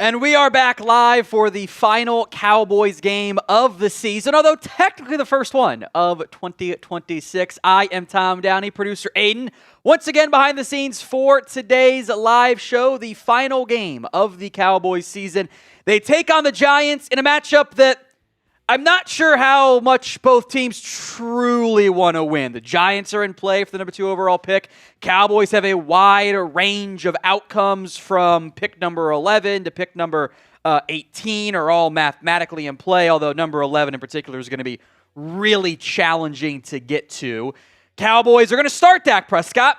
And we are back live for the final Cowboys game of the season, although technically the first one of 2026. I am Tom Downey, producer Aiden, once again behind the scenes for today's live show, the final game of the Cowboys season. They take on the Giants in a matchup that I'm not sure how much both teams truly want to win. The Giants are in play for the number 2 overall pick. Cowboys have a wide range of outcomes from pick number 11 to pick number 18 are all mathematically in play, although number 11 in particular is going to be really challenging to get to. Cowboys are going to start Dak Prescott.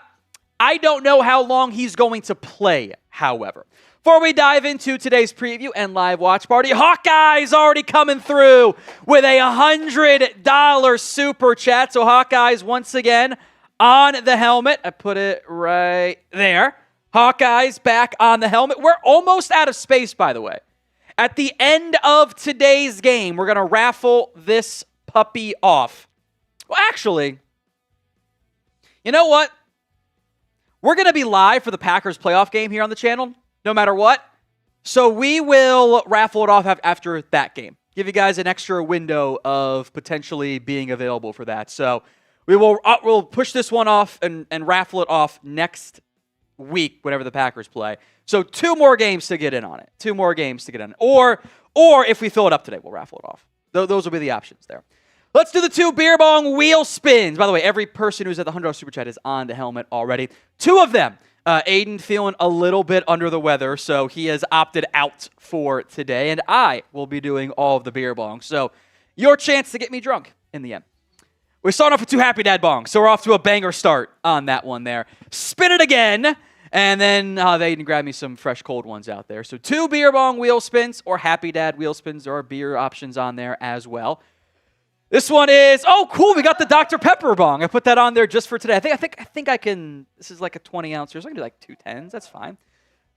I don't know how long he's going to play, however. Before we dive into today's preview and live watch party, Hawkeye's already coming through with a $100 super chat. So Hawkeye's once again on the helmet. I put it right there. Hawkeye's back on the helmet. We're almost out of space, by the way. At the end of today's game, we're going to raffle this puppy off. Well, actually, you know what? We're going to be live for the Packers playoff game here on the channel, no matter what. So we will raffle it off after that game. Give you guys an extra window of potentially being available for that. So we'll push this one off and raffle it off next week whenever the Packers play. So 2 more games to get in on it. 2 more games to get in. Or if we fill it up today, we'll raffle it off. Those will be the options there. Let's do the 2 beer bong wheel spins. By the way, every person who's at the $100 super chat is on the helmet already. 2 of them. Aiden feeling a little bit under the weather, so he has opted out for today, and I will be doing all of the beer bongs. So your chance to get me drunk in the end. We're starting off with 2 Happy Dad bongs, so we're off to a banger start on that one there. Spin it again, and then they can grab me some fresh cold ones out there. So 2 beer bong wheel spins or Happy Dad wheel spins. There are beer options on there as well. This one is, oh, cool, we got the Dr. Pepper bong. I put that on there just for today. I think I can, this is like a 20-ounce here, so I can do like 2 10s. That's fine.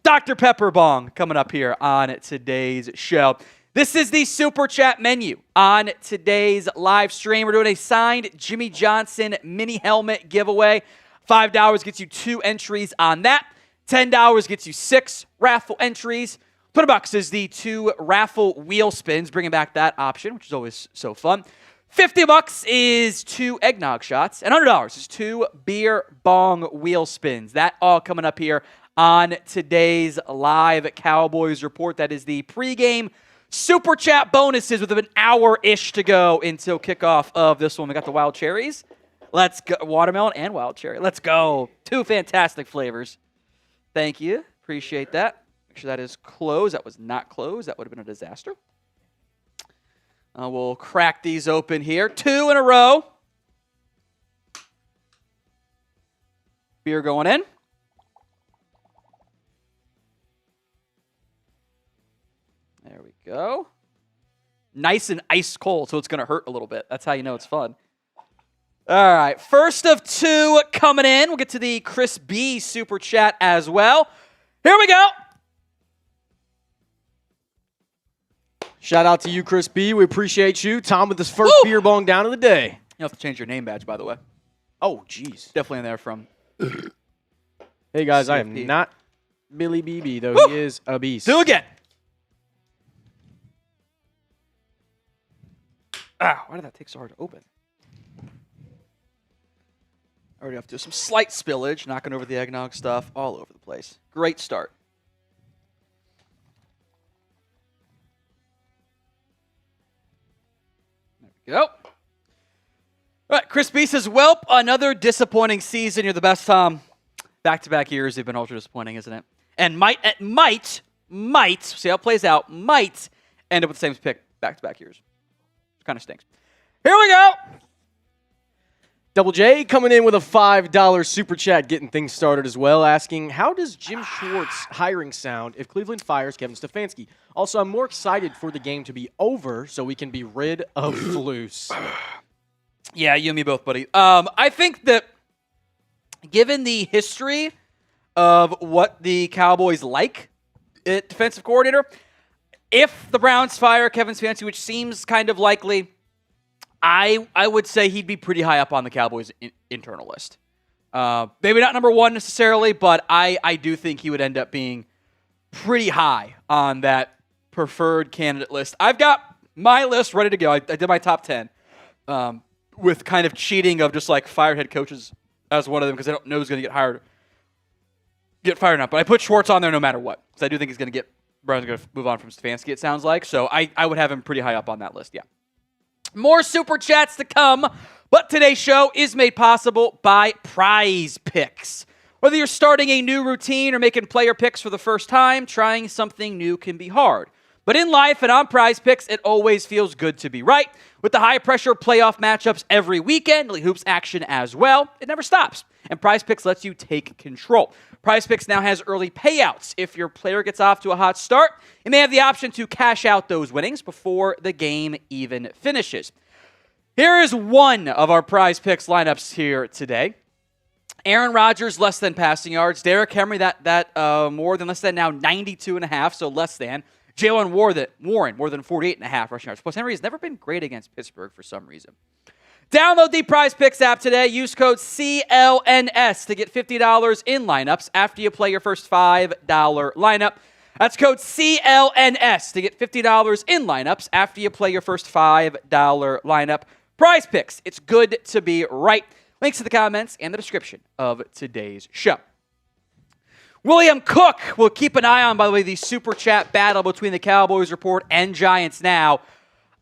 Dr. Pepper bong coming up here on today's show. This is the Super Chat menu on today's live stream. We're doing a signed Jimmy Johnson mini helmet giveaway. $5 gets you 2 entries on that. $10 gets you 6 raffle entries. $20 is the 2 raffle wheel spins, bringing back that option, which is always so fun. $50 is 2 eggnog shots, and $100 is 2 beer bong wheel spins. That all coming up here on today's live Cowboys report. That is the pregame Super Chat bonuses with an hour-ish to go until kickoff of this one. We got the wild cherries. Let's go. Watermelon and wild cherry. Let's go. 2 fantastic flavors. Thank you. Appreciate that. Make sure that is closed. That was not closed. That would have been a disaster. We'll crack these open here. 2 in a row. Beer going in. There we go. Nice and ice cold, so it's going to hurt a little bit. That's how you know it's fun. All right, first of 2 coming in. We'll get to the Chris B Super Chat as well. Here we go. Shout out to you, Chris B. We appreciate you. Tom with his first beer bong down of the day. You have to change your name badge, by the way. Oh, jeez. Definitely in there from. Hey, guys, I am not Billy BB, though he is a beast. Do again. Why did that take so hard to open? Already have to do some slight spillage, knocking over the eggnog stuff all over the place. Great start. There we go. All right, Chris B says, "Welp, another disappointing season. You're the best, Tom. Back-to-back years have been ultra disappointing, isn't it? And might see how it plays out. Might end up with the same pick back-to-back years. Kind of stinks. Here we go. Double J coming in with a $5 super chat, getting things started as well, asking, how does Jim Schwartz hiring sound if Cleveland fires Kevin Stefanski? Also, I'm more excited for the game to be over so we can be rid of Flus. Yeah, you and me both, buddy. I think that given the history of what the Cowboys like at defensive coordinator, if the Browns fire Kevin Stefanski, which seems kind of likely, I would say he'd be pretty high up on the Cowboys' internal list. Maybe not number 1 necessarily, but I do think he would end up being pretty high on that preferred candidate list. I've got my list ready to go. I did my top 10 with kind of cheating of just like fired head coaches as one of them because I don't know who's going to get fired or not. But I put Schwartz on there no matter what because I do think he's going to get Brown's going to move on from Stefanski, it sounds like. So I would have him pretty high up on that list, yeah. More Super Chats to come, but today's show is made possible by Prize Picks. Whether you're starting a new routine or making player picks for the first time, trying something new can be hard. But in life and on Prize Picks, it always feels good to be right. With the high-pressure playoff matchups every weekend, League Hoops action as well, it never stops. And Prize Picks lets you take control. Prize Picks now has early payouts. If your player gets off to a hot start, you may have the option to cash out those winnings before the game even finishes. Here is one of our Prize Picks lineups here today. Aaron Rodgers, less than passing yards. Derrick Henry, that more than less than now 92.5, so less than. Jaylen Warren, more than 48.5 rushing yards. Plus, Henry has never been great against Pittsburgh for some reason. Download the Prize Picks app today. Use code CLNS to get $50 in lineups after you play your first $5 lineup. That's code CLNS to get $50 in lineups after you play your first $5 lineup. Prize Picks. It's good to be right. Links to the comments and the description of today's show. William Cook will keep an eye on, by the way, the Super Chat battle between the Cowboys Report and Giants Now.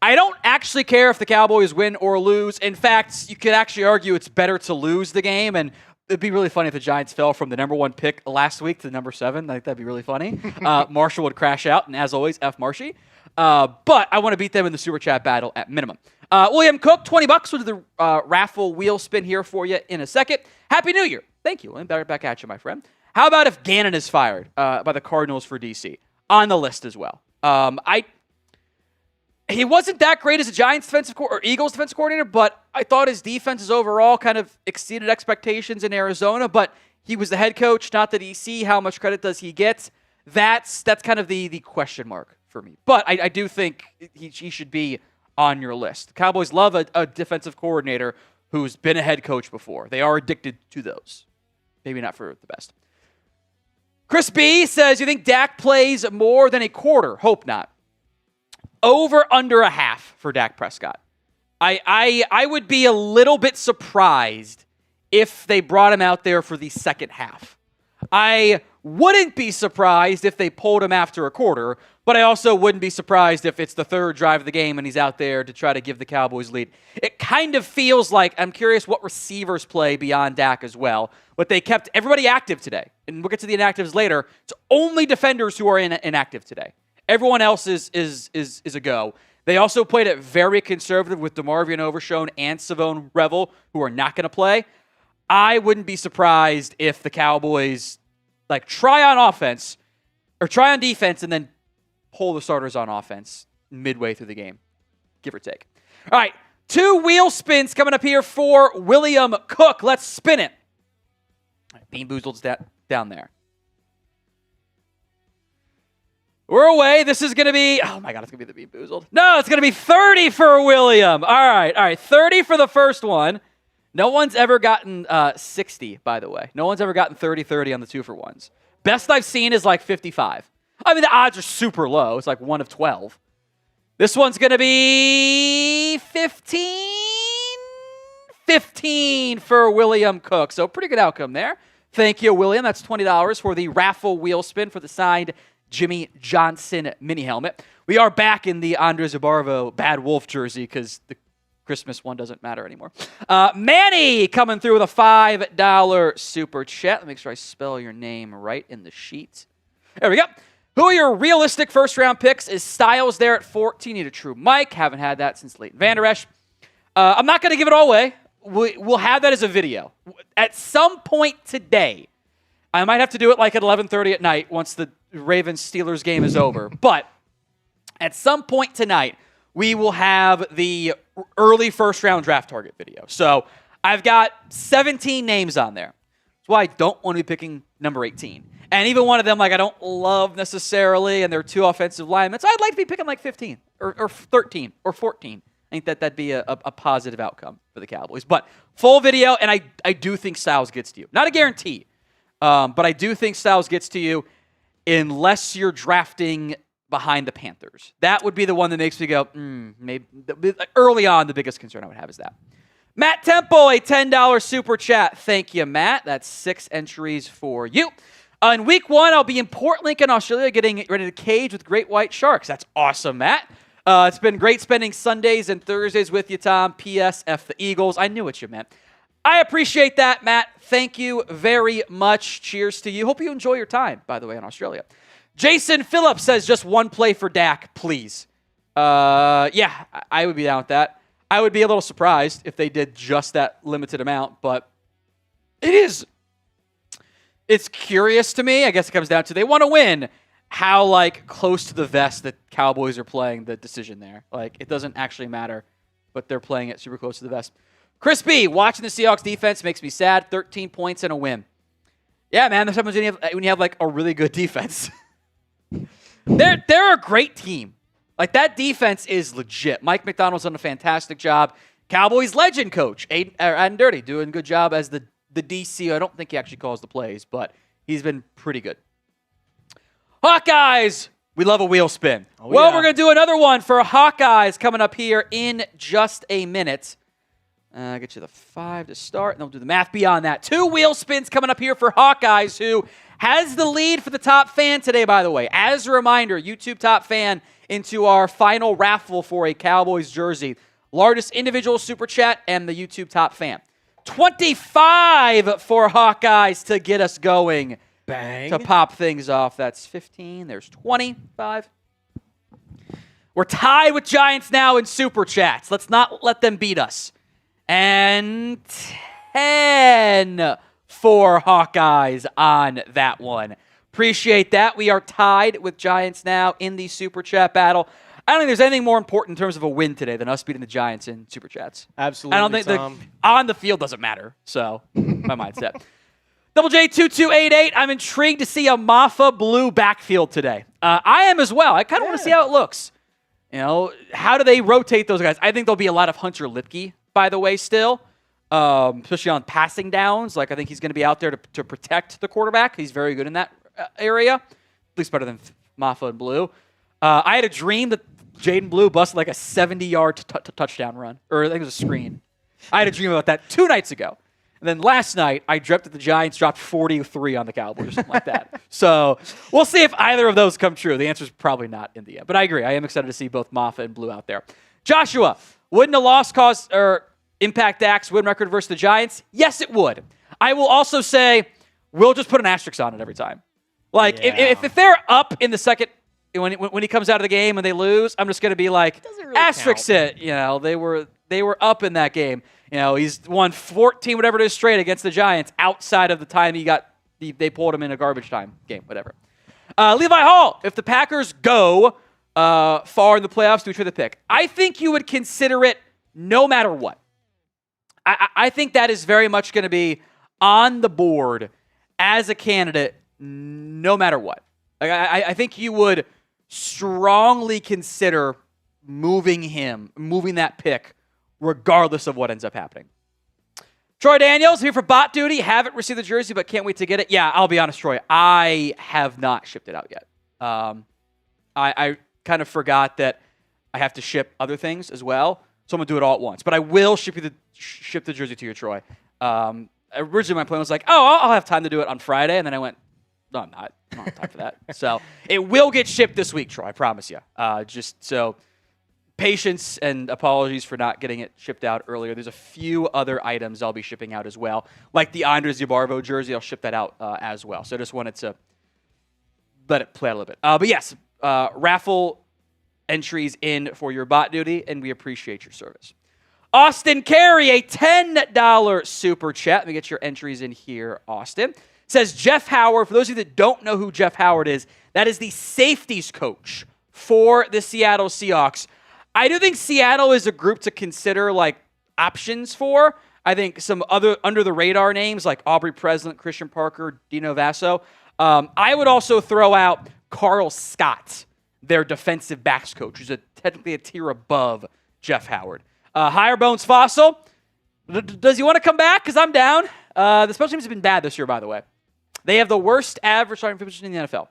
I don't actually care if the Cowboys win or lose. In fact, you could actually argue it's better to lose the game, and it'd be really funny if the Giants fell from the number 1 pick last week to the number 7. I think that'd be really funny. Marshall would crash out, and as always, F Marshy. But I want to beat them in the Super Chat battle at minimum. William Cook, $20 with the raffle wheel spin here for you in a second. Happy New Year. Thank you, William. Back at you, my friend. How about if Gannon is fired by the Cardinals for DC? On the list as well. He wasn't that great as a Giants defensive or Eagles defensive coordinator, but I thought his defenses overall kind of exceeded expectations in Arizona. But he was the head coach, not the DC. How much credit does he get? That's kind of the question mark for me. But I do think he should be on your list. The Cowboys love a defensive coordinator who's been a head coach before. They are addicted to those. Maybe not for the best. Chris B says, you think Dak plays more than a quarter? Hope not. Over under a half for Dak Prescott. I would be a little bit surprised if they brought him out there for the second half. I wouldn't be surprised if they pulled him after a quarter, but I also wouldn't be surprised if it's the third drive of the game and he's out there to try to give the Cowboys lead. It kind of feels like, I'm curious what receivers play beyond Dak as well, but they kept everybody active today. And we'll get to the inactives later. It's only defenders who are inactive today. Everyone else is a go. They also played it very conservative with DeMarvion Overshown and Savone Revel, who are not going to play. I wouldn't be surprised if the Cowboys try on defense and then pull the starters on offense midway through the game, give or take. All right, 2 wheel spins coming up here for William Cook. Let's spin it. Bean Boozled's down there. We're away. This is going to be, oh my God, it's going to be the Bean Boozled. No, it's going to be 30 for William. All right, 30 for the first one. No one's ever gotten 60, by the way. No one's ever gotten 30-30 on the 2-for-1s. Best I've seen is 55. I mean, the odds are super low. It's 1 of 12. This one's going to be 15. 15 for William Cook. So pretty good outcome there. Thank you, William. That's $20 for the raffle wheel spin for the signed Jimmy Johnson mini helmet. We are back in the Andre Zabarvo Bad Wolf jersey because the Christmas one doesn't matter anymore. Manny coming through with a $5 super chat. Let me make sure I spell your name right in the sheet. There we go. Who are your realistic first-round picks? Is Styles there at 14? Need a true Mike. Haven't had that since Leighton Vander Esch. I'm not going to give it all away. We'll have that as a video. At some point today, I might have to do it at 11:30 at night once the Ravens-Steelers game is over. But at some point tonight, we will have the early first-round draft target video. So I've got 17 names on there. That's why I don't want to be picking number 18. And even one of them, I don't love necessarily, and they're 2 offensive linemen. So I'd like to be picking 15 or 13 or 14. I think that'd be a positive outcome for the Cowboys. But full video, and I do think Styles gets to you. Not a guarantee, but I do think Styles gets to you. unless you're drafting behind the Panthers. That would be the one that makes me go, maybe. Early on, the biggest concern I would have is that. Matt Temple, a $10 super chat. Thank you, Matt. That's 6 entries for you. In week 1, I'll be in Port Lincoln, Australia, getting ready to cage with great white sharks. That's awesome, Matt. It's been great spending Sundays and Thursdays with you, Tom. P.S. F the Eagles. I knew what you meant. I appreciate that, Matt. Thank you very much. Cheers to you. Hope you enjoy your time, by the way, in Australia. Jason Phillips says just one play for Dak, please. Yeah, I would be down with that. I would be a little surprised if they did just that limited amount, but it's curious to me. I guess it comes down to they want to win. How, close to the vest the Cowboys are playing the decision there. It doesn't actually matter, but they're playing it super close to the vest. Chris B, watching the Seahawks defense makes me sad. 13 points and a win. Yeah, man, there's sometimes when you have a really good defense. They're a great team. That defense is legit. Mike McDonald's done a fantastic job. Cowboys legend coach, Aiden Dirty, doing a good job as the DC. I don't think he actually calls the plays, but he's been pretty good. Hawkeyes, we love a wheel spin. We're going to do another one for Hawkeyes coming up here in just a minute. I'll get you the 5 to start, and then we'll do the math beyond that. 2 wheel spins coming up here for Hawkeyes, who has the lead for the top fan today, by the way. As a reminder, YouTube top fan into our final raffle for a Cowboys jersey. Largest individual super chat and the YouTube top fan. 25 for Hawkeyes to get us going. Bang. To pop things off. That's 15. There's 25. We're tied with Giants now in super chats. Let's not let them beat us. And 10 for Hawkeyes on that one. Appreciate that. We are tied with Giants now in the super chat battle. I don't think there's anything more important in terms of a win today than us beating the Giants in super chats. Absolutely, I don't think Tom. On the field doesn't matter. So, my mindset. Double J2288, I'm intrigued to see a Mafah blue backfield today. I am as well. I kind of want to see how it looks. How do they rotate those guys? I think there'll be a lot of Hunter Lipke, by the way, still, especially on passing downs. I think he's going to be out there to protect the quarterback. He's very good in that area, at least better than Mafah and Blue. I had a dream that Jaydon Blue busted a 70-yard touchdown run, or I think it was a screen. I had a dream about that 2 nights ago. And then last night, I dreamt that the Giants dropped 43 on the Cowboys or something like that. So we'll see if either of those come true. The answer is probably not in the end. But I agree. I am excited to see both Mafah and Blue out there. Joshua, wouldn't a loss cause or impact Dak's win record versus the Giants? Yes, it would. I will also say we'll just put an asterisk on it every time. If they're up in the second, when he comes out of the game and they lose, I'm just going to be really asterisk count. It. They were up in that game. He's won 14 whatever it is straight against the Giants outside of the time they pulled him in a garbage time game, whatever. Levi Hall, if the Packers go far in the playoffs, do we trade the pick? I think you would consider it no matter what. I think that is very much going to be on the board as a candidate no matter what. I think you would strongly consider moving that pick regardless of what ends up happening. Troy Daniels here for bot duty. Haven't received the jersey, but can't wait to get it. Yeah, I'll be honest, Troy. I have not shipped it out yet. I kind of forgot that I have to ship other things as well, so I'm going to do it all at once. But I will ship the jersey to you, Troy. Originally, my plan was I'll have time to do it on Friday, and then I went, no, I'm not. I don't have time for that. So it will get shipped this week, Troy. I promise you. Just so patience and apologies for not getting it shipped out earlier. There's a few other items I'll be shipping out as well, like the Andres Yabarvo jersey. I'll ship that out as well. So I just wanted to let it play a little bit. But yes, raffle entries in for your bot duty, and we appreciate your service. Austin Carey, a $10 super chat. Let me get your entries in here, Austin. Says Jeff Howard. For those of you that don't know who Jeff Howard is, that is the safeties coach for the Seattle Seahawks. I do think Seattle is a group to consider options for. I think some other under-the-radar names like Aubrey President, Christian Parker, Dino Vasso. I would also throw out Carl Scott, their defensive backs coach, who's technically a tier above Jeff Howard. Higher Bones Fossil. Does he want to come back? Because I'm down. The special teams have been bad this year, by the way. They have the worst average starting position in the NFL.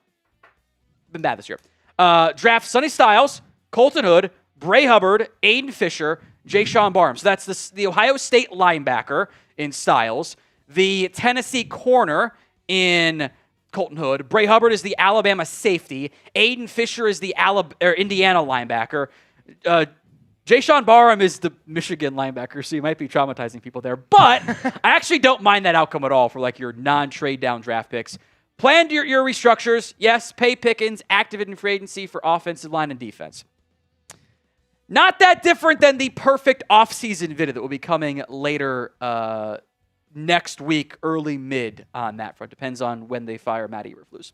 been bad this year. Draft Sonny Styles, Colton Hood, Bray Hubbard, Aiden Fisher, Jayshawn Barham. So that's the Ohio State linebacker in Styles. The Tennessee corner in Colton Hood. Bray Hubbard is the Alabama safety. Aiden Fisher is the Indiana linebacker. Jayshawn Barham is the Michigan linebacker, so you might be traumatizing people there. But I actually don't mind that outcome at all for like your non-trade down draft picks. Plan your restructures. Yes, pay Pickens, activate in free agency for offensive line and defense. Not that different than the perfect offseason video that will be coming later next week, early mid on that front. Depends on when they fire Matt Eberflus.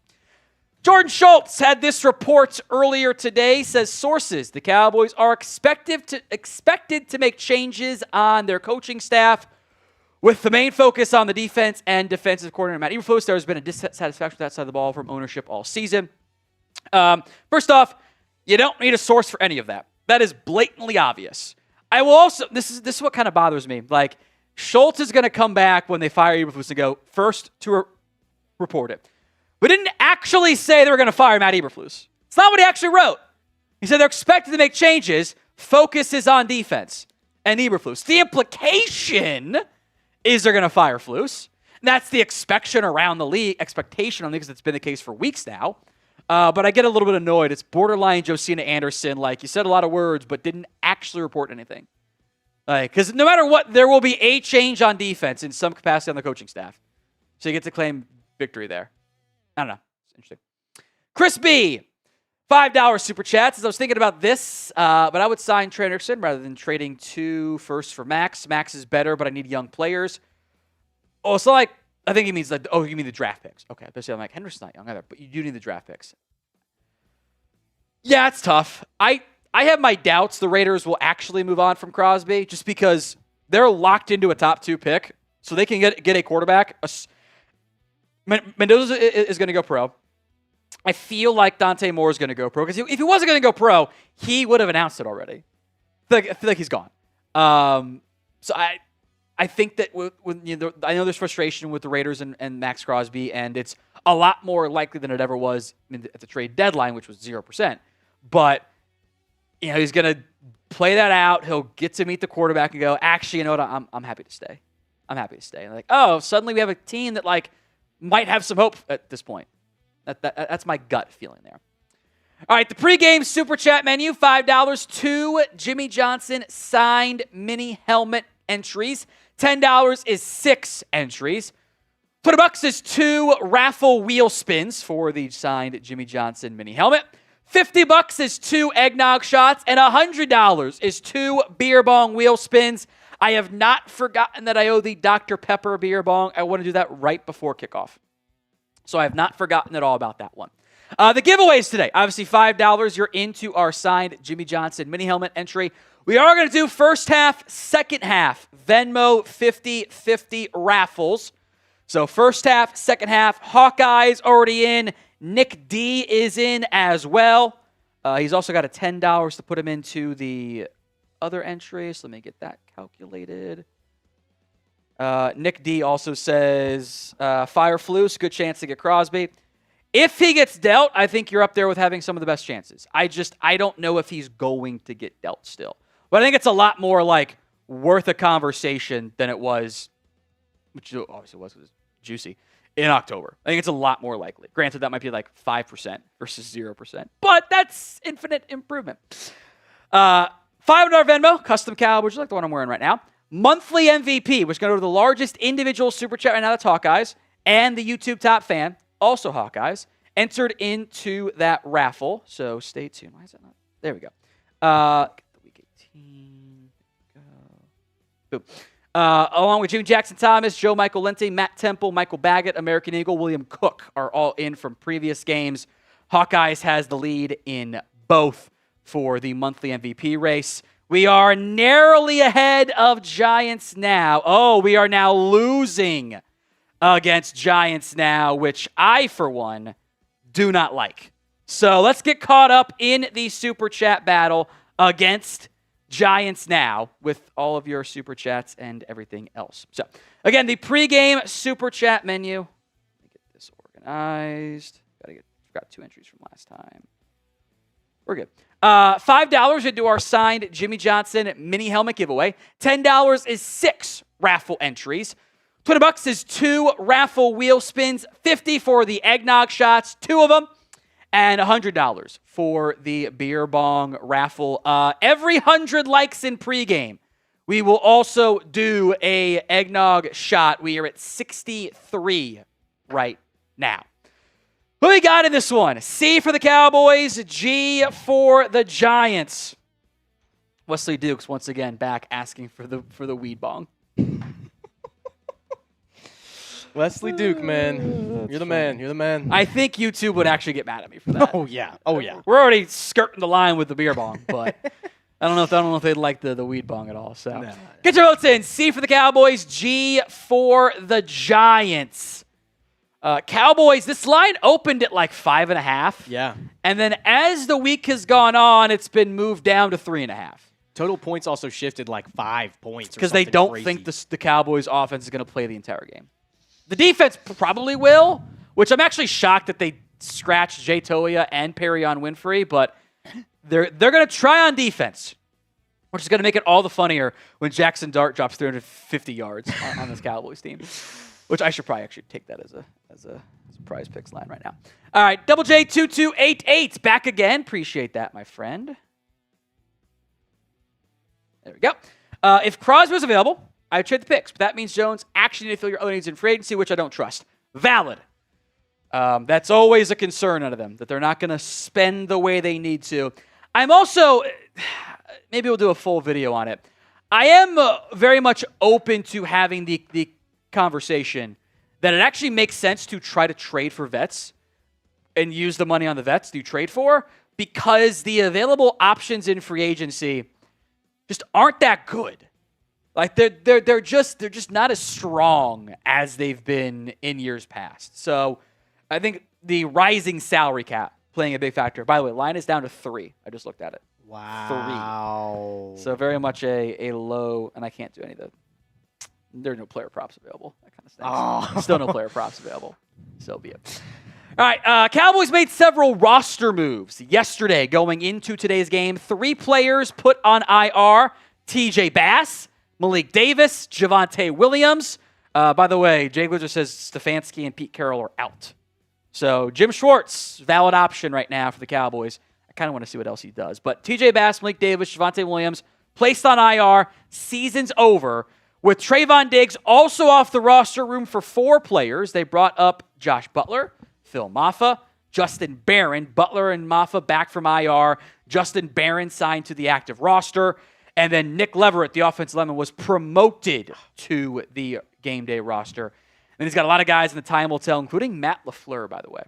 Jordan Schultz had this report earlier today. Says sources, the Cowboys are expected to make changes on their coaching staff with the main focus on the defense and defensive coordinator Matt Eberflus. There has been a dissatisfaction with that side of the ball from ownership all season. First off, you don't need a source for any of that. That is blatantly obvious. I will also, this is what kind of bothers me. Like, Schultz is going to come back when they fire Eberflus and go first to report it. We didn't actually say they were going to fire Matt Eberflus. It's not what he actually wrote. He said they're expected to make changes. Focus is on defense and Eberflus. The implication is they're going to fire Flus. And that's the expectation around the league, because it's been the case for weeks now. But I get a little bit annoyed. It's borderline Josina Anderson. Like, you said a lot of words, but didn't actually report anything. Because no matter what, there will be a change on defense in some capacity on the coaching staff. So you get to claim victory there. I don't know. It's interesting. Chris B, $5 super chats. As I was thinking about this, but I would sign Trey Hendrickson rather than trading 2 firsts for Max. Max is better, but I need young players. Oh, so like, I think he means like, oh, you mean the draft picks. Okay, I'm like, Hendrickson's not young either, but you do need the draft picks. Yeah, it's tough. I have my doubts the Raiders will actually move on from Crosby just because they're locked into a top 2 pick, so they can get a quarterback. Mendoza is going to go pro. I feel like Dante Moore is going to go pro because if he wasn't going to go pro, he would have announced it already. I feel like he's gone. So I think that I know there's frustration with the Raiders and Max Crosby, and it's a lot more likely than it ever was at the trade deadline, which was 0%. But he's going to play that out. He'll get to meet the quarterback and go, actually, you know what? I'm happy to stay. I'm happy to stay. And like, oh, suddenly we have a team that like might have some hope at this point. That's my gut feeling there. All right, the pregame super chat menu, $5, 2 Jimmy Johnson signed mini helmet entries. $10 is 6 entries. $20 is 2 raffle wheel spins for the signed Jimmy Johnson mini helmet. $50 is 2 eggnog shots, and $100 is 2 beer bong wheel spins. I have not forgotten that I owe the Dr. Pepper beer bong. I want to do that right before kickoff. So I have not forgotten at all about that one. The giveaways today, obviously $5. You're into our signed Jimmy Johnson mini helmet entry. We are going to do first half, second half, Venmo 50-50 raffles. So first half, second half, Hawkeyes already in. Nick D is in as well. He's also got a $10 to put him into the other entry. So let me get that calculated. Nick D also says, fire Flus, good chance to get Crosby. If he gets dealt, I think you're up there with having some of the best chances. I don't know if he's going to get dealt still. But I think it's a lot more like worth a conversation than it was, which obviously was juicy, in October. I think it's a lot more likely. Granted, that might be like 5% versus 0%. But that's infinite improvement. $5 Venmo, custom Cowboys, which is like the one I'm wearing right now. Monthly MVP, which is going to go to the largest individual super chat right now, that's Hawkeyes, and the YouTube top fan, also Hawkeyes, entered into that raffle. So stay tuned. Why is that not? There we go. Get the week 18. Go. Boom. Along with Jimmy Jackson Thomas, Joe Michael Lente, Matt Temple, Michael Baggett, American Eagle, William Cook are all in from previous games. Hawkeyes has the lead in both for the monthly MVP race. We are narrowly ahead of Giants now. Oh, we are now losing against Giants now, which I, for one, do not like. So let's get caught up in the Super Chat battle against Giants now with all of your Super Chats and everything else. So, again, the pregame Super Chat menu. Let me get this organized. Got to get Forgot 2 entries from last time. We're good. $5 into our signed Jimmy Johnson mini helmet giveaway. $10 is 6 raffle entries. $20 is 2 raffle wheel spins. $50 for the eggnog shots, 2 of them. And $100 for the beer bong raffle. Every 100 likes in pregame, we will also do a eggnog shot. We are at 63 right now. Who we got in this one? C for the Cowboys, G for the Giants. Wesley Dukes once again back asking for the weed bong. Wesley Duke, man. You're the man. You're the man. I think YouTube would actually get mad at me for that. Oh, yeah. Oh, yeah. We're already skirting the line with the beer bong, but I don't know if they'd like the weed bong at all. So Get your votes in. C for the Cowboys, G for the Giants. Cowboys, this line opened at like 5.5. Yeah. And then as the week has gone on, it's been moved down to 3.5. Total points also shifted like 5 points. Because they don't think the Cowboys offense is going to play the entire game. The defense probably will, which I'm actually shocked that they scratched Jay Toia and Perrion Winfrey, but they're going to try on defense, which is going to make it all the funnier when Jackson Dart drops 350 yards on this Cowboys team, which I should probably actually take that as a prize picks line right now. All right, Double J 2288 back again. Appreciate that, my friend. There we go. If Crosby was available, I would trade the picks, but that means Jones actually need to fill your other needs in free agency, which I don't trust. Valid. That's always a concern out of them, that they're not going to spend the way they need to. I'm also, maybe we'll do a full video on it. I am very much open to having the conversation that it actually makes sense to try to trade for vets and use the money on the vets you trade for, because the available options in free agency just aren't that good. Like they're just not as strong as they've been in years past. So I think the rising salary cap playing a big factor. By the way, line is down to 3. I just looked at it. Wow. 3. So very much a low, and I can't do any of the. There are no player props available. That kind of stinks. Oh. Still no player props available. So be it. All right, Cowboys made several roster moves yesterday going into today's game. 3 players put on IR: TJ Bass, Malik Davis, Javonte Williams. By the way, Jay Wizard says Stefanski and Pete Carroll are out. So Jim Schwartz, valid option right now for the Cowboys. I kind of want to see what else he does. But TJ Bass, Malik Davis, Javonte Williams, placed on IR. Season's over. With Trevon Diggs also off the roster, room for 4 players. They brought up Josh Butler, Phil Mafah, Justin Barron. Butler and Mafah back from IR. Justin Barron signed to the active roster. And then Nick Leverett, the offensive lineman, was promoted to the game day roster. And he's got a lot of guys in the time will tell, including Matt LaFleur, by the way.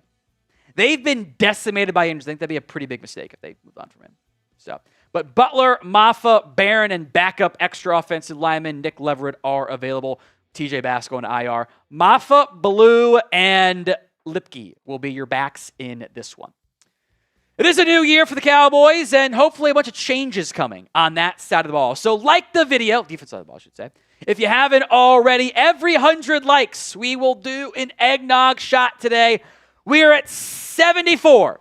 They've been decimated by injuries. I think that'd be a pretty big mistake if they moved on from him. So, but Butler, Mafah, Barron, and backup extra offensive lineman Nick Leverett are available. TJ Bass going to IR. Mafah, Blue, and Lipke will be your backs in this one. It is a new year for the Cowboys, and hopefully a bunch of changes coming on that side of the ball. So like the video, defense side of the ball, I should say. If you haven't already, every 100 likes, we will do an eggnog shot today. We are at 74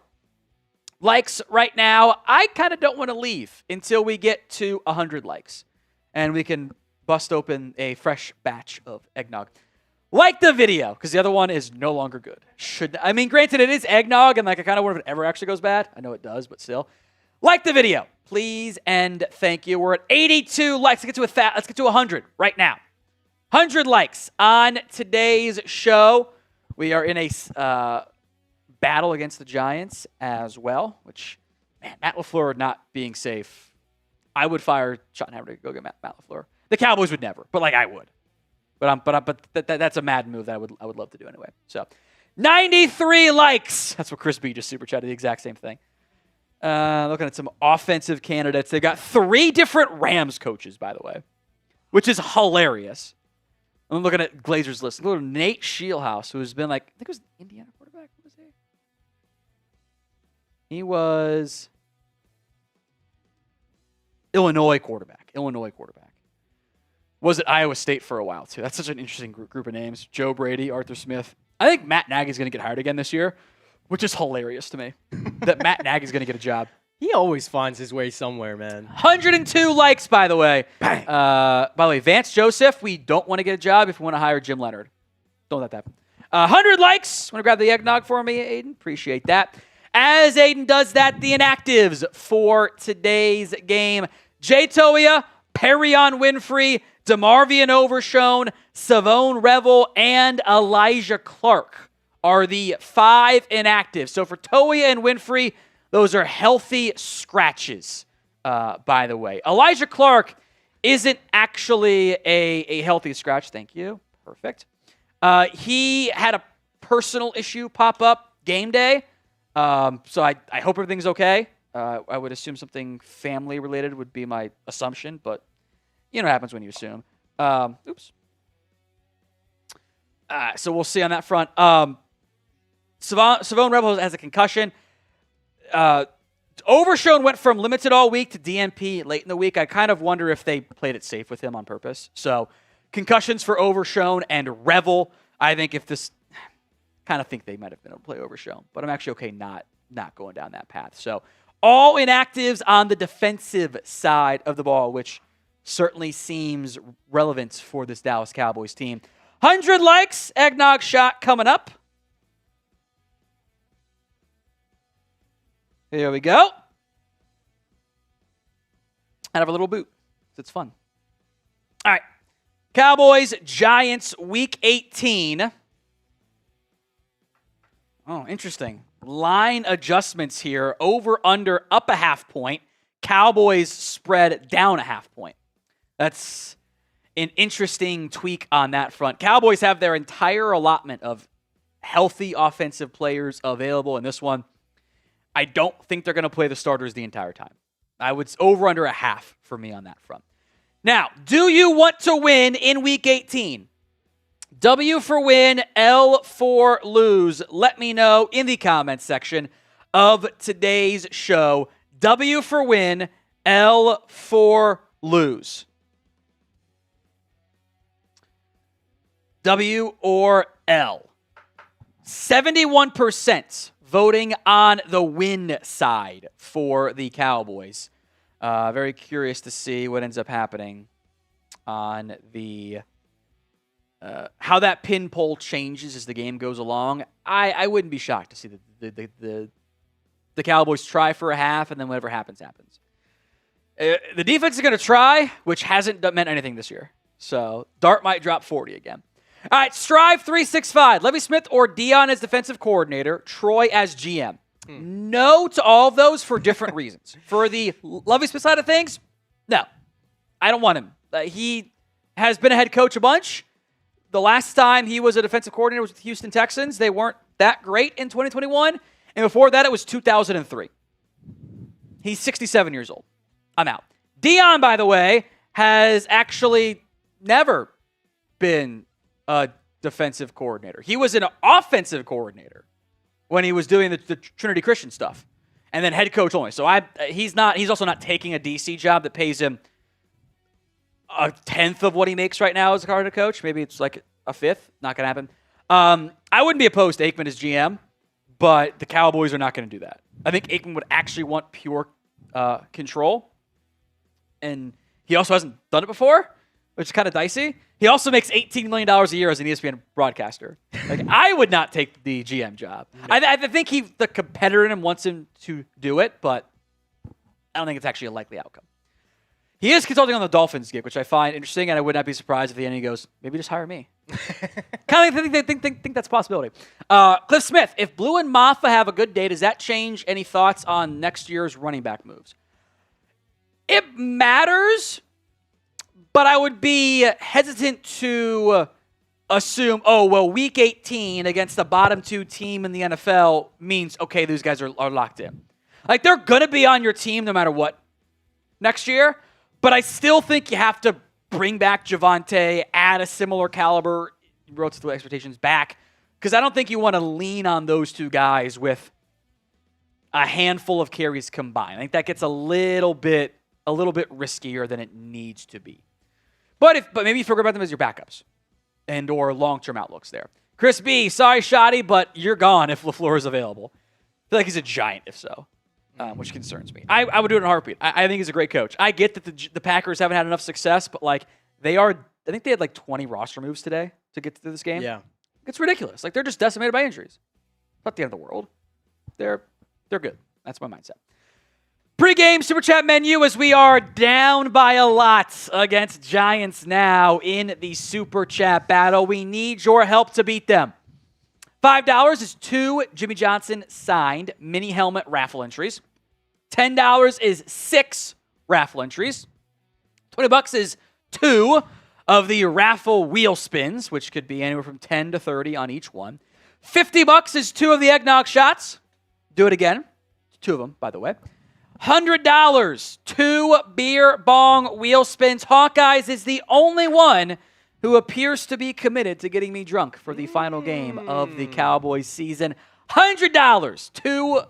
likes right now. I kind of don't want to leave until we get to 100 likes, and we can bust open a fresh batch of eggnog. Like the video, because the other one is no longer good. Granted, it is eggnog, and I kind of wonder if it ever actually goes bad. I know it does, but still. Like the video, please, and thank you. We're at 82 likes. Let's get to 100 right now. 100 likes on today's show. We are in a battle against the Giants as well, which, man, Matt LaFleur not being safe. I would fire Schottenheimer to go get Matt LaFleur. The Cowboys would never, but I would. But that's a mad move that I would love to do anyway. So, 93 likes. That's what Chris B just super chatted, the exact same thing. Looking at some offensive candidates. They've got 3 different Rams coaches, by the way, which is hilarious. I'm looking at Glazer's list. Look at Nate Scheelhaus, who's been I think it was Indiana quarterback. What was he? He was Illinois quarterback. Was at Iowa State for a while, too. That's such an interesting group of names. Joe Brady, Arthur Smith. I think Matt Nagy's going to get hired again this year. which is hilarious to me that Matt Nagy's going to get a job. He always finds his way somewhere, man. 102 likes, by the way. Bang. By the way, Vance Joseph, we don't want to get a job if we want to hire Jim Leonard. Don't let that happen. 100 likes. Want to grab the eggnog for me, Aiden? Appreciate that. As Aiden does that, the inactives for today's game. Jay Toia, Perion Winfrey, DeMarvion Overshone, Savone Revel, and Elijah Clark are the 5 inactives. So for Toia and Winfrey, those are healthy scratches, by the way. Elijah Clark isn't actually a healthy scratch. Thank you. Perfect. He had a personal issue pop up game day. So I hope everything's okay. I would assume something family related would be my assumption, but you know what happens when you assume. Oops. So we'll see on that front. Savone Rebel has a concussion. Overshone went from limited all week to DNP late in the week. I kind of wonder if they played it safe with him on purpose. So concussions for Overshone and Revel. I think if this kind of think they might have been able to play Overshone, but I'm actually okay not going down that path. So all inactives on the defensive side of the ball, which certainly seems relevant for this Dallas Cowboys team. 100 likes, eggnog shot coming up. Here we go. Out of a little boot. It's fun. All right. Cowboys, Giants, Week 18. Oh, interesting. Line adjustments here. Over, under, up a half point. Cowboys spread down a half point. That's an interesting tweak on that front. Cowboys have their entire allotment of healthy offensive players available in this one. I don't think they're going to play the starters the entire time. I would over under a half for me on that front. Now, do you want to win in Week 18? W for win, L for lose. Let me know in the comments section of today's show. W for win, L for lose. W or L. 71% voting on the win side for the Cowboys. Very curious to see what ends up happening on the how that pin poll changes as the game goes along. I wouldn't be shocked to see the Cowboys try for a half, and then whatever happens, happens. The defense is going to try, which hasn't meant anything this year. So Dart might drop 40 again. All right, Strive 365. Lovie Smith or Dion as defensive coordinator, Troy as GM. No to all of those for different reasons. For the Lovie Smith side of things, no. I don't want him. He has been a head coach a bunch. The last time he was a defensive coordinator was with the Houston Texans. They weren't that great in 2021. And before that, it was 2003. He's 67 years old. I'm out. Dion, by the way, has actually never been a defensive coordinator. He was an offensive coordinator when he was doing the Trinity Christian stuff, and then head coach only. So he's also not taking a DC job that pays him a tenth of what he makes right now as a Cardinal coach. Maybe it's like a fifth. Not going to happen. I wouldn't be opposed to Aikman as GM, but the Cowboys are not going to do that. I think Aikman would actually want pure control, and he also hasn't done it before, which is kind of dicey. He also makes $18 million a year as an ESPN broadcaster. Like, I would not take the GM job. No. I think the competitor in him wants him to do it, but I don't think it's actually a likely outcome. He is consulting on the Dolphins gig, which I find interesting, and I would not be surprised if the end he goes, maybe just hire me. Kind of think that's a possibility. Cliff Smith, if Blue and Mafah have a good day, does that change any thoughts on next year's running back moves? It matters, but I would be hesitant to assume, Week 18 against the bottom 2 team in the NFL means, okay, these guys are locked in. Like, they're going to be on your team no matter what next year, but I still think you have to bring back Javonte, add a similar caliber, relative to expectations back, because I don't think you want to lean on those 2 guys with a handful of carries combined. I think that gets a little bit riskier than it needs to be. But maybe you forget about them as your backups and or long-term outlooks there. Chris B, sorry, Shoddy, but you're gone if LaFleur is available. feel like he's a Giant if so, which concerns me. I would do it in a heartbeat. I think he's a great coach. I get that the Packers haven't had enough success, but like I think they had like 20 roster moves today to get through this game. Yeah. It's ridiculous. Like they're just decimated by injuries. Not the end of the world. They're good. That's my mindset. Pre-game Super Chat menu as we are down by a lot against Giants now in the Super Chat battle. We need your help to beat them. $5 is 2 Jimmy Johnson signed mini helmet raffle entries. $10 is 6 raffle entries. $20 is 2 of the raffle wheel spins, which could be anywhere from 10 to 30 on each one. $50 is 2 of the eggnog shots. Do it again. 2 of them, by the way. $100, 2 beer bong wheel spins. Hawkeyes is the only one who appears to be committed to getting me drunk for the final game of the Cowboys season. $100, 2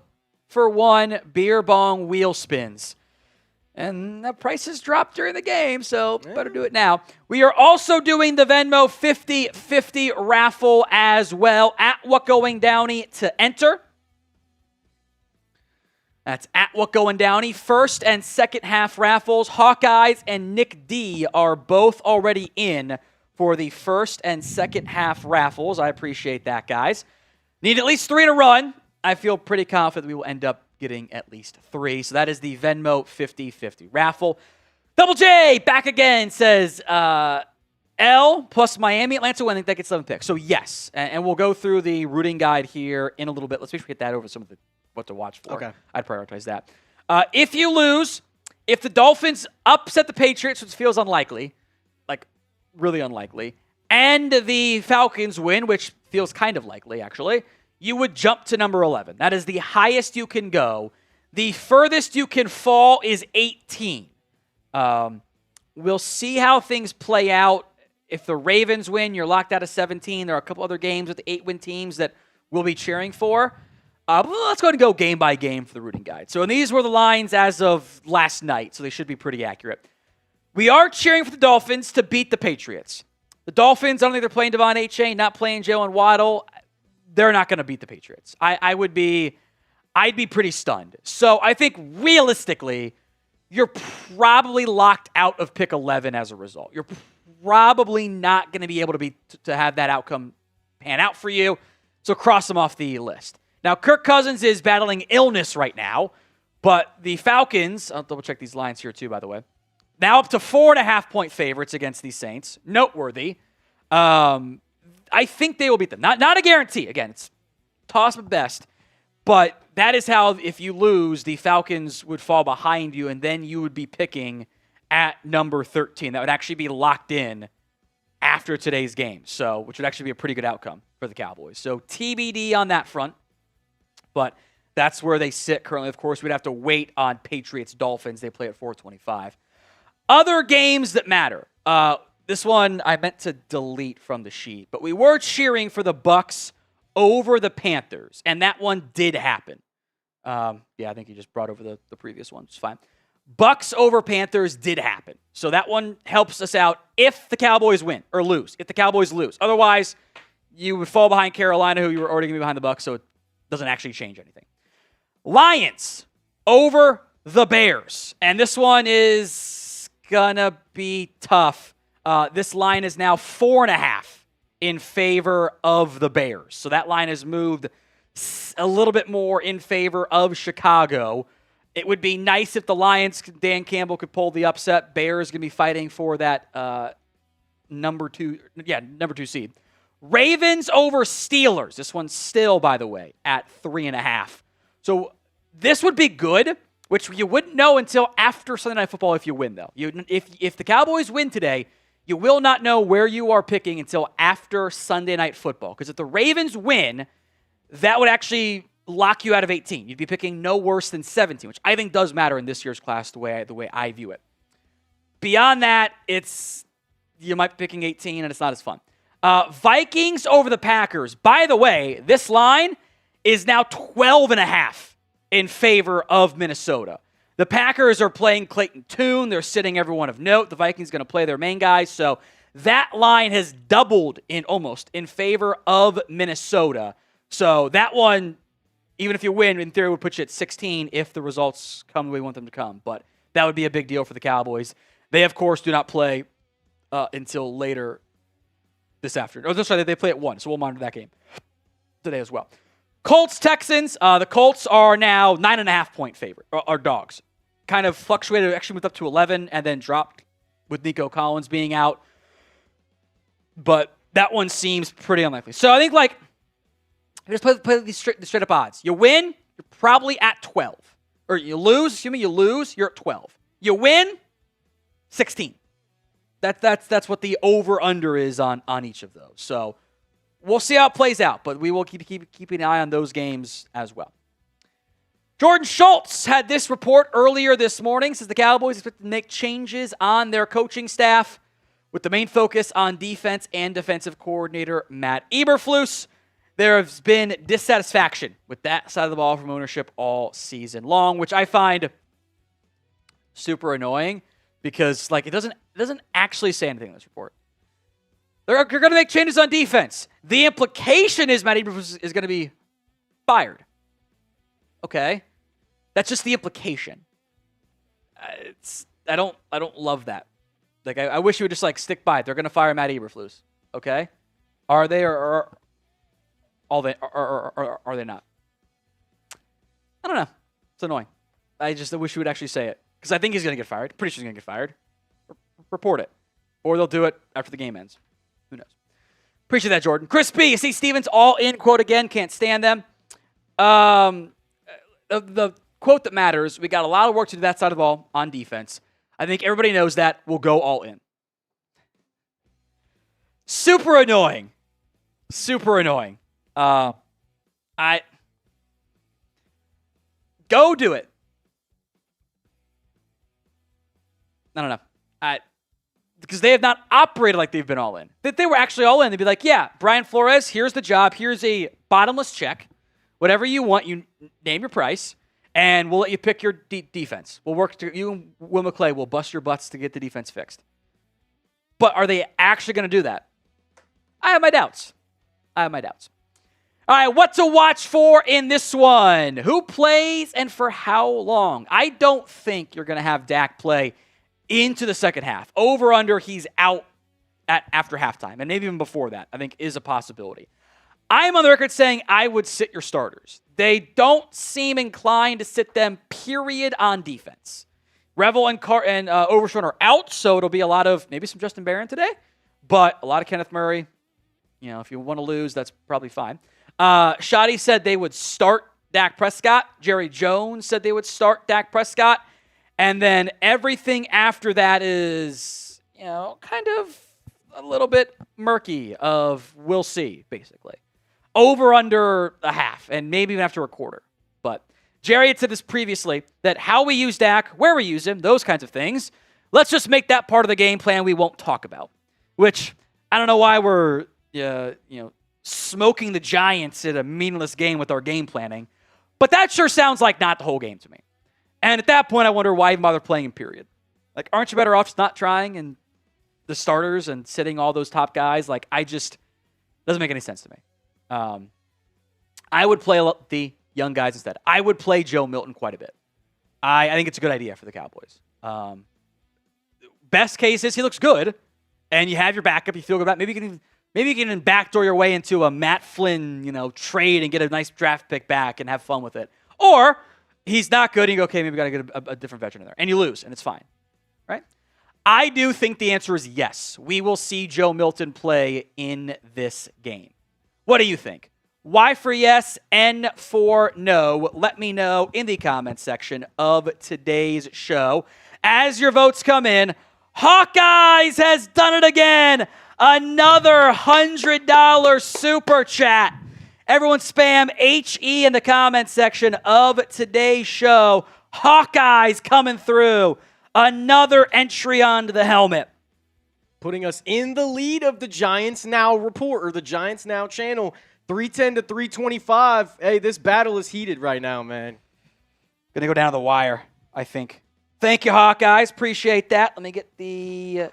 for 1 beer bong wheel spins. And the prices dropped during the game, so better do it now. We are also doing the Venmo 50-50 raffle as well. At What Going Downey to enter. That's at What Going Downey. First and second half raffles. Hawkeyes and Nick D are both already in for the first and second half raffles. I appreciate that, guys. Need at least 3 to run. I feel pretty confident we will end up getting at least 3. So that is the Venmo 50-50 raffle. Double J back again says L plus Miami, Atlanta win. I think that gets 7 picks. So yes, and we'll go through the rooting guide here in a little bit. Let's make sure we get that over some of what to watch for. Okay. I'd prioritize that. If you lose, if the Dolphins upset the Patriots, which feels unlikely, like really unlikely, and the Falcons win, which feels kind of likely actually, you would jump to number 11. That is the highest you can go. The furthest you can fall is 18. We'll see how things play out. If the Ravens win, you're locked out of 17. There are a couple other games with the 8-win teams that we'll be cheering for. Let's go ahead and go game by game for the rooting guide. So these were the lines as of last night, so they should be pretty accurate. We are cheering for the Dolphins to beat the Patriots. The Dolphins, I don't think they're playing Devon Achane, not playing Jalen Waddle. They're not going to beat the Patriots. I'd be pretty stunned. So I think realistically, you're probably locked out of pick 11 as a result. You're probably not going to be able to have that outcome pan out for you. So cross them off the list. Now, Kirk Cousins is battling illness right now, but the Falcons, I'll double check these lines here too, by the way, now up to 4.5-point favorites against these Saints. Noteworthy. I think they will beat them. Not a guarantee. Again, it's toss at best. But that is how, if you lose, the Falcons would fall behind you, and then you would be picking at number 13. That would actually be locked in after today's game, which would actually be a pretty good outcome for the Cowboys. So TBD on that front. But that's where they sit currently. Of course, we'd have to wait on Patriots-Dolphins. They play at 4:25. Other games that matter. This one I meant to delete from the sheet, but we were cheering for the Bucs over the Panthers, and that one did happen. I think you just brought over the previous one. It's fine. Bucs over Panthers did happen. So that one helps us out if the Cowboys win or lose. If the Cowboys lose. Otherwise, you would fall behind Carolina, who you were already going to be behind the Bucs, so it doesn't actually change anything. Lions over the Bears. And this one is going to be tough. This line is now 4.5 in favor of the Bears. So that line has moved a little bit more in favor of Chicago. It would be nice if the Lions, Dan Campbell, could pull the upset. Bears going to be fighting for that number 2 seed. Ravens over Steelers. This one's still, by the way, at 3.5. So this would be good, which you wouldn't know until after Sunday Night Football if you win, though. If the Cowboys win today, you will not know where you are picking until after Sunday Night Football. Because if the Ravens win, that would actually lock you out of 18. You'd be picking no worse than 17, which I think does matter in this year's class the way I view it. Beyond that, you might be picking 18, and it's not as fun. Vikings over the Packers. By the way, this line is now 12.5 in favor of Minnesota. The Packers are playing Clayton Tune. They're sitting everyone of note. The Vikings going to play their main guys. So that line has doubled almost in favor of Minnesota. So that one, Even if you win, in theory, it would put you at 16 if the results come the way we want them to come. But that would be a big deal for the Cowboys. They, of course, do not play until later this afternoon. Oh, sorry, they play at 1, so we'll monitor that game today as well. Colts-Texans. The Colts are now 9.5-point favorite, or dogs. Kind of fluctuated, actually moved up to 11 and then dropped with Nico Collins being out. But that one seems pretty unlikely. So I think, like, just play these straight up odds. You win, you're probably at 12. Or you lose, you're at 12. You win, 16. That's what the over-under is on each of those. So we'll see how it plays out, but we will keep an eye on those games as well. Jordan Schultz had this report earlier this morning. Says the Cowboys expect to make changes on their coaching staff with the main focus on defense and defensive coordinator Matt Eberflus. There has been dissatisfaction with that side of the ball from ownership all season long, which I find super annoying because, like, it doesn't actually say anything in this report. They're going to make changes on defense. The implication is Matt Eberflus is going to be fired. Okay, that's just the implication. I don't love that. Like, I wish you would just, like, stick by it. They're going to fire Matt Eberflus. Okay, are they or are they not? I don't know. It's annoying. I wish you would actually say it because I think he's going to get fired. Pretty sure he's going to get fired. Report it, or they'll do it after the game ends. Who knows? Appreciate that, Jordan. Chris B. See Stevens all in quote again. Can't stand them. The quote that matters. We got a lot of work to do that side of the ball on defense. I think everybody knows that. We'll go all in. Super annoying. Super annoying. I go do it. I don't know. Because they have not operated like they've been all in. If they were actually all in, they'd be like, yeah, Brian Flores, here's the job. Here's a bottomless check. Whatever you want, you name your price, and we'll let you pick your defense. We'll work you and Will McClay will bust your butts to get the defense fixed. But are they actually going to do that? I have my doubts. All right, what to watch for in this one? Who plays and for how long? I don't think you're going to have Dak play into the second half. Over under, he's out after halftime, and maybe even before that, I think is a possibility. I am on the record saying I would sit your starters. They don't seem inclined to sit them, period, on defense. Revel and Overshown are out, so it'll be a lot of maybe some Justin Barron today, but a lot of Kenneth Murray. You know, if you want to lose, that's probably fine. Shotty said they would start Dak Prescott. Jerry Jones said they would start Dak Prescott. And then everything after that is, you know, kind of a little bit murky of we'll see, basically. Over under a half, and maybe even after a quarter. But Jerry had said this previously, that how we use Dak, where we use him, those kinds of things, let's just make that part of the game plan we won't talk about. Which, I don't know why we're, smoking the Giants in a meaningless game with our game planning. But that sure sounds like not the whole game to me. And at that point, I wonder why even bother playing him, period. Like, aren't you better off just not trying and the starters and sitting all those top guys? Like, doesn't make any sense to me. I would play the young guys instead. I would play Joe Milton quite a bit. I think it's a good idea for the Cowboys. Best case is he looks good, and you have your backup. You feel good about it. Maybe you can backdoor your way into a Matt Flynn, trade and get a nice draft pick back and have fun with it. Or he's not good, and you go, okay, maybe we got to get a different veteran in there. And you lose, and it's fine. Right? I do think the answer is yes. We will see Joe Milton play in this game. What do you think? Y for yes, N for no. Let me know in the comments section of today's show. As your votes come in, Hawkeyes has done it again. Another $100 super chat. Everyone spam HE in the comments section of today's show. Hawkeyes coming through. Another entry onto the helmet. Putting us in the lead of the Giants Now report, or the Giants Now channel, 310 to 325. Hey, this battle is heated right now, man. Gonna go down to the wire, I think. Thank you, Hawkeyes. Appreciate that. Let me get the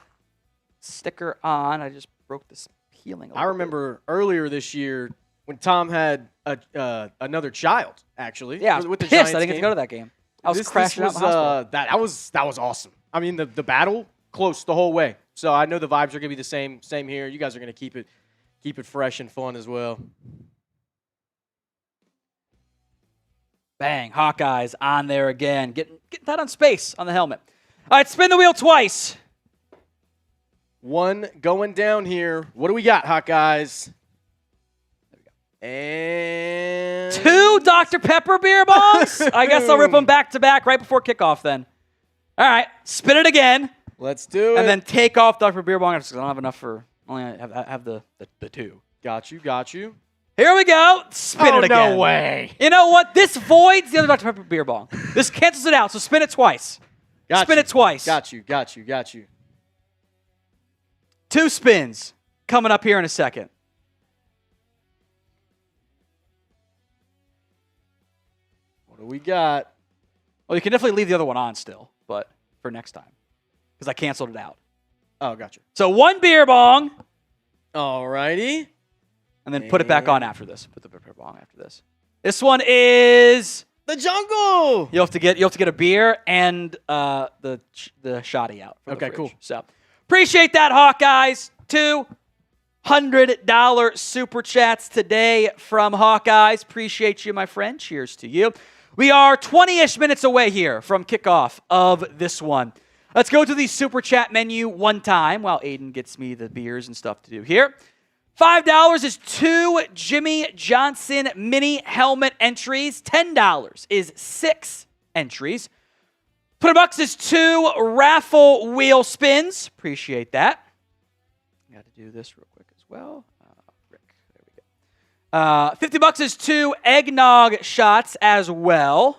sticker on. I just broke this peeling. I remember earlier this year, when Tom had another child, actually. Yeah, I was with the pissed Giants I didn't get to game. go to that game. I was crashing out in the hospital. That was awesome. I mean, the battle close the whole way. So I know the vibes are gonna be the same here. You guys are gonna keep it fresh and fun as well. Bang, Hawkeyes on there again. Getting that on space on the helmet. All right, spin the wheel twice. One going down here. What do we got, Hawkeyes? And 2 Dr. Pepper beer bongs. I guess I'll rip them back to back right before kickoff then. All right, spin it again. Let's do it. And then take off Dr. Beer bong. I don't have enough for, only have the 2. Got you. Here we go. Spin it again. No way. You know what? This voids the other Dr. Pepper beer bong. This cancels it out, so spin it twice. Spin it twice. Got you. 2 spins coming up here in a second. What do we got? Well, you can definitely leave the other one on still, but for next time, because I canceled it out. Oh, gotcha. So 1 beer bong. Alrighty. And then put it back on after this. Put the beer bong after this. This one is the jungle. You have to get a beer and the shotty out. From the fridge. Cool. So appreciate that, Hawkeyes. $200 super chats today from Hawkeyes. Appreciate you, my friend. Cheers to you. We are 20-ish minutes away here from kickoff of this one. Let's go to the super chat menu one time while Aiden gets me the beers and stuff to do here. $5 is 2 Jimmy Johnson mini helmet entries. $10 is 6 entries. $20 is 2 raffle wheel spins. Appreciate that. Got to do this real quick as well. Rick, there we go. $50 is 2 eggnog shots as well.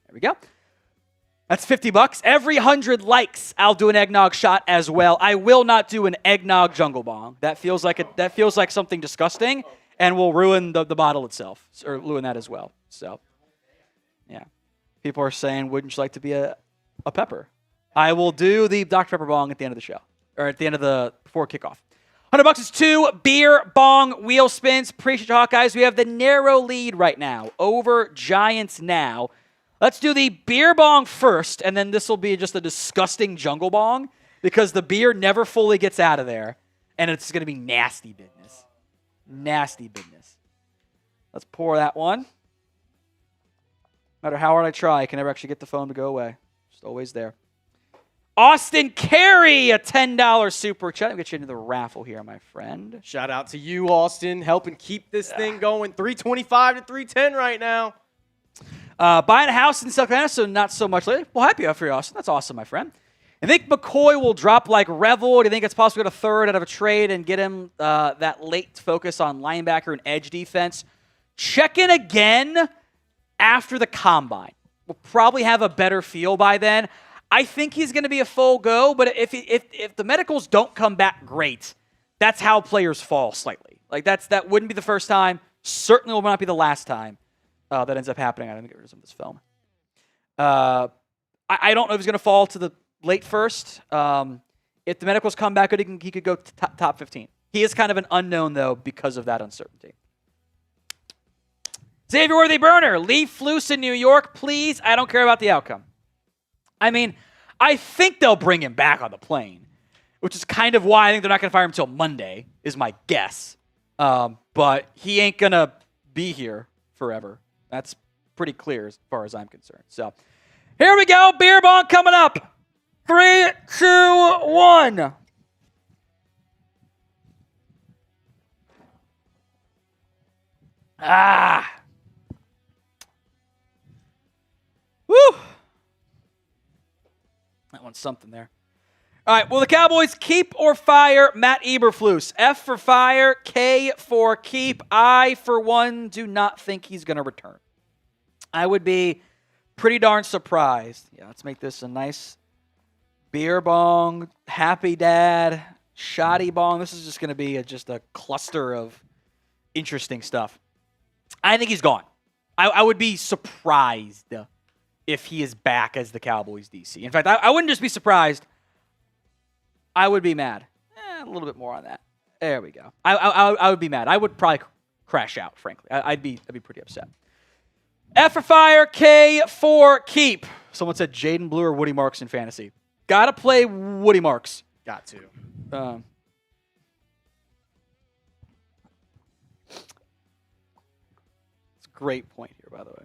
There we go. That's $50. Every 100 likes, I'll do an eggnog shot as well. I will not do an eggnog jungle bong. That feels like something disgusting, and will ruin the bottle itself, or ruin that as well. So, yeah. People are saying, wouldn't you like to be a pepper? I will do the Dr. Pepper bong at the end of the show, or at the end of before kickoff. $100 is 2 beer bong wheel spins. Appreciate you, Hawkeyes. We have the narrow lead right now over Giants now. Let's do the beer bong first, and then this will be just a disgusting jungle bong because the beer never fully gets out of there, and it's going to be nasty business. Nasty business. Let's pour that one. No matter how hard I try, I can never actually get the foam to go away. Just always there. Austin Carey, a $10 super chat. I'll get you into the raffle here, my friend. Shout out to you, Austin, helping keep this thing going. 325 to 310 right now. Buying a house in South Carolina, so not so much later. Well, happy for you, Austin. That's awesome, my friend. I think McCoy will drop like Revel. Do you think it's possible to get a third out of a trade and get him that late focus on linebacker and edge defense? Check in again after the combine. We'll probably have a better feel by then. I think he's going to be a full go, but if the medicals don't come back great, that's how players fall slightly. Like that wouldn't be the first time. Certainly will not be the last time. That ends up happening. I didn't get rid of some of this film. I don't know if he's going to fall to the late first. If the medicals come back good, he could go top 15. He is kind of an unknown, though, because of that uncertainty. Xavier Worthy Burner, leave Flus in New York, please. I don't care about the outcome. I mean, I think they'll bring him back on the plane, which is kind of why I think they're not going to fire him until Monday, is my guess. But he ain't going to be here forever. That's pretty clear as far as I'm concerned. So here we go. Beer bong coming up. 3, 2, 1. Woo. That one's something there. All right, will the Cowboys keep or fire Matt Eberflus? F for fire, K for keep. I, for one, do not think he's going to return. I would be pretty darn surprised. Yeah, let's make this a nice beer bong, happy dad, shoddy bong. This is just going to be just a cluster of interesting stuff. I think he's gone. I would be surprised if he is back as the Cowboys DC. In fact, I wouldn't just be surprised. I would be mad. A little bit more on that. There we go. I would be mad. I would probably crash out, frankly. I'd be pretty upset. F for fire, K for keep. Someone said Jaydon Blue or Woody Marks in fantasy. Gotta play Woody Marks. Got to. It's a great point here, by the way.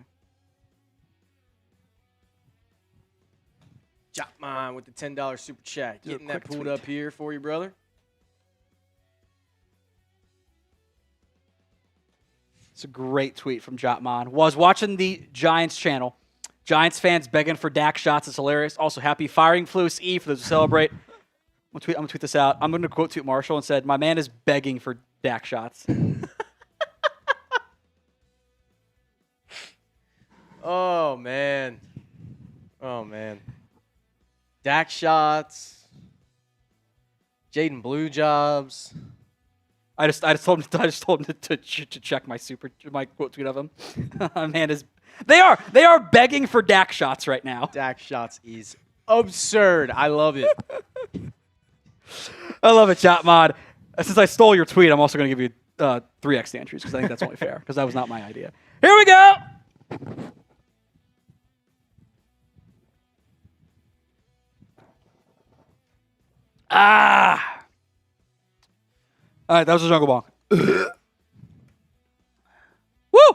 Jotman with the $10 super chat. Getting that pulled tweet up here for you, brother. It's a great tweet from Jotman. Was watching the Giants channel. Giants fans begging for Dak shots. It's hilarious. Also, happy Firing Floose Eve for those who celebrate. I'm going to tweet this out. I'm going to quote tweet Marshall and said, my man is begging for Dak shots. Oh, man. Oh, man. Dak shots. Jaydon Blue jobs. I just told him to check my quote tweet of him. Man is they are begging for Dak shots right now. Dak shots is absurd. I love it. I love it, chat mod. Since I stole your tweet, I'm also going to give you 3 extra entries because I think that's only fair because that was not my idea. Here we go. All right, that was a jungle ball. Woo! All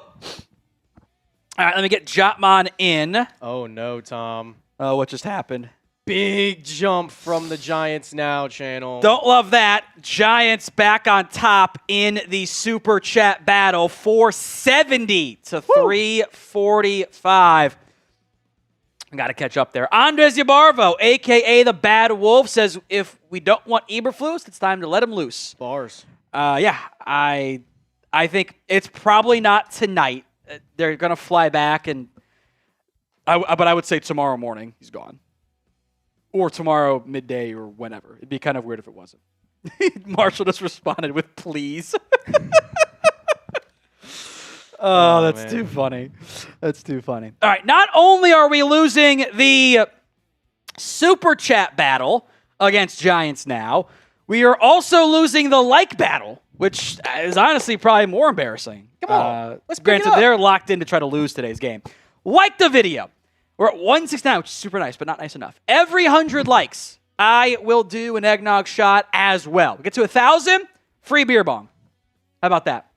right, let me get Jotman in. Oh, no, Tom. Oh, what just happened? Big jump from the Giants Now channel. Don't love that. Giants back on top in the Super Chat battle, 470 to 345. I got to catch up there. Andres Yabarvo, a.k.a. the Bad Wolf, says if we don't want Eberflus, it's time to let him loose. Bars. Yeah, I think it's probably not tonight. They're going to fly back, but I would say tomorrow morning he's gone. Or tomorrow midday or whenever. It'd be kind of weird if it wasn't. Marshall just responded with please. Oh, that's too funny. That's too funny. All right, not only are we losing the Super Chat battle against Giants Now, we are also losing the like battle, which is honestly probably more embarrassing. Come on, let's pick granted, it up. they're locked in to try to lose today's game. Like the video. We're at 169, which is super nice, but not nice enough. Every 100 likes, I will do an eggnog shot as well. We get to 1,000, free beer bong. How about that?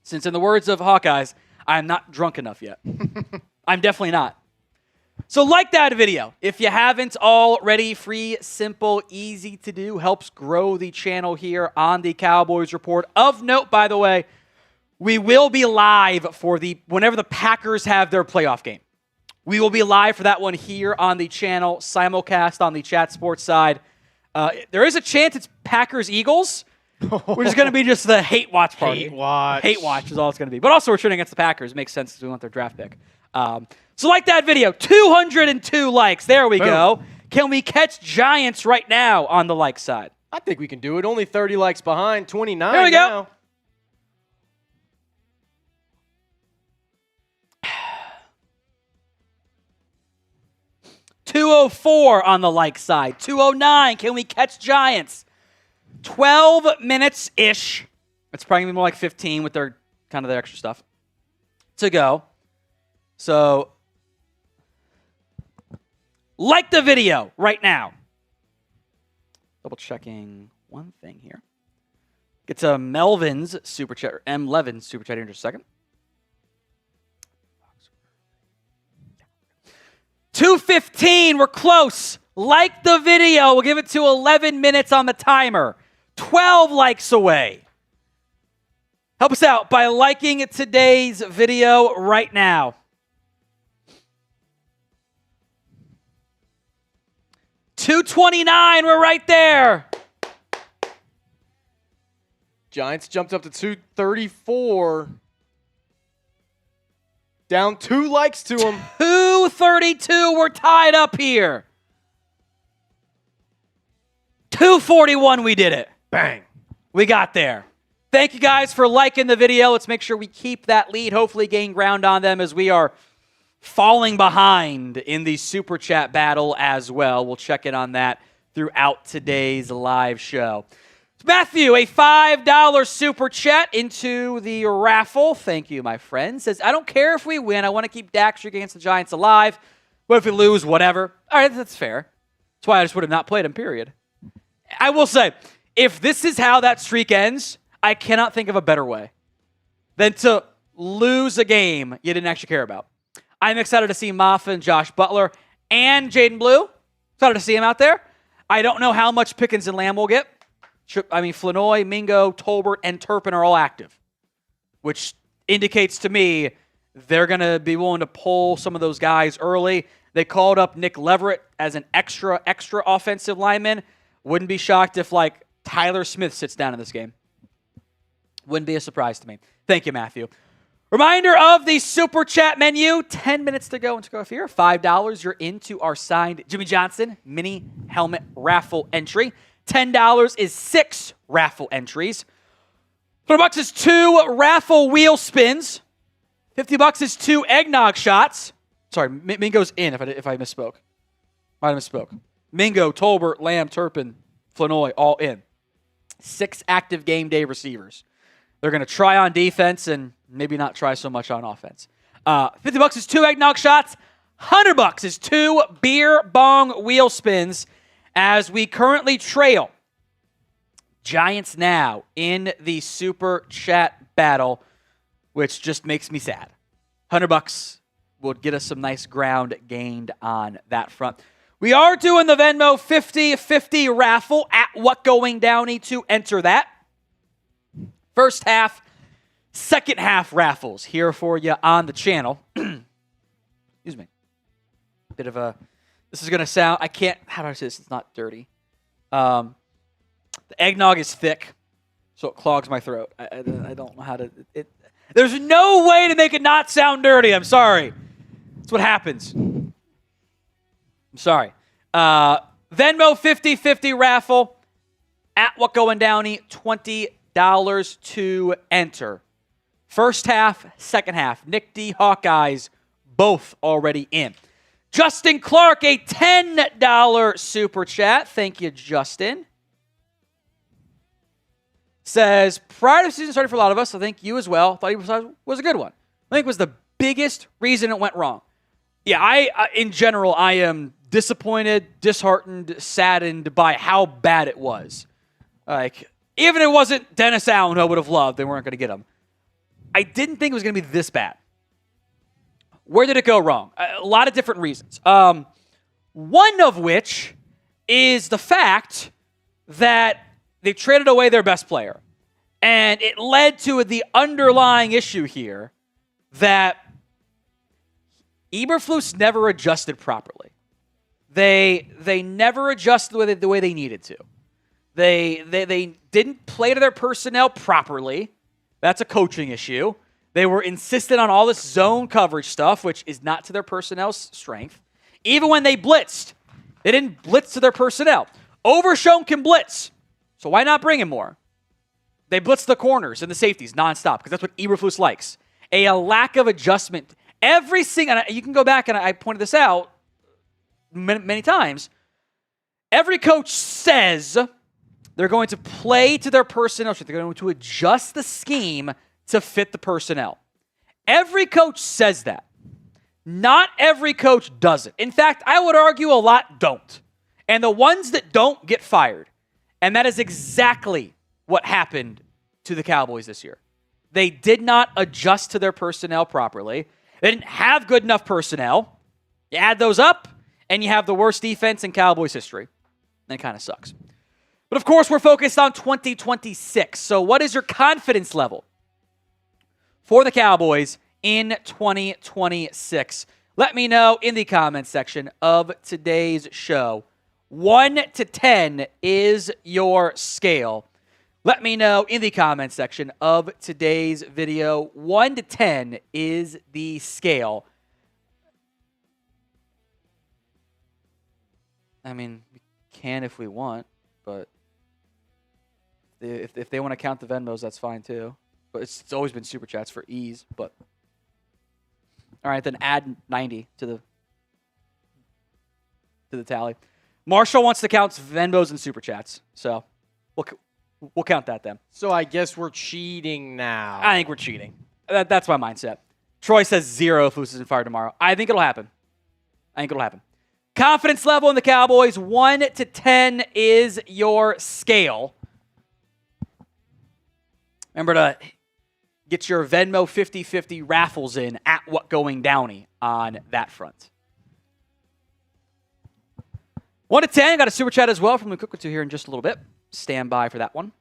Since in the words of Hawkeyes, I'm not drunk enough yet. I'm definitely not. So like that video. If you haven't already, free, simple, easy to do, helps grow the channel here on the Cowboys Report. Of note, by the way, we will be live for whenever the Packers have their playoff game. We will be live for that one here on the channel, simulcast on the Chat Sports side. There is a chance it's Packers-Eagles, which is going to be just the hate watch party. Hate watch. Hate watch is all it's going to be. But also we're shooting against the Packers. It makes sense because we want their draft pick. So like that video, 202 likes. There we go. Can we catch Giants right now on the like side? I think we can do it. Only 30 likes behind, 29 There we now. go. $204 on the like side. 209. Can we catch Giants? 12 minutes-ish. It's probably going to be more like 15 with their kind of their extra stuff to go. So, like the video right now. Double checking one thing here. Get to Melvin's super chat, or M11's super chat here in just a second. 2:15, we're close. Like the video. We'll give it to 11 minutes on the timer. 12 likes away. Help us out by liking today's video right now. $229, we're right there. Giants jumped up to 234. Down 2 likes to him. 232, we're tied up here. 241, we did it. Bang. We got there. Thank you guys for liking the video. Let's make sure we keep that lead, hopefully gain ground on them as we are falling behind in the Super Chat battle as well. We'll check in on that throughout today's live show. Matthew, a $5 super chat into the raffle. Thank you, my friend. Says, I don't care if we win. I want to keep Dak streak against the Giants alive. But if we lose, whatever. All right, that's fair. That's why I just would have not played him, period. I will say, if this is how that streak ends, I cannot think of a better way than to lose a game you didn't actually care about. I'm excited to see Mafah and Josh Butler and Jaydon Blue. Excited to see him out there. I don't know how much Pickens and Lamb will get. I mean, Flournoy, Mingo, Tolbert, and Turpin are all active, which indicates to me they're going to be willing to pull some of those guys early. They called up Nick Leverett as an extra offensive lineman. Wouldn't be shocked if, like, Tyler Smith sits down in this game. Wouldn't be a surprise to me. Thank you, Matthew. Reminder of the Super Chat menu. 10 minutes to go and to go here. $5, you're into our signed Jimmy Johnson mini helmet raffle entry. $10 is 6 raffle entries. $100 is 2 raffle wheel spins. $50 is 2 eggnog shots. Sorry, Mingo's in if I misspoke. Might have misspoke. Mingo, Tolbert, Lamb, Turpin, Flournoy, all in. 6 active game day receivers. They're going to try on defense and maybe not try so much on offense. $50 is 2 eggnog shots. $100 is 2 beer bong wheel spins as we currently trail Giants now in the Super Chat battle, which just makes me sad. $100 will get us some nice ground gained on that front. We are doing the Venmo 50-50 raffle at What Going Downey to enter that. First half, second half raffles here for you on the channel. Excuse me. Bit of a, this is going to sound, I can't, how do I say this? It's not dirty. The eggnog is thick, so it clogs my throat. I don't know how to, there's no way to make it not sound dirty. I'm sorry. That's what happens. I'm sorry. Venmo 50-50 raffle at What Going Downey, $20 to enter. First half, second half. Nick D. Hawkeyes, both already in. Justin Clark, a $10 super chat. Thank you, Justin. Says, prior to the season starting for a lot of us, I think you as well, thought he was a good one. I think it was the biggest reason it went wrong. Yeah, in general, I am disappointed, disheartened, saddened by how bad it was. Like, even if it wasn't Dennis Allen, who I would have loved, they weren't going to get him. I didn't think it was going to be this bad. Where did it go wrong? A lot of different reasons. One of which is the fact that they traded away their best player. And it led to the underlying issue here that Eberflus never adjusted properly. They never adjusted the way they needed to. They didn't play to their personnel properly. That's a coaching issue. They were insistent on all this zone coverage stuff, which is not to their personnel's strength. Even when they blitzed, they didn't blitz to their personnel. Overshown can blitz, so why not bring him more? They blitz the corners and the safeties nonstop because that's what Eberflus likes. A lack of adjustment. Every single, and you can go back and I pointed this out many times. Every coach says they're going to play to their personnel. They're going to adjust the scheme to fit the personnel. Every coach says that. Not every coach does it. In fact, I would argue a lot don't. And the ones that don't get fired. And that is exactly what happened to the Cowboys this year. They did not adjust to their personnel properly. They didn't have good enough personnel. You add those up, and you have the worst defense in Cowboys history. And it kind of sucks. But of course, we're focused on 2026. So what is your confidence level for the Cowboys in 2026? Let me know in the comments section of today's show. 1 to 10 is your scale. Let me know in the comments section of today's video. 1 to 10 is the scale. I mean, we can if we want, but if they want to count the Venmos, that's fine too. But it's always been Super Chats for ease. But all right, then add 90 to the tally. Marshall wants to count Venmos and Super Chats. So We'll count that then. So I guess we're cheating now. I think we're cheating. That's my mindset. Troy says 0 if Lewis isn't fired tomorrow. I think it'll happen. Confidence level in the Cowboys, 1 to 10 is your scale. Remember to get your Venmo 50-50 raffles in at What Going Downey on that front. 1 to 10, got a super chat as well from Luke Cook here in just a little bit. Stand by for that one.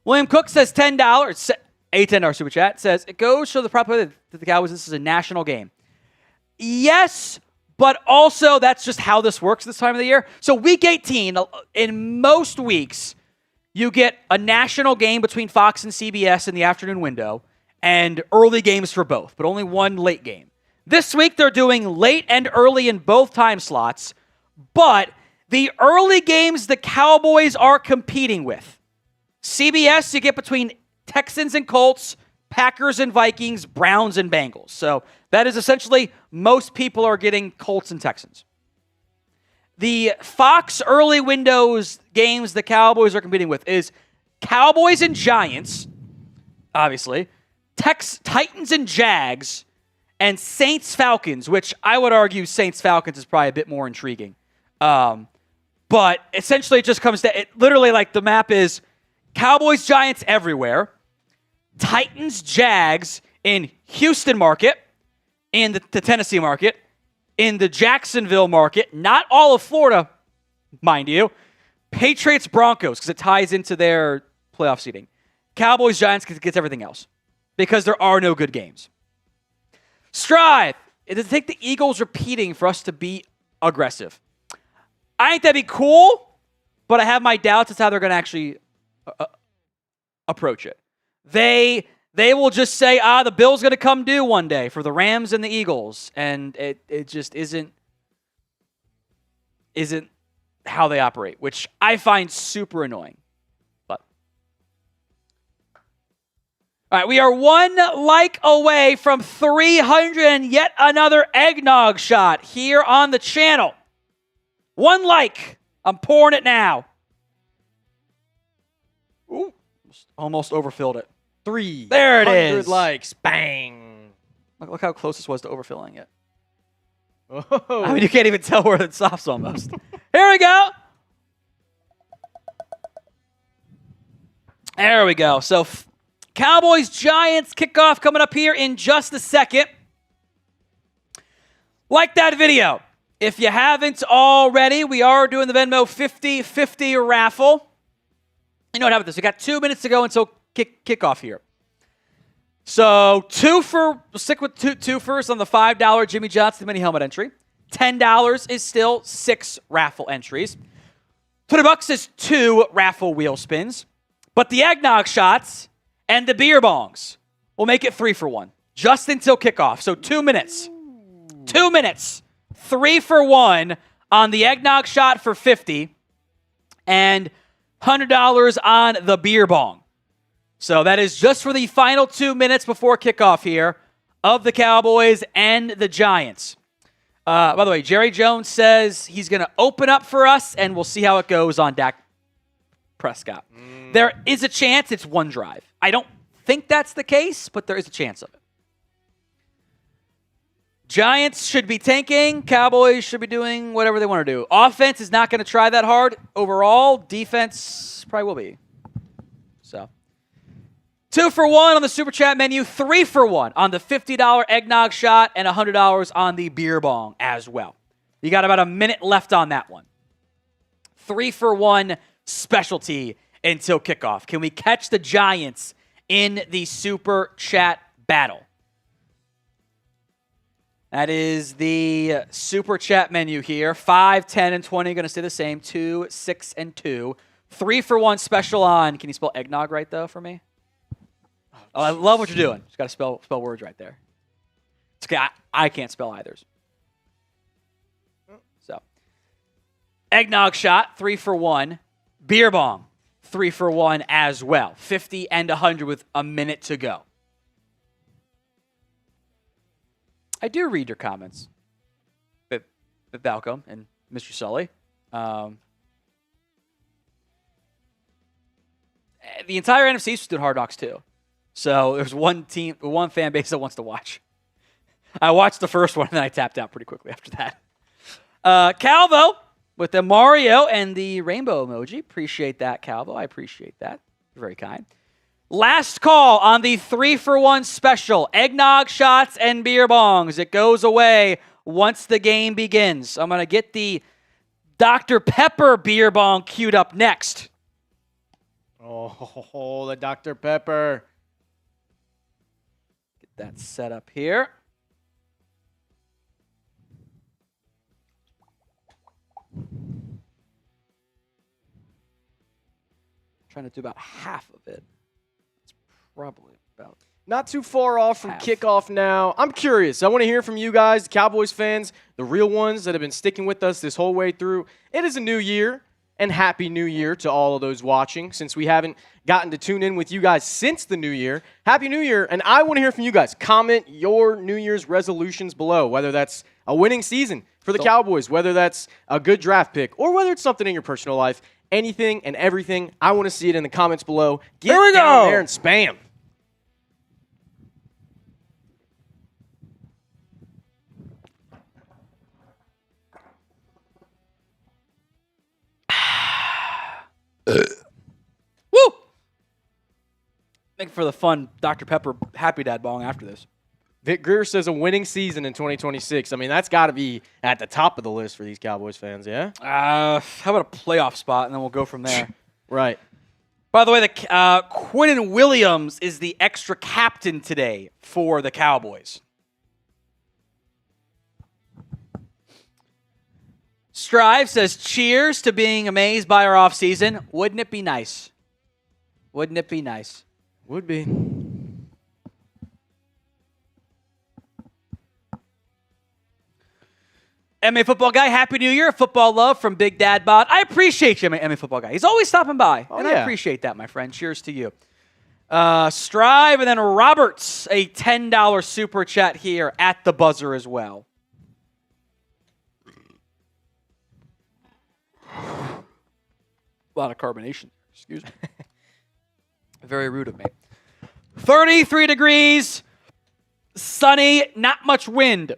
William Cook says $10. A $10 super chat says, it goes to the proper that the Cowboys, this is a national game. Yes, but also that's just how this works this time of the year. So week 18, in most weeks, you get a national game between Fox and CBS in the afternoon window and early games for both, but only one late game. This week, they're doing late and early in both time slots, but the early games the Cowboys are competing with. CBS, you get between Texans and Colts, Packers and Vikings, Browns and Bengals. So that is essentially most people are getting Colts and Texans. The Fox early windows games the Cowboys are competing with is Cowboys and Giants, obviously, Titans and Jags, and Saints-Falcons, which I would argue Saints-Falcons is probably a bit more intriguing. But essentially it just comes to, literally like the map is Cowboys-Giants everywhere, Titans-Jags in Houston market, in the Tennessee market, in the Jacksonville market, not all of Florida, mind you, Patriots-Broncos, because it ties into their playoff seeding. Cowboys-Giants gets everything else, because there are no good games. Strive. Does it take the Eagles repeating for us to be aggressive? I think that'd be cool, but I have my doubts as how they're going to actually approach it. They will just say, the Bill's going to come due one day for the Rams and the Eagles, and it just isn't how they operate, which I find super annoying. All right, we are 1 like away from 300 and yet another eggnog shot here on the channel. 1 like. I'm pouring it now. Ooh, almost overfilled it. 300 there it is. Likes. Bang. Look how close this was to overfilling it. Oh. I mean, you can't even tell where it stops almost. Here we go. There we go. So Cowboys-Giants kickoff coming up here in just a second. Like that video. If you haven't already, we are doing the Venmo 50-50 raffle. You know what happened? We got 2 minutes to go until kickoff here. So stick with two first on the $5 Jimmy Johnson mini helmet entry. $10 is still 6 raffle entries. $20 is 2 raffle wheel spins. But the eggnog shots and the beer bongs will make it 3 for 1. Just until kickoff. So 2 minutes. 2 minutes. 3 for 1 on the eggnog shot for $50. And $100 on the beer bong. So that is just for the final 2 minutes before kickoff here of the Cowboys and the Giants. By the way, Jerry Jones says he's going to open up for us, and we'll see how it goes on Dak Prescott. There is a chance it's 1 drive. I don't think that's the case, but there is a chance of it. Giants should be tanking. Cowboys should be doing whatever they want to do. Offense is not going to try that hard overall. Defense probably will be. So 2 for 1 on the Super Chat menu. 3 for 1 on the $50 eggnog shot and $100 on the beer bong as well. You got about a minute left on that one. 3 for 1 specialty until kickoff. Can we catch the Giants in the Super Chat battle? That is the Super Chat menu here. 5, 10, and 20 going to stay the same. 2, 6, and 2. 3 for 1 special on. Can you spell eggnog right, though, for me? Oh, I love what you're doing. Just got to spell words right there. It's okay. I can't spell either. So, eggnog shot, 3 for 1. Beer bong, 3 for 1 as well. 50 and 100 with a minute to go. I do read your comments, Balcom and Mr. Sully. the entire NFC East did Hard Knocks too. So there's one fan base that wants to watch. I watched the first one and then I tapped out pretty quickly after that. Calvo with the Mario and the rainbow emoji. Appreciate that, Calvo. I appreciate that. You're very kind. Last call on the 3-for-1 special. Eggnog shots and beer bongs. It goes away once the game begins. I'm going to get the Dr. Pepper beer bong queued up next. Oh, the Dr. Pepper. Get that set up here. Trying to do about half of it. It's probably about not too far off from half. Kickoff now. I'm curious. I want to hear from you guys, the Cowboys fans, the real ones that have been sticking with us this whole way through. It is a new year, and Happy New Year to all of those watching. Since we haven't gotten to tune in with you guys since the new year, Happy New Year, and I want to hear from you guys. Comment your New Year's resolutions below, whether that's a winning season for the Cowboys, whether that's a good draft pick, or whether it's something in your personal life. Anything and everything, I want to see it in the comments below. Get Here we down go. there and spam. Woo! Thank you for the fun Dr. Pepper Happy Dad bong after this. Vic Greer says a winning season in 2026. I mean, that's got to be at the top of the list for these Cowboys fans, yeah? How about a playoff spot, and then we'll go from there. Right. By the way, Quinnen Williams is the extra captain today for the Cowboys. Strive says, cheers to being amazed by our offseason. Wouldn't it be nice? Wouldn't it be nice? Would be. MA Football Guy, Happy New Year. Football love from Big Dad Bod. I appreciate you, MA Football Guy. He's always stopping by, and I appreciate that, my friend. Cheers to you. Strive, and then Roberts, a $10 super chat here at the buzzer as well. A lot of carbonation. Excuse me. Very rude of me. 33 degrees, sunny, not much wind.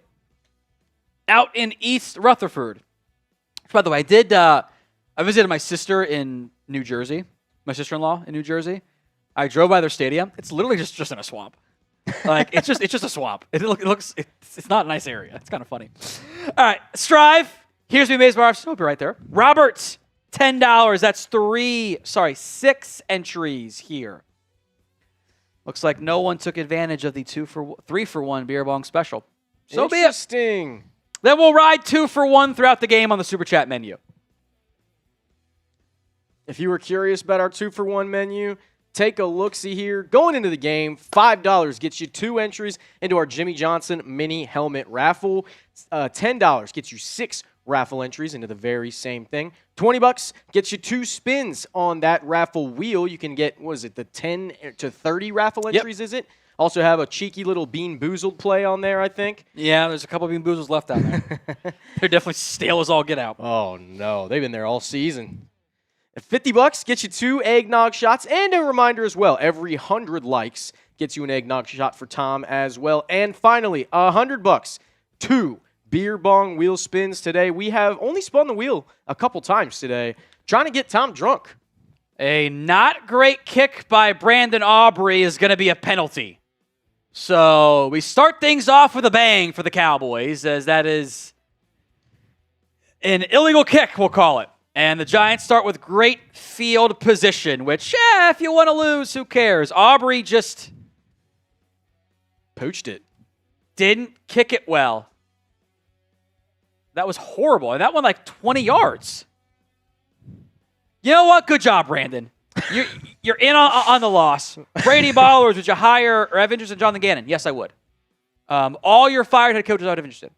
Out in East Rutherford. By the way, I visited my sister in New Jersey, my sister-in-law in New Jersey. I drove by their stadium. It's literally just in a swamp. Like it's just a swamp. It's not a nice area. It's kind of funny. All right, Strive. Here's me, Maze Bar. I'll be right there. Roberts, $10. That's 6 entries here. Looks like no one took advantage of the 3-for-1 beer bong special. So be it. Interesting. Then we'll ride 2-for-1 throughout the game on the Super Chat menu. If you were curious about our 2-for-1 menu, take a look-see here. Going into the game, $5 gets you 2 entries into our Jimmy Johnson mini helmet raffle. $10 gets you 6 raffle entries into the very same thing. $20 gets you 2 spins on that raffle wheel. You can get, the 10 to 30 raffle entries, is it? Also have a cheeky little Bean Boozled play on there, I think. Yeah, there's a couple of Bean Boozles left out there. They're definitely stale as all get out. Oh, no. They've been there all season. $50 gets you 2 eggnog shots. And a reminder as well, every 100 likes gets you an eggnog shot for Tom as well. And finally, $100, 2 beer bong wheel spins today. We have only spun the wheel a couple times today, trying to get Tom drunk. A not great kick by Brandon Aubrey is going to be a penalty. So we start things off with a bang for the Cowboys, as that is an illegal kick, we'll call it. And the Giants start with great field position, which, if you want to lose, who cares? Aubrey just poached it. Didn't kick it well. That was horrible. And that went like 20 yards. You know what? Good job, Brandon. You're in on the loss. Brady Ballers, would you hire or have interest in Jonathan Gannon? Yes, I would. All your fired head coaches I would have interested.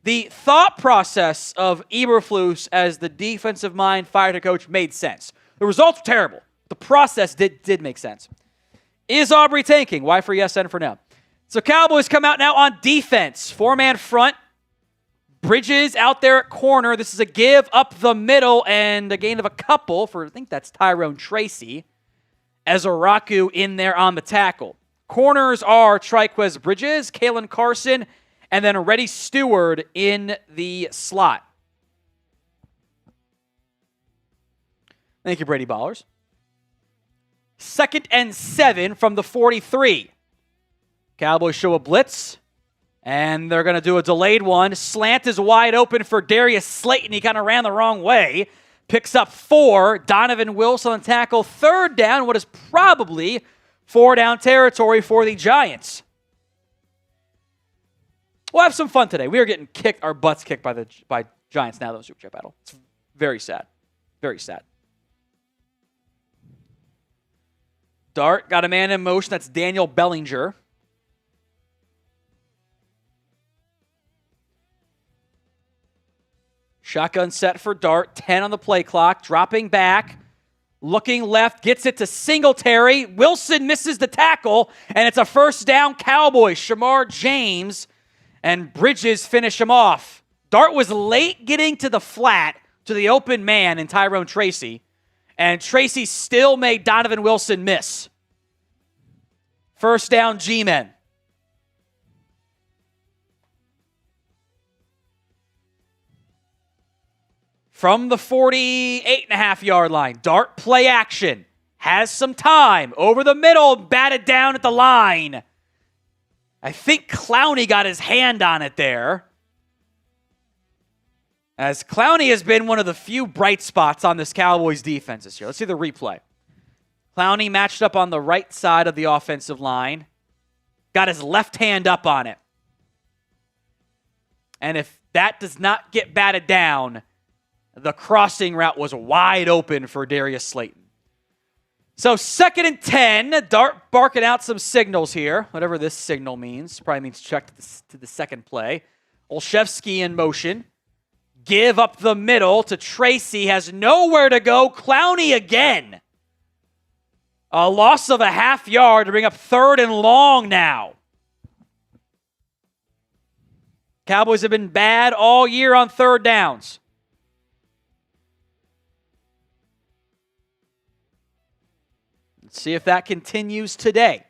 The thought process of Eberflus as the defensive mind fired head coach made sense. The results were terrible. The process did make sense. Is Aubrey tanking? Y for yes, N for no. So Cowboys come out now on defense. 4-man front. Bridges out there at corner. This is a give up the middle and a gain of a couple for, I think that's Tyrone Tracy. Ezeriuaku in there on the tackle. Corners are Trikweze Bridges, Caelen Carson, and then Reddy Stewart in the slot. Thank you, Brady Ballers. 2nd and 7 from the 43. Cowboys show a blitz, and they're going to do a delayed one. Slant is wide open for Darius Slayton. He kind of ran the wrong way. Picks up 4. Donovan Wilson on tackle. 3rd down, what is probably 4-down territory for the Giants. We'll have some fun today. We are getting our butts kicked by Giants now, though, Super Chat battle. It's very sad. Very sad. Dart got a man in motion. That's Daniel Bellinger. Shotgun set for Dart. 10 on the play clock. Dropping back. Looking left. Gets it to Singletary. Wilson misses the tackle. And it's a 1st down Cowboys. Shemar James and Bridges finish him off. Dart was late getting to the flat, to the open man in Tyrone Tracy. And Tracy still made Donovan Wilson miss. 1st down G-men. From the 48.5-yard line, Dart play action. Has some time. Over the middle, batted down at the line. I think Clowney got his hand on it there. As Clowney has been one of the few bright spots on this Cowboys defense this year. Let's see the replay. Clowney matched up on the right side of the offensive line. Got his left hand up on it. And if that does not get batted down, the crossing route was wide open for Darius Slayton. So 2nd and 10. Dart barking out some signals here. Whatever this signal means. Probably means check to the second play. Olszewski in motion. Give up the middle to Tracy. Has nowhere to go. Clowney again. A loss of a half yard to bring up 3rd and long now. Cowboys have been bad all year on 3rd downs. Let's see if that continues today.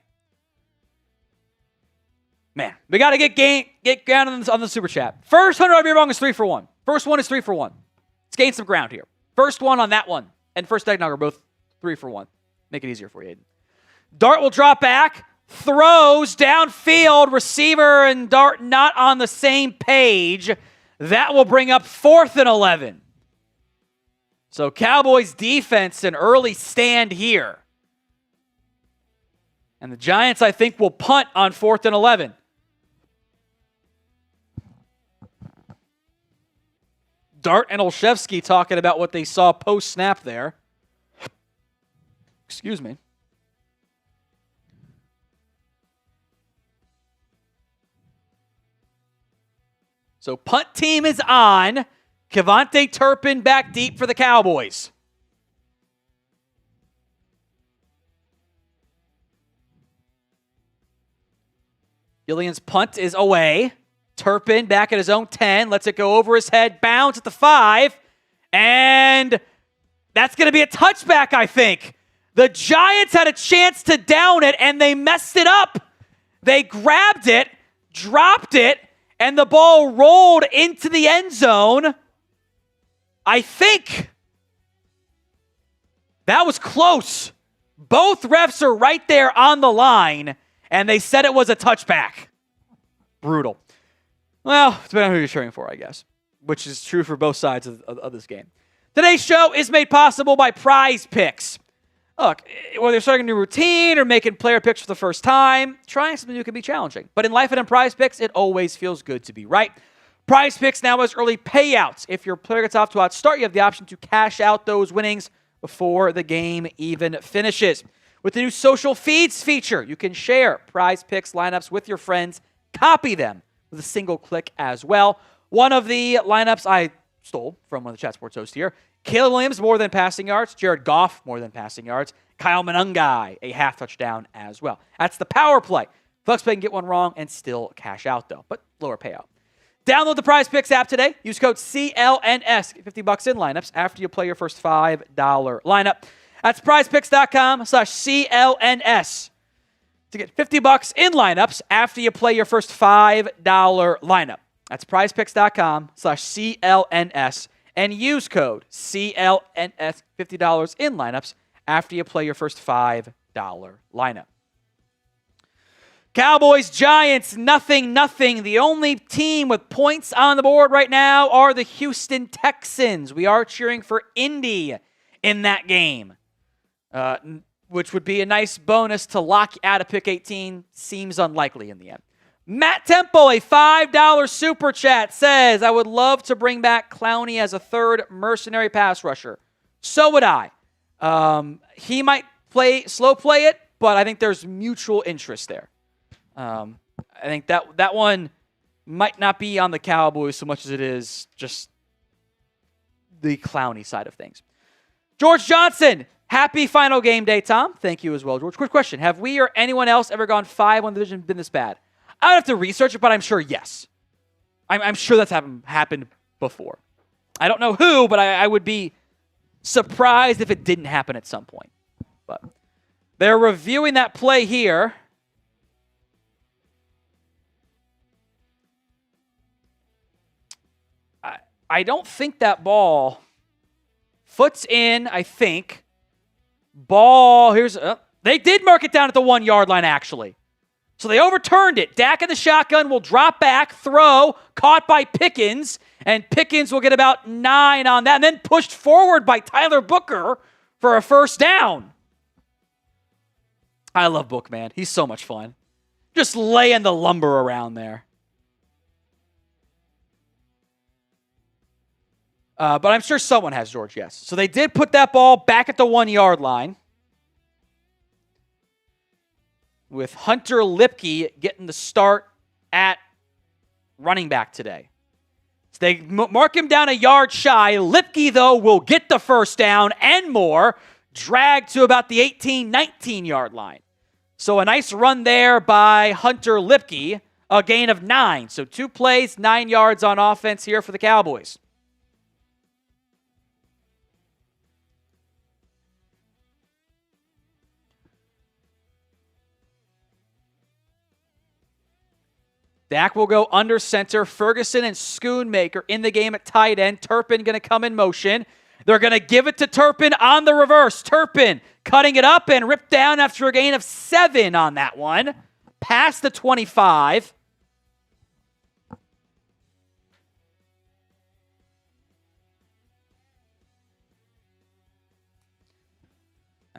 Man, we got to get ground on the Super Chat. First 100 of wrong is 3 for 1. First one is 3 for 1. Let's gain some ground here. First one on that one and first eggnog are both 3 for 1. Make it easier for you, Aiden. Dart will drop back, throws downfield, receiver and Dart not on the same page. That will bring up 4th and 11. So Cowboys defense an early stand here. And the Giants, I think, will punt on 4th and 11. Dart and Olszewski talking about what they saw post-snap there. Excuse me. So punt team is on. Kavonate Turpin back deep for the Cowboys. Gillian's punt is away. Turpin back at his own 10. Lets it go over his head. Bounce at the 5. And that's going to be a touchback, I think. The Giants had a chance to down it, and they messed it up. They grabbed it, dropped it, and the ball rolled into the end zone. I think that was close. Both refs are right there on the line, and they said it was a touchback. Brutal. Well, it's depending on who you're cheering for, I guess, which is true for both sides of this game. Today's show is made possible by Prize Picks. Look, whether you're starting a new routine or making player picks for the first time, trying something new can be challenging. But in life and in Prize Picks, it always feels good to be right. Prize Picks now has early payouts. If your player gets off to a hot start, you have the option to cash out those winnings before the game even finishes. With the new social feeds feature, you can share Prize Picks lineups with your friends, copy them with a single click as well. One of the lineups I stole from one of the Chat Sports hosts here. Caleb Williams, more than passing yards. Jared Goff, more than passing yards. Kyle Manungai, a half touchdown as well. That's the power play. Flex play can get one wrong and still cash out, though, but lower payout. Download the Prize Picks app today. Use code CLNS. Get $50 in lineups after you play your first $5 lineup. That's prizepicks.com/CLNS to get $50 in lineups after you play your first $5 lineup. That's prizepicks.com/CLNS and use code CLNS, $50 in lineups after you play your first $5 lineup. Cowboys, Giants, 0-0. The only team with points on the board right now are the Houston Texans. We are cheering for Indy in that game, which would be a nice bonus to lock out of pick 18. Seems unlikely in the end. Matt Temple, a $5 super chat, says, I would love to bring back Clowney as a third mercenary pass rusher. So would I. He might slow play it, but I think there's mutual interest there. I think that one might not be on the Cowboys so much as it is just the Clowney side of things. George Johnson, happy final game day, Tom. Thank you as well, George. Quick question. Have we or anyone else ever gone 5 on the division been this bad? I would have to research it, but I'm sure yes. I'm sure that's happened before. I don't know who, but I would be surprised if it didn't happen at some point. But they're reviewing that play here. I don't think that ball foot's in, I think. Ball, they did mark it down at the 1 yard line, actually. So they overturned it. Dak in the shotgun will drop back, throw, caught by Pickens, and Pickens will get about 9 on that, and then pushed forward by Tyler Booker for a first down. I love Book, man. He's so much fun. Just laying the lumber around there. But I'm sure someone has, George, yes. So they did put that ball back at the 1 yard line, with Hunter Lipke getting the start at running back today. So they mark him down a yard shy. Lipke, though, will get the first down and more, dragged to about the 18, 19-yard line. So a nice run there by Hunter Lipke, a gain of 9. So 2 plays, 9 yards on offense here for the Cowboys. Dak will go under center. Ferguson and Schoonmaker in the game at tight end. Turpin going to come in motion. They're going to give it to Turpin on the reverse. Turpin cutting it up and ripped down after a gain of 7 on that one. Past the 25.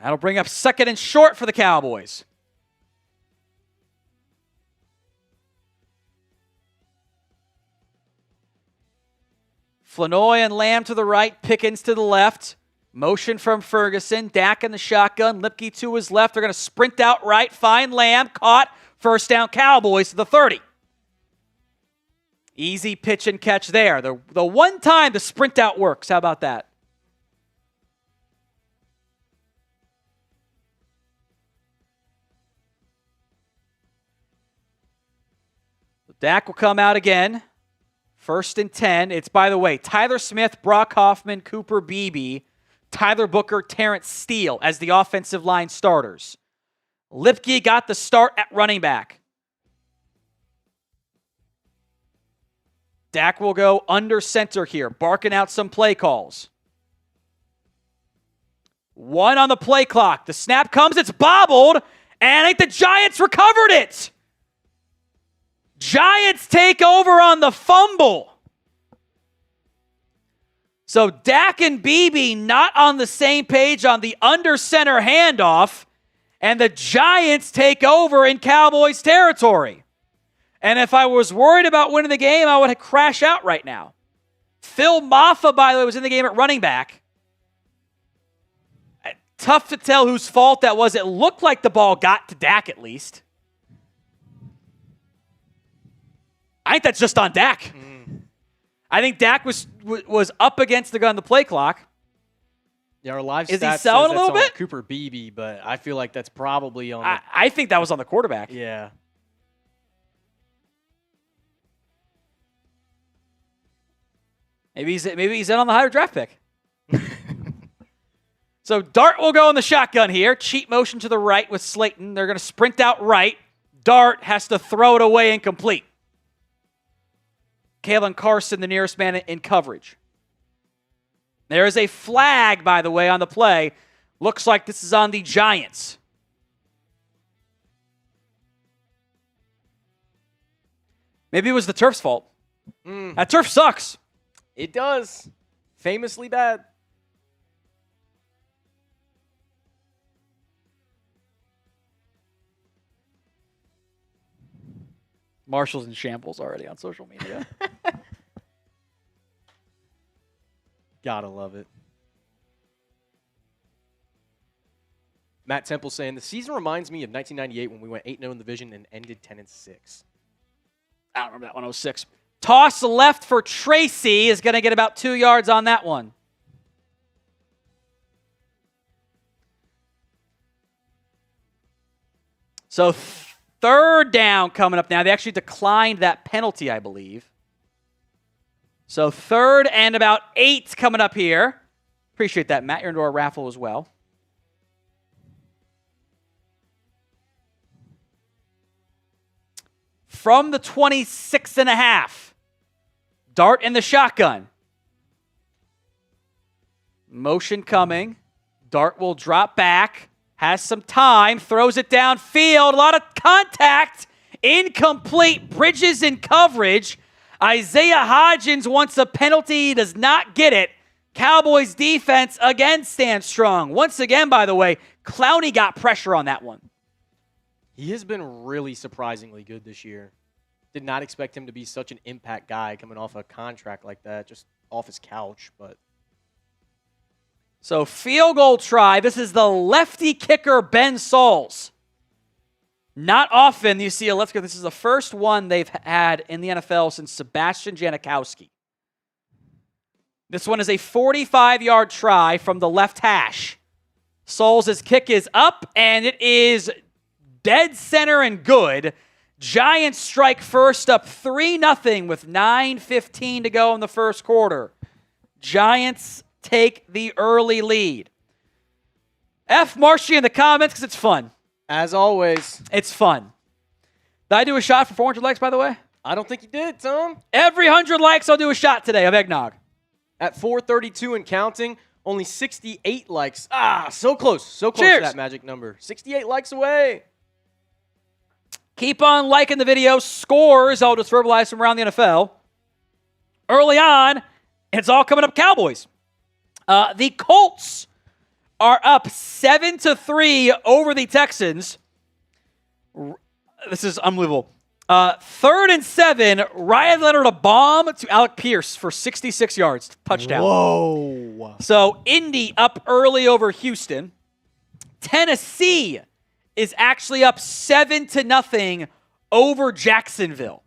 That'll bring up 2nd and short for the Cowboys. Flournoy and Lamb to the right, Pickens to the left. Motion from Ferguson. Dak in the shotgun. Lipke to his left. They're going to sprint out right. Find Lamb. Caught. First down Cowboys to the 30. Easy pitch and catch there. The one time the sprint out works. How about that? Dak will come out again. 1st and 10. It's, by the way, Tyler Smith, Brock Hoffman, Cooper Beebe, Tyler Booker, Terrence Steele as the offensive line starters. Lipke got the start at running back. Dak will go under center here, barking out some play calls. 1 on the play clock. The snap comes, it's bobbled, and I think the Giants recovered it. Giants take over on the fumble. So Dak and Beebe not on the same page on the under center handoff, and the Giants take over in Cowboys territory. And if I was worried about winning the game, I would crash out right now. Phil Mafah, by the way, was in the game at running back. Tough to tell whose fault that was. It looked like the ball got to Dak at least. I think that's just on Dak. I think Dak was up against the gun the play clock. Yeah, our live Is stats he selling a little bit? Cooper Beebe, but I feel like that's probably on. I think that was on the quarterback. Yeah. Maybe he's in on the higher draft pick. So Dart will go in the shotgun here. Cheat motion to the right with Slayton. They're going to sprint out right. Dart has to throw it away incomplete. Caelen Carson, the nearest man in coverage. There is a flag, by the way, on the play. Looks like this is on the Giants. Maybe it was the turf's fault. That turf sucks. It does. Famously bad. Marshall's in shambles already on social media. Gotta love it. Matt Temple saying, the season reminds me of 1998 when we went 8-0 in the division and ended 10-6. I don't remember that 106. Toss left for Tracy is going to get about 2 yards on that one. So third down coming up now. They actually declined that penalty, I believe. So third and about 8 coming up here. Appreciate that, Matt. You're into our raffle as well. From the 26.5. Dart in the shotgun. Motion coming. Dart will drop back. Has some time. Throws it downfield. A lot of contact. Incomplete. Bridges in coverage. Isaiah Hodgins wants a penalty. Does not get it. Cowboys defense again stands strong. Once again, by the way, Clowney got pressure on that one. He has been really surprisingly good this year. Did not expect him to be such an impact guy coming off a contract like that, just off his couch. But so field goal try. This is the lefty kicker, Ben Sauls. Not often you see a left kicker. This is the first one they've had in the NFL since Sebastian Janikowski. This one is a 45-yard try from the left hash. Sauls' kick is up, and it is dead center and good. Giants strike first up 3-0 with 9:15 to go in the first quarter. Giants take the early lead. F Marshy in the comments because it's fun. as always, It's fun. Did I do a shot for 400 likes, by the way? I don't think you did, Tom. Every 100 likes, I'll do a shot today of eggnog. At 432 and counting, only 68 likes. So close. So close Cheers. to that magic number. 68 likes away. Keep on liking the video. Scores, I'll just verbalize from around the NFL. Early on, it's all coming up Cowboys. The Colts are up 7-3 over the Texans. This is unbelievable. 3rd and 7, Ryan Leonard a bomb to Alec Pierce for 66 yards. Touchdown. Whoa. So Indy up early over Houston. Tennessee is actually up 7-0 over Jacksonville,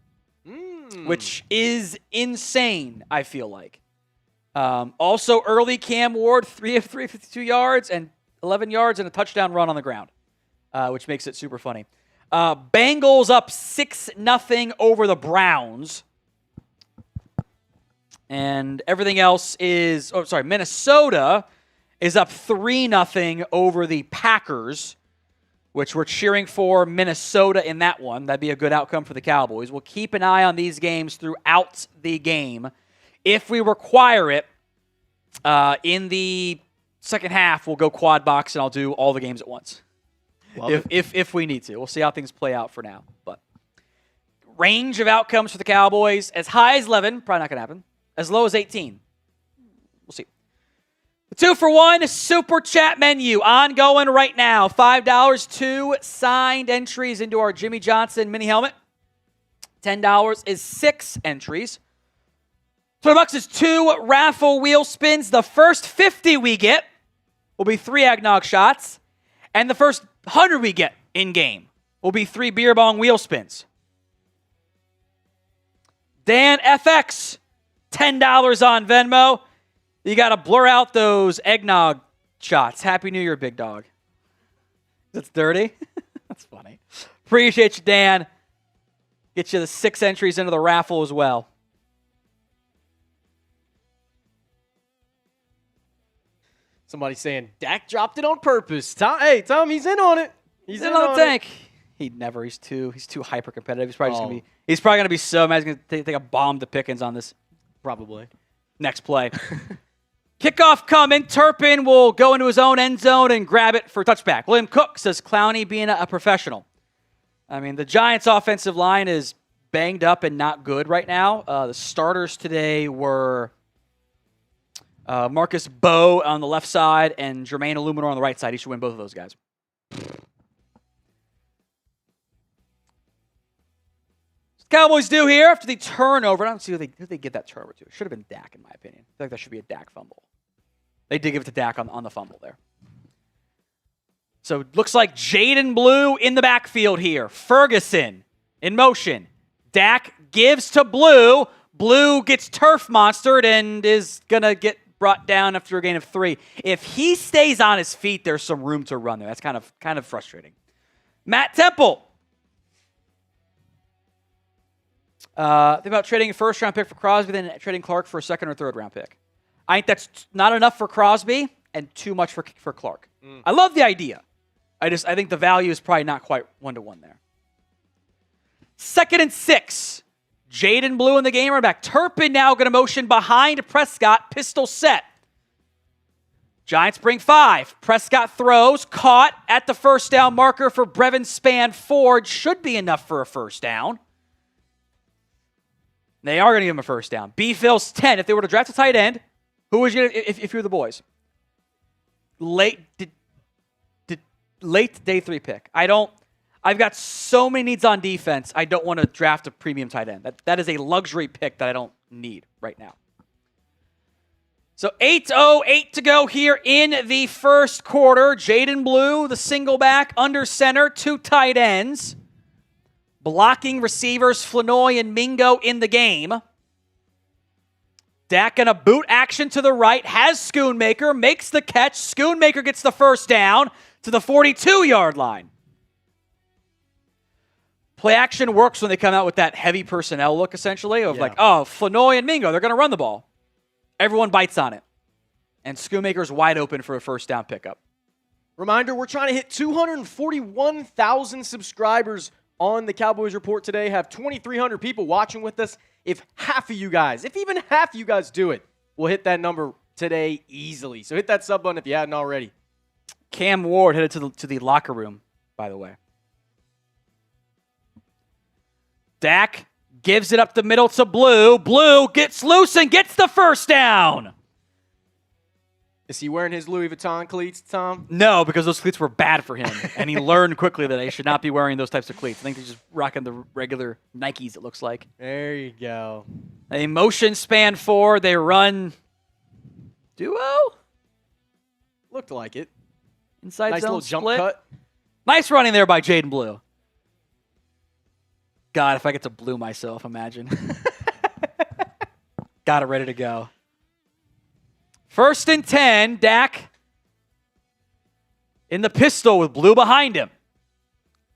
which is insane, I feel like. Also early Cam Ward, 3 of 352 yards and 11 yards and a touchdown run on the ground, which makes it super funny. Bengals up 6-0 over the Browns. And everything else is, Minnesota is up 3-0 over the Packers, which we're cheering for Minnesota in that one. That'd be a good outcome for the Cowboys. We'll keep an eye on these games throughout the game. If we require it, in the second half, we'll go quad box and I'll do all the games at once. If we need to. We'll see how things play out for now. But range of outcomes for the Cowboys, as high as 11, probably not going to happen. As low as 18. We'll see. The 2-for-1 Super Chat menu ongoing right now. $5, 2 signed entries into our Jimmy Johnson mini helmet. $10 is 6 entries. $20 is 2 raffle wheel spins. The first 50 we get will be 3 eggnog shots. And the first 100 we get in-game will be 3 beer bong wheel spins. Dan FX, $10 on Venmo. You got to blur out those eggnog shots. Happy New Year, big dog. That's dirty. That's funny. Appreciate you, Dan. Get you the 6 entries into the raffle as well. Somebody saying Dak dropped it on purpose. Tom, he's in on it. He's in on the tank. He'd never. He's too hyper competitive. He's probably gonna be so mad. He's gonna take a bomb to Pickens on this. Probably. Next play. Kickoff coming. Turpin will go into his own end zone and grab it for a touchback. William Cook says Clowney being a professional. I mean, the Giants' offensive line is banged up and not good right now. The starters today were Markquese Bell on the left side and Jermaine Illuminor on the right side. He should win both of those guys. Cowboys do here after the turnover. I don't see who they get that turnover to. It should have been Dak, in my opinion. I feel like that should be a Dak fumble. They did give it to Dak on the fumble there. So it looks like Jaydon Blue in the backfield here. Ferguson in motion. Dak gives to Blue. Blue gets turf monstered and is going to get brought down after a gain of 3. If he stays on his feet, there's some room to run there. That's kind of frustrating. Matt Temple. Think about trading a first-round pick for Crosby, then trading Clark for a second or third-round pick. I think that's not enough for Crosby and too much for Clark. I love the idea. I think the value is probably not quite 1-to-1 there. 2nd and 6. Jaydon Blue in the game. Running back Turpin now going to motion behind Prescott. Pistol set. Giants bring 5. Prescott throws. Caught at the first down marker for Brevin Spann-Ford. Should be enough for a first down. They are going to give him a first down. B-Phil's 10. If they were to draft a tight end, who would you get if you're the boys? Late day 3 pick. I've got so many needs on defense, I don't want to draft a premium tight end. That is a luxury pick that I don't need right now. So 8:08 to go here in the first quarter. Jaydon Blue, the single back, under center, 2 tight ends. Blocking receivers, Flournoy and Mingo in the game. Dak in a boot action to the right, has Schoonmaker, makes the catch. Schoonmaker gets the first down to the 42-yard line. Play action works when they come out with that heavy personnel look, essentially, of Flournoy and Mingo, they're going to run the ball. Everyone bites on it. And Schoonmaker's wide open for a first down pickup. Reminder, we're trying to hit 241,000 subscribers on the Cowboys Report today. Have 2,300 people watching with us. If even half of you guys do it, we'll hit that number today easily. So hit that sub button if you hadn't already. Cam Ward headed to the locker room, by the way. Dak gives it up the middle to Blue. Blue gets loose and gets the first down. Is he wearing his Louis Vuitton cleats, Tom? No, because those cleats were bad for him. And he learned quickly that he should not be wearing those types of cleats. I think he's just rocking the regular Nikes, it looks like. There you go. A motion span 4. They run duo? Looked like it. Inside nice zone little jump split. cut. Nice running there by Jaydon Blue. God, if I get to Blue myself, imagine. Got it ready to go. 1st and 10, Dak in the pistol with Blue behind him.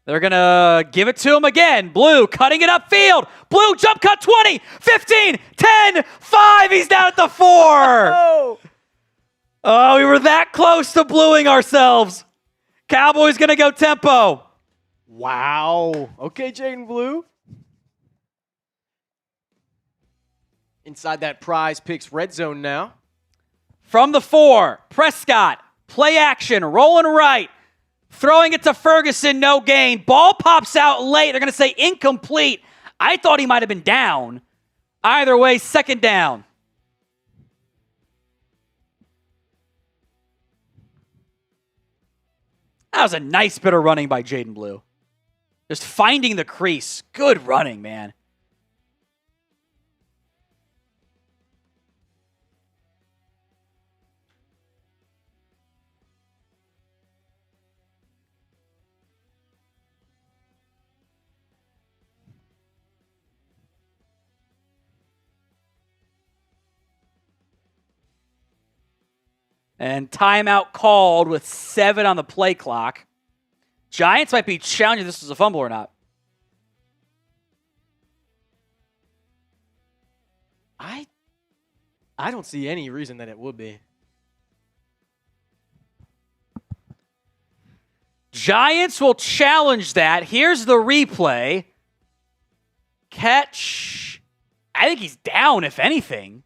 They're going to give it to him again. Blue cutting it upfield. Blue jump cut 20, 15, 10, 5. He's down at the 4. Oh, we were that close to bluing ourselves. Cowboys going to go tempo. Wow. Okay, Jaydon Blue. Inside that Prize Picks red zone now. From the 4, Prescott, play action, rolling right, throwing it to Ferguson, no gain. Ball pops out late. They're going to say incomplete. I thought he might have been down. Either way, 2nd down. That was a nice bit of running by Jaydon Blue. Just finding the crease. Good running, man. And timeout called with 7 on the play clock. Giants might be challenging if this is a fumble or not. I don't see any reason that it would be. Giants will challenge that. Here's the replay. Catch. I think he's down, if anything.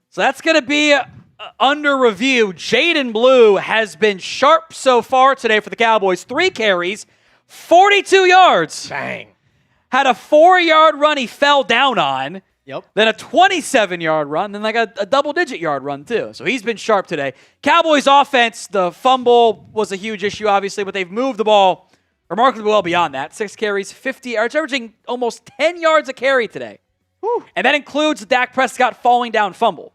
So that's going to be under review. Jaydon Blue has been sharp so far today for the Cowboys. 3 carries, 42 yards. Bang. Had a 4-yard run he fell down on. Yep. Then a 27-yard run, then like a double-digit yard run too. So he's been sharp today. Cowboys offense, the fumble was a huge issue, obviously, but they've moved the ball remarkably well beyond that. 6 carries, 50 yards, averaging almost 10 yards a carry today. Whew. And that includes the Dak Prescott falling down fumble.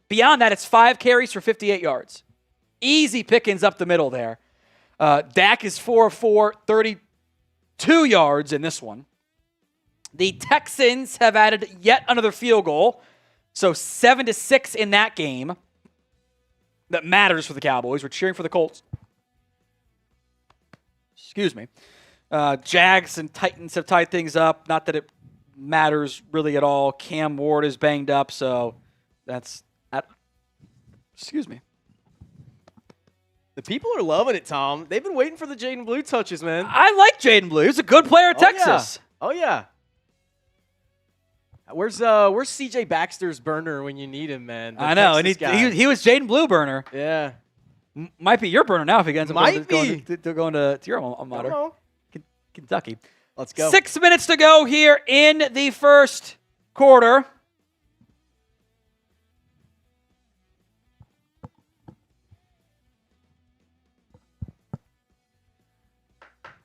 Beyond that, it's 5 carries for 58 yards. Easy pickings up the middle there. Dak is 4 of 4, 32 yards in this one. The Texans have added yet another field goal. So 7-6 in that game. That matters for the Cowboys. We're cheering for the Colts. Excuse me. Jags and Titans have tied things up. Not that it matters really at all. Cam Ward is banged up, so that's... Excuse me. The people are loving it, Tom. They've been waiting for the Jaydon Blue touches, man. I like Jaydon Blue. He's a good player at Texas. Yeah. Oh, yeah. Where's CJ Baxter's burner when you need him, man? I know. And he was Jaydon Blue burner. Yeah. Might be your burner now if he ends up going to your alma mater. No. Kentucky. Let's go. 6 minutes to go here in the first quarter.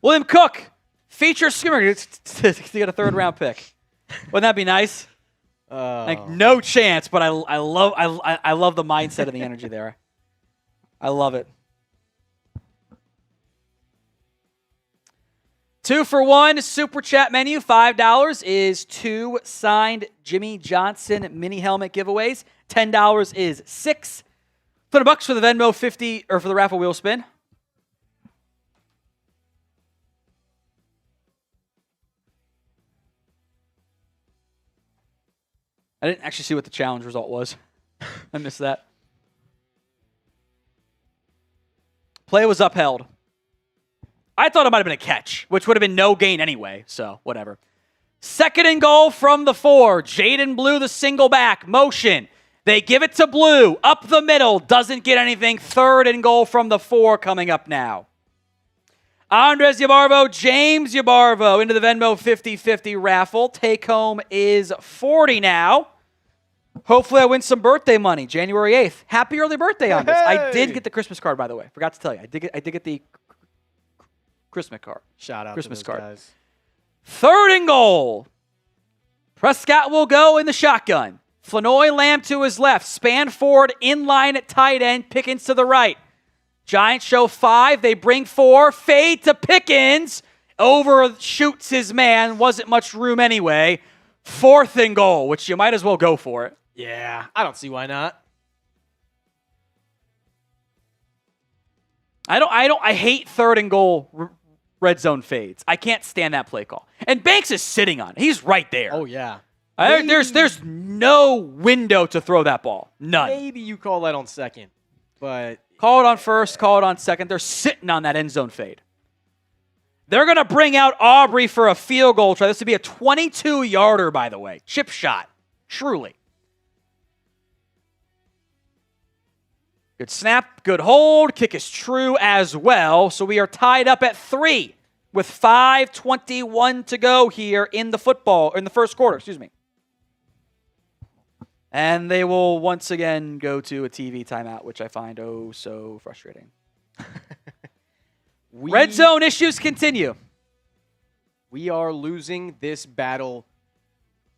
William Cook, feature skimmer to get a 3rd-round pick. Wouldn't that be nice? Like no chance, but I love the mindset and the energy there. I love it. 2 for $1 super chat menu. $5 is 2 signed Jimmy Johnson mini helmet giveaways. $10 is 6. $20 for the Venmo, 50 or for the raffle wheel spin. I didn't actually see what the challenge result was. I missed that. Play was upheld. I thought it might have been a catch, which would have been no gain anyway, so whatever. 2nd and goal from the 4. Jaydon Blue, the single back. Motion. They give it to Blue. Up the middle. Doesn't get anything. 3rd and goal from the 4 coming up now. Andres Yabarvo, James Yabarvo into the Venmo 50-50 raffle. Take home is 40 now. Hopefully I win some birthday money, January 8th. Happy early birthday, Andres. Hey. I did get the Christmas card, by the way. Forgot to tell you. I did get the Christmas card. Shout out Christmas to those card. guys. 3rd and goal. Prescott will go in the shotgun. Flournoy, Lamb to his left. Span forward, in line at tight end. Pickens to the right. Giants show 5. They bring 4. Fade to Pickens. Overshoots his man. Wasn't much room anyway. 4th and goal, which you might as well go for it. Yeah, I don't see why not. I hate 3rd and goal red zone fades. I can't stand that play call. And Banks is sitting on it. He's right there. Oh, yeah. There's no window to throw that ball. None. Maybe you call that on 2nd, but... Call it on 1st, call it on 2nd. They're sitting on that end zone fade. They're going to bring out Aubrey for a field goal try. This would be a 22-yarder, by the way. Chip shot. Truly. Good snap, good hold. Kick is true as well. So we are tied up at 3 with 5:21 to go here in the first quarter, excuse me. And they will once again go to a TV timeout, which I find so frustrating. Red zone issues continue. We are losing this battle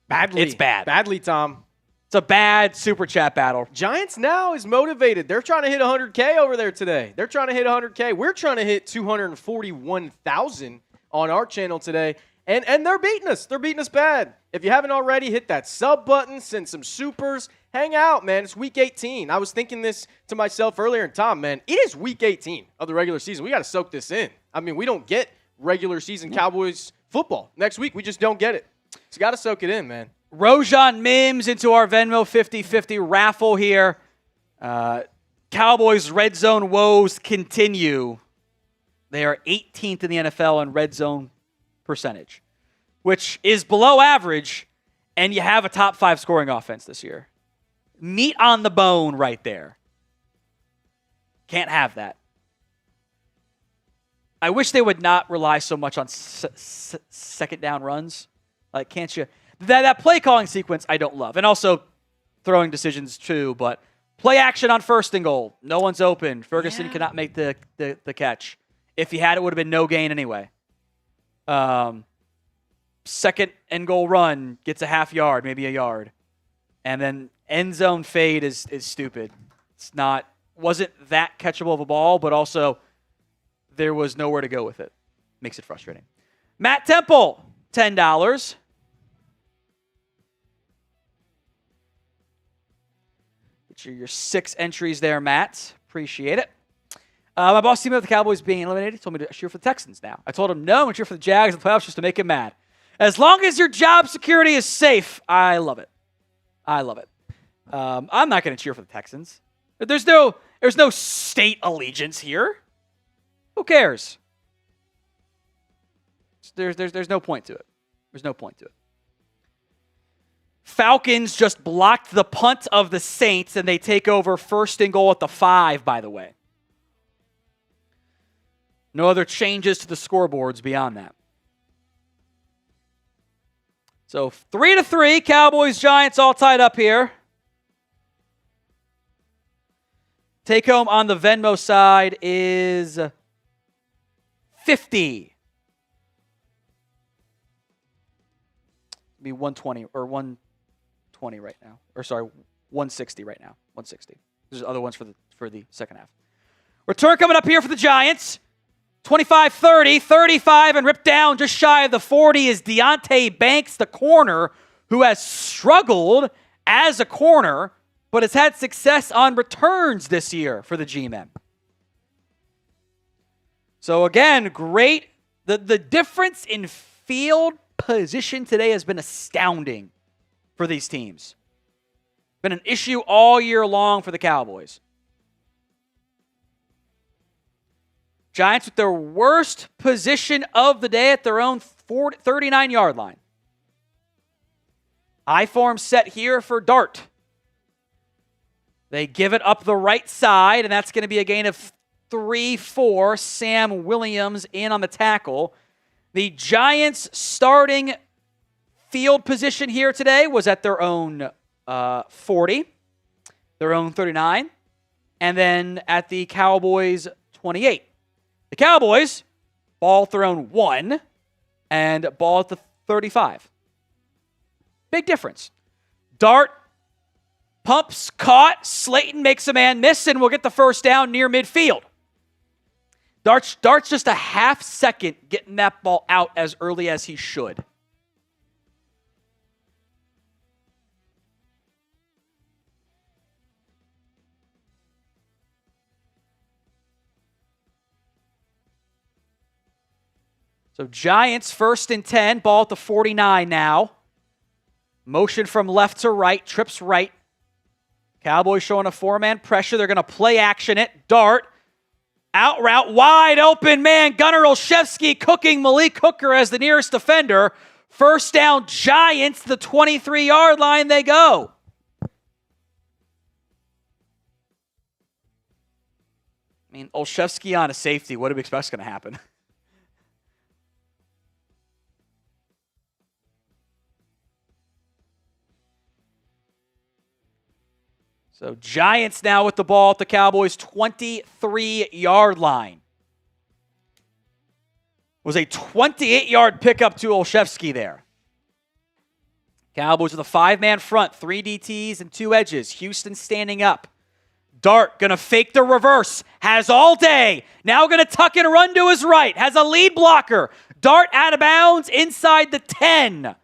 badly. It's bad. Badly, Tom. It's a bad super chat battle. Giants now is motivated. They're trying to hit 100K over there today. They're trying to hit 100K. We're trying to hit 241,000 on our channel today. And they're beating us. They're beating us bad. If you haven't already, hit that sub button, send some supers. Hang out, man. It's week 18. I was thinking this to myself earlier, and Tom, man, it is week 18 of the regular season. We got to soak this in. I mean, we don't get regular season Cowboys football. Next week, we just don't get it. So you got to soak it in, man. Rojan Mims into our Venmo 50-50 raffle here. Cowboys' red zone woes continue. They are 18th in the NFL in red zone percentage, which is below average, and you have a top 5 scoring offense this year. Meat on the bone right there. Can't have that. I wish they would not rely so much on second down runs. Like, can't you? That play calling sequence I don't love. And also throwing decisions too, but play action on first and goal. No one's open. Ferguson cannot make the catch. If he had, it would have been no gain anyway. Second and goal run gets a half yard, maybe a yard. And then end zone fade is stupid. Wasn't that catchable of a ball, but also there was nowhere to go with it. Makes it frustrating. Matt Temple, $10. Get your 6 entries there, Matt. Appreciate it. My boss team with the Cowboys being eliminated told me to cheer for the Texans now. I told him no, I'm going to cheer for the Jags in the playoffs just to make him mad. As long as your job security is safe, I love it. I love it. I'm not going to cheer for the Texans. There's no state allegiance here. Who cares? There's no point to it. There's no point to it. Falcons just blocked the punt of the Saints, and they take over first and goal at the 5, by the way. No other changes to the scoreboards beyond that. So 3-3, Cowboys, Giants all tied up here. Take home on the Venmo side is 50. Be 120 or 120 right now. Or sorry, 160 right now. 160. There's other ones for the second half. Return coming up here for the Giants. 25-30, 35, and ripped down just shy of the 40 is Deonte Banks, the corner, who has struggled as a corner, but has had success on returns this year for the G-Men. So again, great. The difference in field position today has been astounding for these teams. Been an issue all year long for the Cowboys. Giants with their worst position of the day at their own 39-yard line. I-form set here for Dart. They give it up the right side, and that's going to be a gain of 3-4. Sam Williams in on the tackle. The Giants' starting field position here today was at their own 40, their own 39, and then at the Cowboys' 28. The Cowboys, ball at their own 1, and ball at the 35. Big difference. Dart pumps, caught. Slayton makes a man miss, and will get the first down near midfield. Dart's just a half second getting that ball out as early as he should. So Giants first and 10, ball at the 49 now. Motion from left to right, trips right. Cowboys showing a 4-man pressure. They're going to play action it. Dart, out route, wide open man. Gunnar Olszewski cooking Malik Hooker as the nearest defender. First down, Giants, the 23-yard line they go. I mean, Olszewski on a safety. What do we expect is going to happen? So Giants now with the ball at the Cowboys' 23-yard line. Was a 28-yard pickup to Olszewski there. Cowboys with a 5-man front, 3 DTs and 2 edges. Houston standing up. Dart going to fake the reverse. Has all day. Now going to tuck and run to his right. Has a lead blocker. Dart out of bounds inside the 10.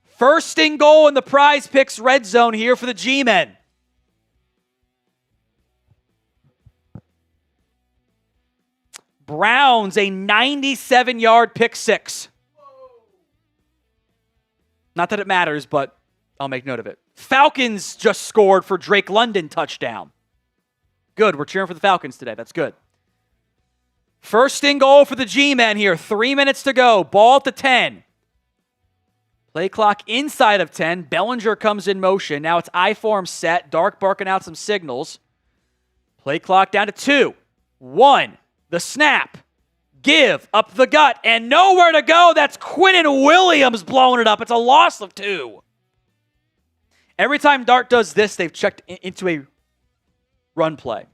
First and goal in the Prize Picks red zone here for the G-Men. Browns, a 97-yard pick six. Not that it matters, but I'll make note of it. Falcons just scored for Drake London touchdown. Good. We're cheering for the Falcons today. That's good. First and goal for the G-men here. 3 minutes to go. Ball at the 10. Play clock inside of 10. Bellinger comes in motion. Now it's I-form set. Dark barking out some signals. Play clock down to 2. 1. The snap. Give up the gut. And nowhere to go. That's Quinnen Williams blowing it up. It's a loss of 2. Every time Dart does this, they've checked into a run play.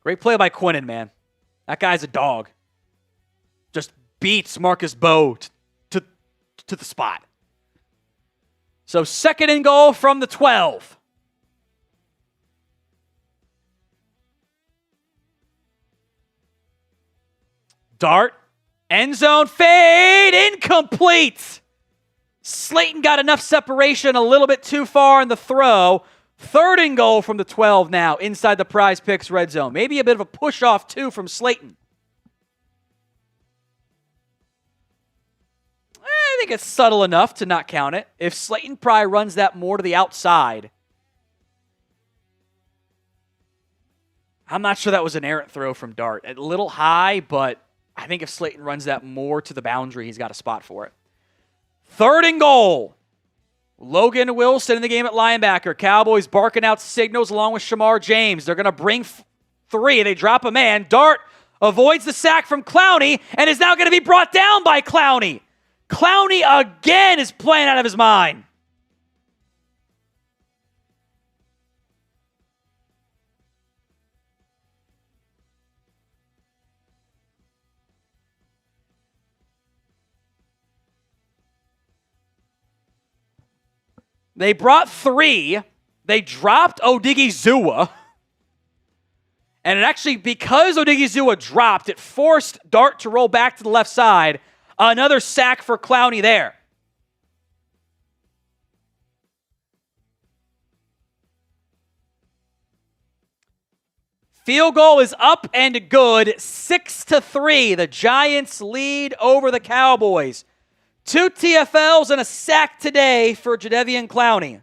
Great play by Quinnen, man. That guy's a dog. Just beats Markquese Bell to the spot. So second and goal from the 12. Dart, end zone fade, incomplete. Slayton got enough separation, a little bit too far in the throw. Third and goal from the 12 now, inside the Prize Picks red zone. Maybe a bit of a push-off, too, from Slayton. I think it's subtle enough to not count it. If Slayton probably runs that more to the outside, I'm not sure that was an errant throw from Dart. A little high, but I think if Slayton runs that more to the boundary, he's got a spot for it. Third and goal. Logan Wilson in the game at linebacker. Cowboys barking out signals along with Shemar James. They're going to bring 3. They drop a man. Dart avoids the sack from Clowney and is now going to be brought down by Clowney. Clowney again is playing out of his mind. They brought 3. They dropped Odighizuwa. And it actually, because Odighizuwa dropped, it forced Dart to roll back to the left side. Another sack for Clowney there. Field goal is up and good. 6-3. The Giants lead over the Cowboys. 2 TFLs and a sack today for Jadeveon Clowney.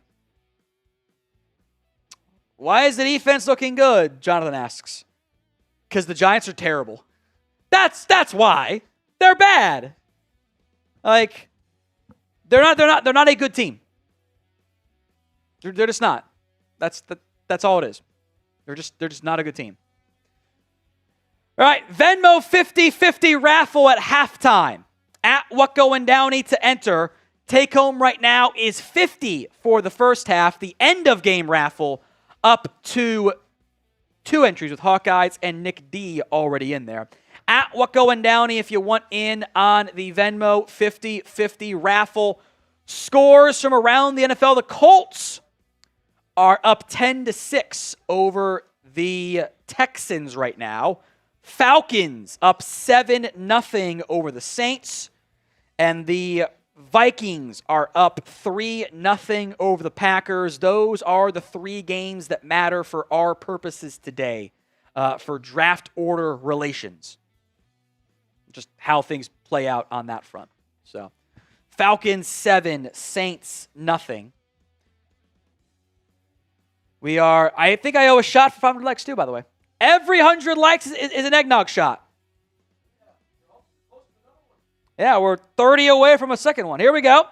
Why is the defense looking good? Jonathan asks. Because the Giants are terrible. That's why. They're bad. Like, they're not a good team. They're just not. That's all it is. They're just not a good team. All right, Venmo 50-50 raffle at halftime. At What Going Downey to enter. Take home right now is 50 for the first half. The end of game raffle up to 2 entries with Hawkeyes and Nick D already in there. At What Going Downey if you want in on the Venmo 50-50 raffle. Scores from around the NFL. The Colts are up 10-6 over the Texans right now. Falcons up 7-0 over the Saints. And the Vikings are up 3-0 over the Packers. Those are the 3 games that matter for our purposes today for draft order relations. Just how things play out on that front. So, Falcons 7, Saints nothing. I think I owe a shot for 500 likes too, by the way. Every 100 likes is an eggnog shot. Yeah, we're 30 away from a second one. Here we go.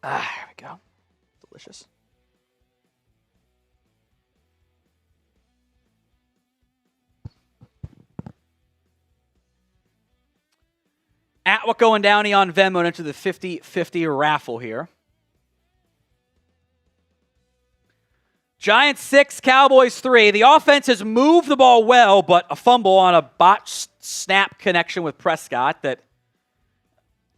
Here we go. Delicious. At What Going Downey on Venmo into the 50-50 raffle here. Giants 6, Cowboys 3. The offense has moved the ball well, but a fumble on a botched snap connection with Prescott that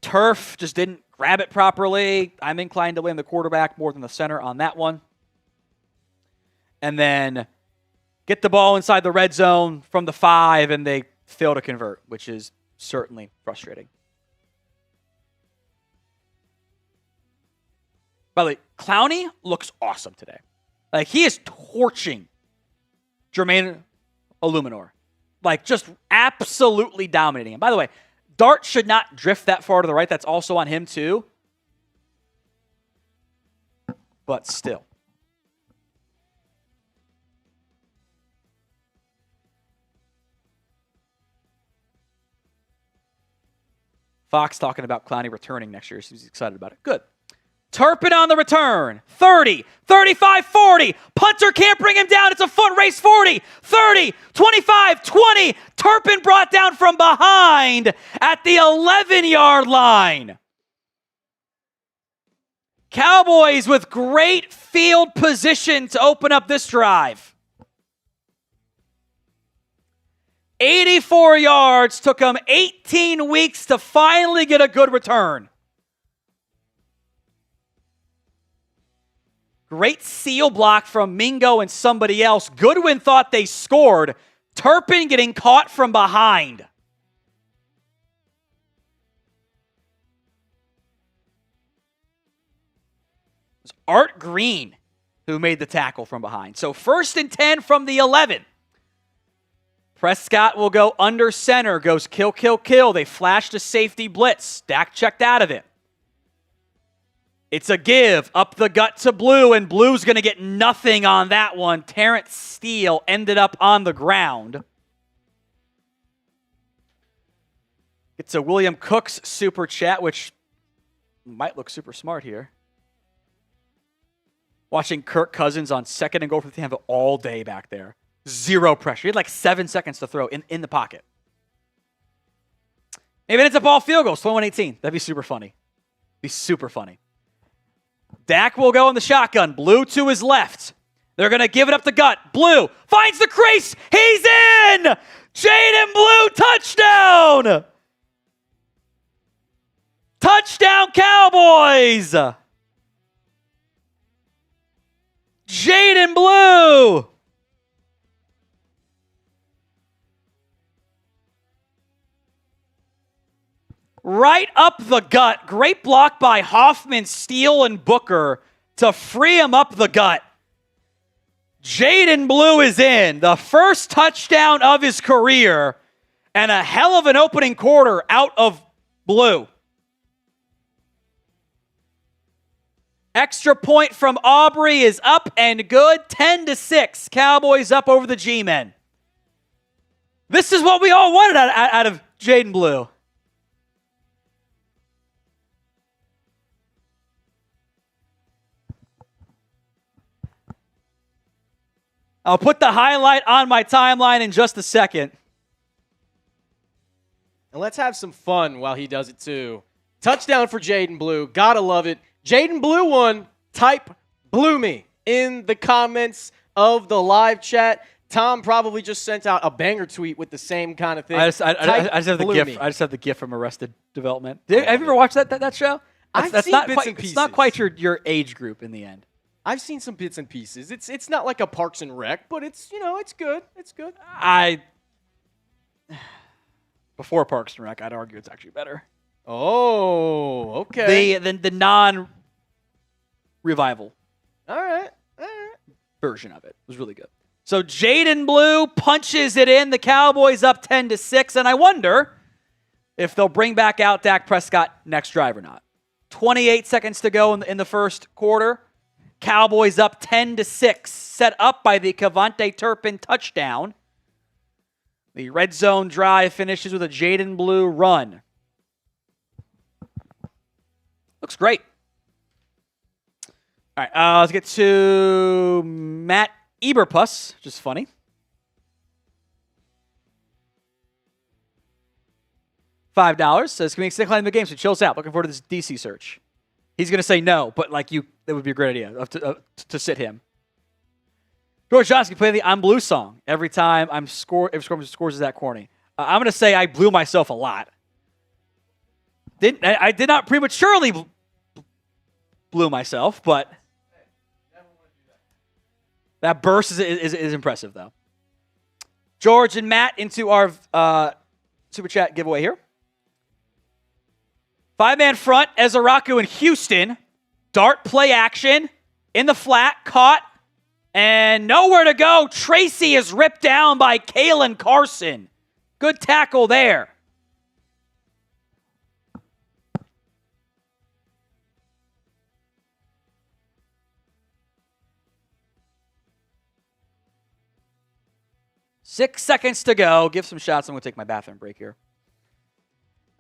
Turf just didn't grab it properly. I'm inclined to blame the quarterback more than the center on that one. And then get the ball inside the red zone from the 5, and they fail to convert, which is certainly frustrating. By the way, Clowney looks awesome today. Like, he is torching Jermaine Illuminor. Like, just absolutely dominating him. By the way, Dart should not drift that far to the right. That's also on him too. But still. Fox talking about Clowney returning next year, so he's excited about it. Good. Turpin on the return. 30, 35, 40. Punter can't bring him down. It's a foot race. 40, 30, 25, 20. Turpin brought down from behind at the 11-yard line. Cowboys with great field position to open up this drive. 84 yards, took him 18 weeks to finally get a good return. Great seal block from Mingo and somebody else. Goodwin thought they scored. Turpin getting caught from behind. It was Art Green who made the tackle from behind. So 1st and 10 from the 11. Prescott will go under center, goes kill, kill, kill. They flashed a safety blitz. Dak checked out of it. It's a give up the gut to Blue, and Blue's going to get nothing on that one. Terrence Steele ended up on the ground. It's a William Cooks super chat, which might look super smart here. Watching Kirk Cousins on 2nd and goal for the Tampa all day back there. Zero pressure. He had like 7 seconds to throw in the pocket. Maybe it's a ball field goal. 21-18. That'd be super funny. Be super funny. Dak will go in the shotgun. Blue to his left. They're going to give it up the gut. Blue finds the crease. He's in! Jaydon Blue, touchdown! Touchdown, Cowboys! Jaydon Blue! Right up the gut. Great block by Hoffman, Steele, and Booker to free him up the gut. Jaydon Blue is in. The first touchdown of his career and a hell of an opening quarter out of Blue. Extra point from Aubrey is up and good. 10-6. Cowboys up over the G-Men. This is what we all wanted out of Jaydon Blue. I'll put the highlight on my timeline in just a second. And let's have some fun while he does it too. Touchdown for Jaydon Blue. Gotta love it. Jaydon Blue one. Type Blue me in the comments of the live chat. Tom probably just sent out a banger tweet with the same kind of thing. I just have the GIF. I just have the GIF from Arrested Development. Have you ever watched that show? I've seen bits and pieces. It's not quite your age group in the end. I've seen some bits and pieces. It's not like a Parks and Rec, but it's good. It's good. Before Parks and Rec, I'd argue it's actually better. Oh, okay. The non-revival. All right. Version of it was really good. So Jaydon Blue punches it in. The Cowboys up 10-6, and I wonder if they'll bring back out Dak Prescott next drive or not. 28 seconds to go in the first quarter. Cowboys up 10-6, set up by the Kavonate Turpin touchdown. The red zone drive finishes with a Jaydon Blue run. Looks great. All right, let's get to Matt Eberpuss, which is funny. $5 says, can we extend the game so chills out? Looking forward to this DC search. He's going to say no, but that would be a great idea to sit him. George Johnson play the I'm Blue song every time if scores is that corny. I'm going to say I blew myself a lot. I did not prematurely blew myself, but that burst is impressive, though. George and Matt into our Super Chat giveaway here. 5-man front, Ezeriuaku in Houston. Dart play action. In the flat, caught. And nowhere to go. Tracy is ripped down by Caelen Carson. Good tackle there. Six seconds to go. Give some shots. I'm going to take my bathroom break here.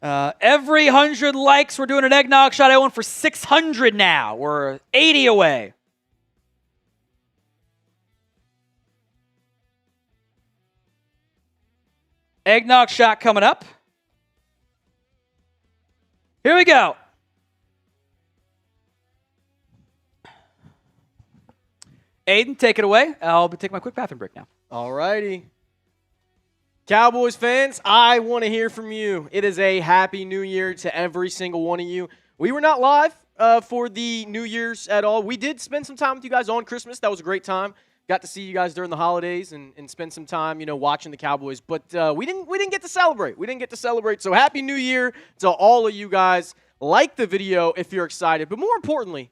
Every 100 likes, we're doing an eggnog shot. I went for 600 now. We're 80 away. Eggnog shot coming up. Here we go. Aiden, take it away. I'll take my quick bathroom break now. All righty. Cowboys fans, I want to hear from you. It is a happy new year to every single one of you. We were not live for the New Year's at all. We did spend some time with you guys on Christmas. That was a great time. Got to see you guys during the holidays and spend some time, watching the Cowboys. But we didn't get to celebrate. We didn't get to celebrate. So happy New Year to all of you guys. Like the video if you're excited. But more importantly,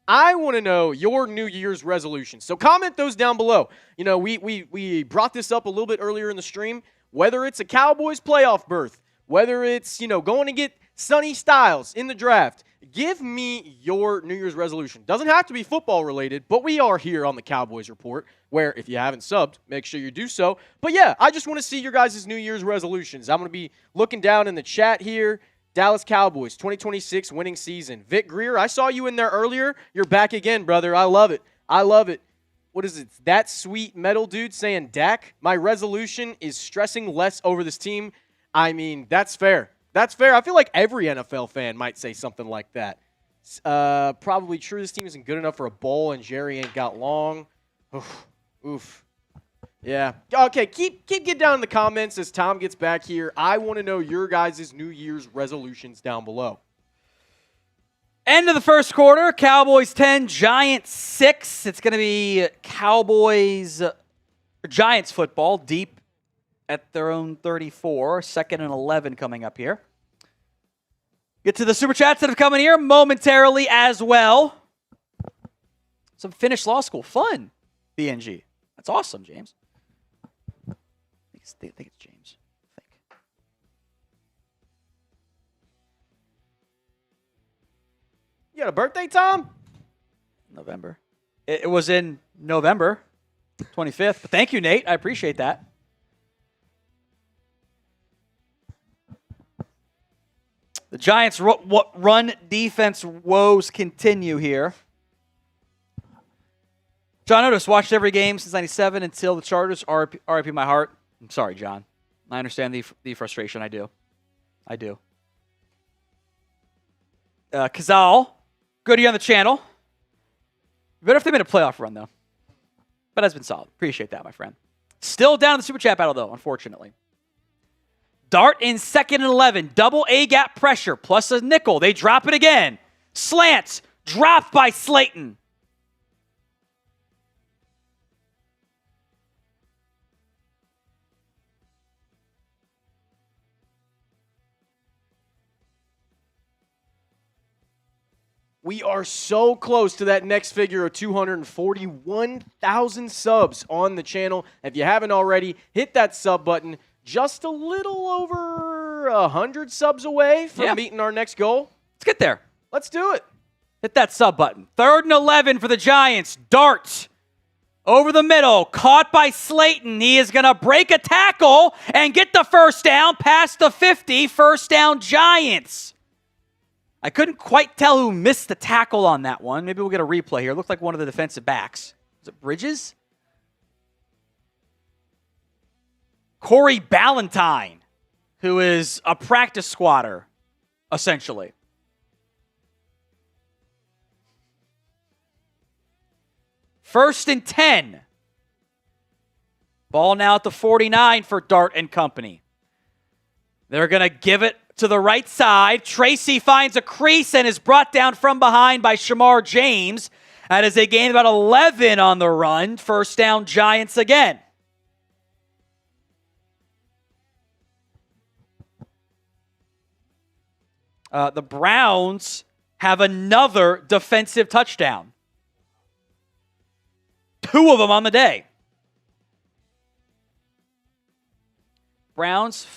I want to know your New Year's resolutions. So comment those down below. We brought this up a little bit earlier in the stream. Whether it's a Cowboys playoff berth, whether it's, going to get Sonny Styles in the draft, give me your New Year's resolution. Doesn't have to be football related, but we are here on the Cowboys Report, where if you haven't subbed, make sure you do so. But yeah, I just want to see your guys' New Year's resolutions. I'm going to be looking down in the chat here. Dallas Cowboys, 2026 winning season. Vic Greer, I saw you in there earlier. You're back again, brother. I love it. What is it? That sweet metal dude saying, Dak, my resolution is stressing less over this team. I mean, that's fair. That's fair. I feel like every NFL fan might say something like that. Probably true. This team isn't good enough for a bowl, and Jerry ain't got long. Oof. Yeah. Okay, keep getting down in the comments as Tom gets back here. I want to know your guys' New Year's resolutions down below. End of the first quarter. Cowboys 10, Giants 6. It's going to be Giants football deep at their own 34. 2nd and 11 coming up here. Get to the Super Chats that have come in here momentarily as well. Some finished law school. Fun, BNG. That's awesome, James. I think it's James. You got a birthday, Tom? November. It was in November 25th. But thank you, Nate. I appreciate that. The Giants' run defense woes continue here. John Otis watched every game since 97 until the Chargers. RIP my heart. I'm sorry, John. I understand the frustration. I do. Kazal, good to you on the channel. Better if they made a playoff run, though. But has been solid. Appreciate that, my friend. Still down in the Super Chat battle, though, unfortunately. Dart in 2nd and 11. Double A-gap pressure plus a nickel. They drop it again. Slants dropped by Slayton. We are so close to that next figure of 241,000 subs on the channel. If you haven't already, hit that sub button. Just a little over 100 subs away from meeting our next goal. Let's get there. Let's do it. Hit that sub button. 3rd and 11 for the Giants. Dart over the middle. Caught by Slayton. He is going to break a tackle and get the first down past the 50. First down, Giants. I couldn't quite tell who missed the tackle on that one. Maybe we'll get a replay here. It looked like one of the defensive backs. Is it Bridges? Corey Ballantyne, who is a practice squatter, essentially. First and 10. Ball now at the 49 for Dart and company. They're going to give it to the right side. Tracy finds a crease and is brought down from behind by Shemar James. That is a gain of about 11 on the run. First down, Giants again. The Browns have another defensive touchdown. 2 of them on the day. Browns,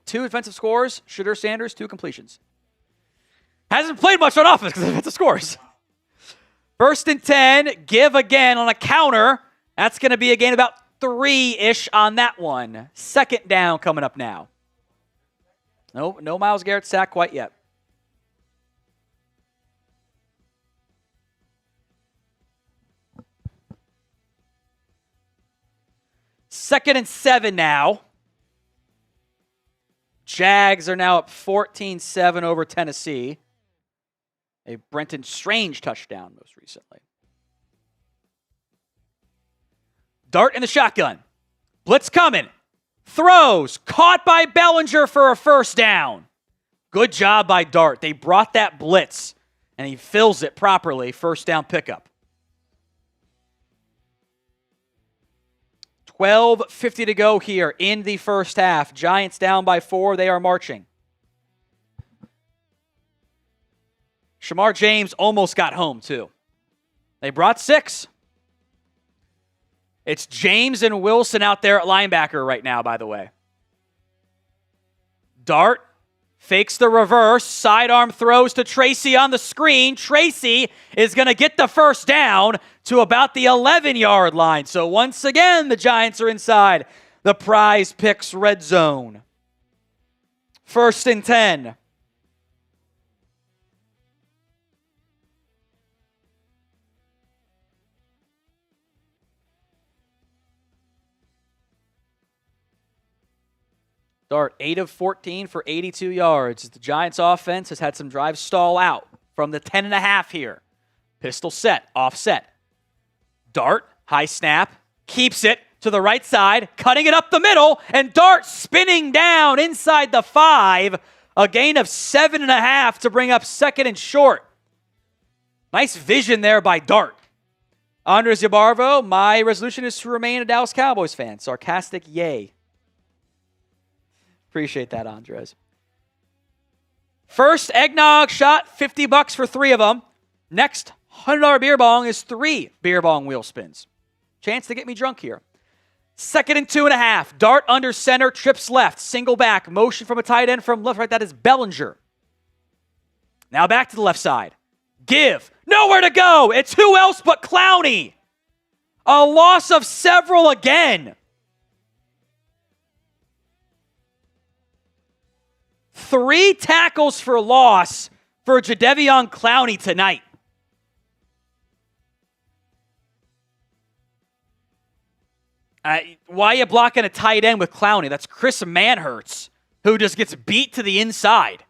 2 defensive scores. Shedeur Sanders, 2 completions. Hasn't played much on offense because of defensive scores. 1st and 10, give again on a counter. That's going to be a gain about 3-ish on that one. 2nd down coming up now. No Myles Garrett sack quite yet. Second and 7 now. Jags are now up 14-7 over Tennessee. A Brenton Strange touchdown most recently. Dart in the shotgun. Blitz coming. Throws. Caught by Bellinger for a 1st down. Good job by Dart. They brought that blitz, and he fills it properly. 1st down pickup. 12:50 to go here in the 1st half. Giants down by 4. They are marching. Shemar James almost got home, too. They brought 6. It's James and Wilson out there at linebacker right now, by the way. Dart fakes the reverse. Sidearm throws to Tracy on the screen. Tracy is going to get the 1st down to about the 11-yard line. So once again, the Giants are inside the Prize Picks red zone. 1st and 10. Dart, 8 of 14 for 82 yards. The Giants offense has had some drives stall out from the 10.5 here. Pistol set, offset. Dart, high snap, keeps it to the right side, cutting it up the middle, and Dart spinning down inside the 5. A gain of 7.5 to bring up 2nd and short. Nice vision there by Dart. Andres Yabarvo, my resolution is to remain a Dallas Cowboys fan. Sarcastic yay. Appreciate that, Andres. First eggnog shot, $50 for 3 of them. Next $100 beer bong is 3 beer bong wheel spins. Chance to get me drunk here. 2nd and 2.5. Dart under center, trips left, single back, motion from a tight end from left right. That is Bellinger. Now back to the left side. Give. Nowhere to go. It's who else but Clowney. A loss of several again. 3 tackles for loss for Jadeveon Clowney tonight. Why are you blocking a tight end with Clowney? That's Chris Manhertz, who just gets beat to the inside.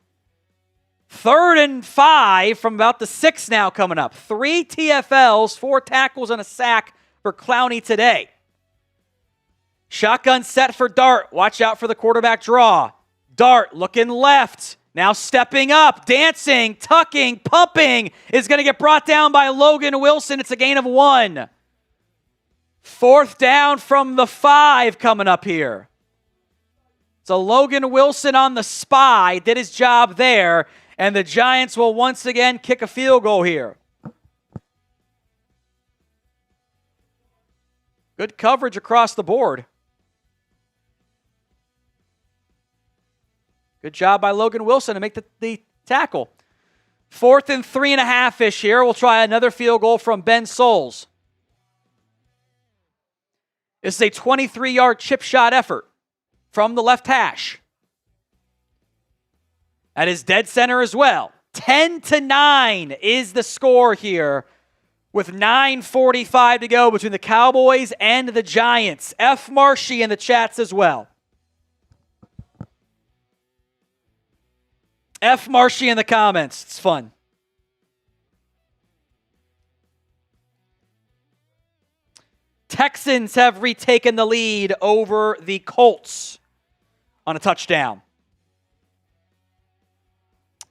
3rd and 5 from about the 6 now coming up. 3 TFLs, 4 tackles, and a sack for Clowney today. Shotgun set for Dart. Watch out for the quarterback draw. Dart looking left. Now stepping up, dancing, tucking, pumping. Is going to get brought down by Logan Wilson. It's a gain of 1. 4th down from the 5 coming up here. So Logan Wilson on the spy did his job there. And the Giants will once again kick a field goal here. Good coverage across the board. Good job by Logan Wilson to make the tackle. 4th and 3.5-ish here. We'll try another field goal from Ben Souls. This is a 23-yard chip shot effort from the left hash. That is dead center as well. 10-9 is the score here with 9:45 to go between the Cowboys and the Giants. F. Marshy in the chats as well. F. Marshy in the comments. It's fun. Texans have retaken the lead over the Colts on a touchdown.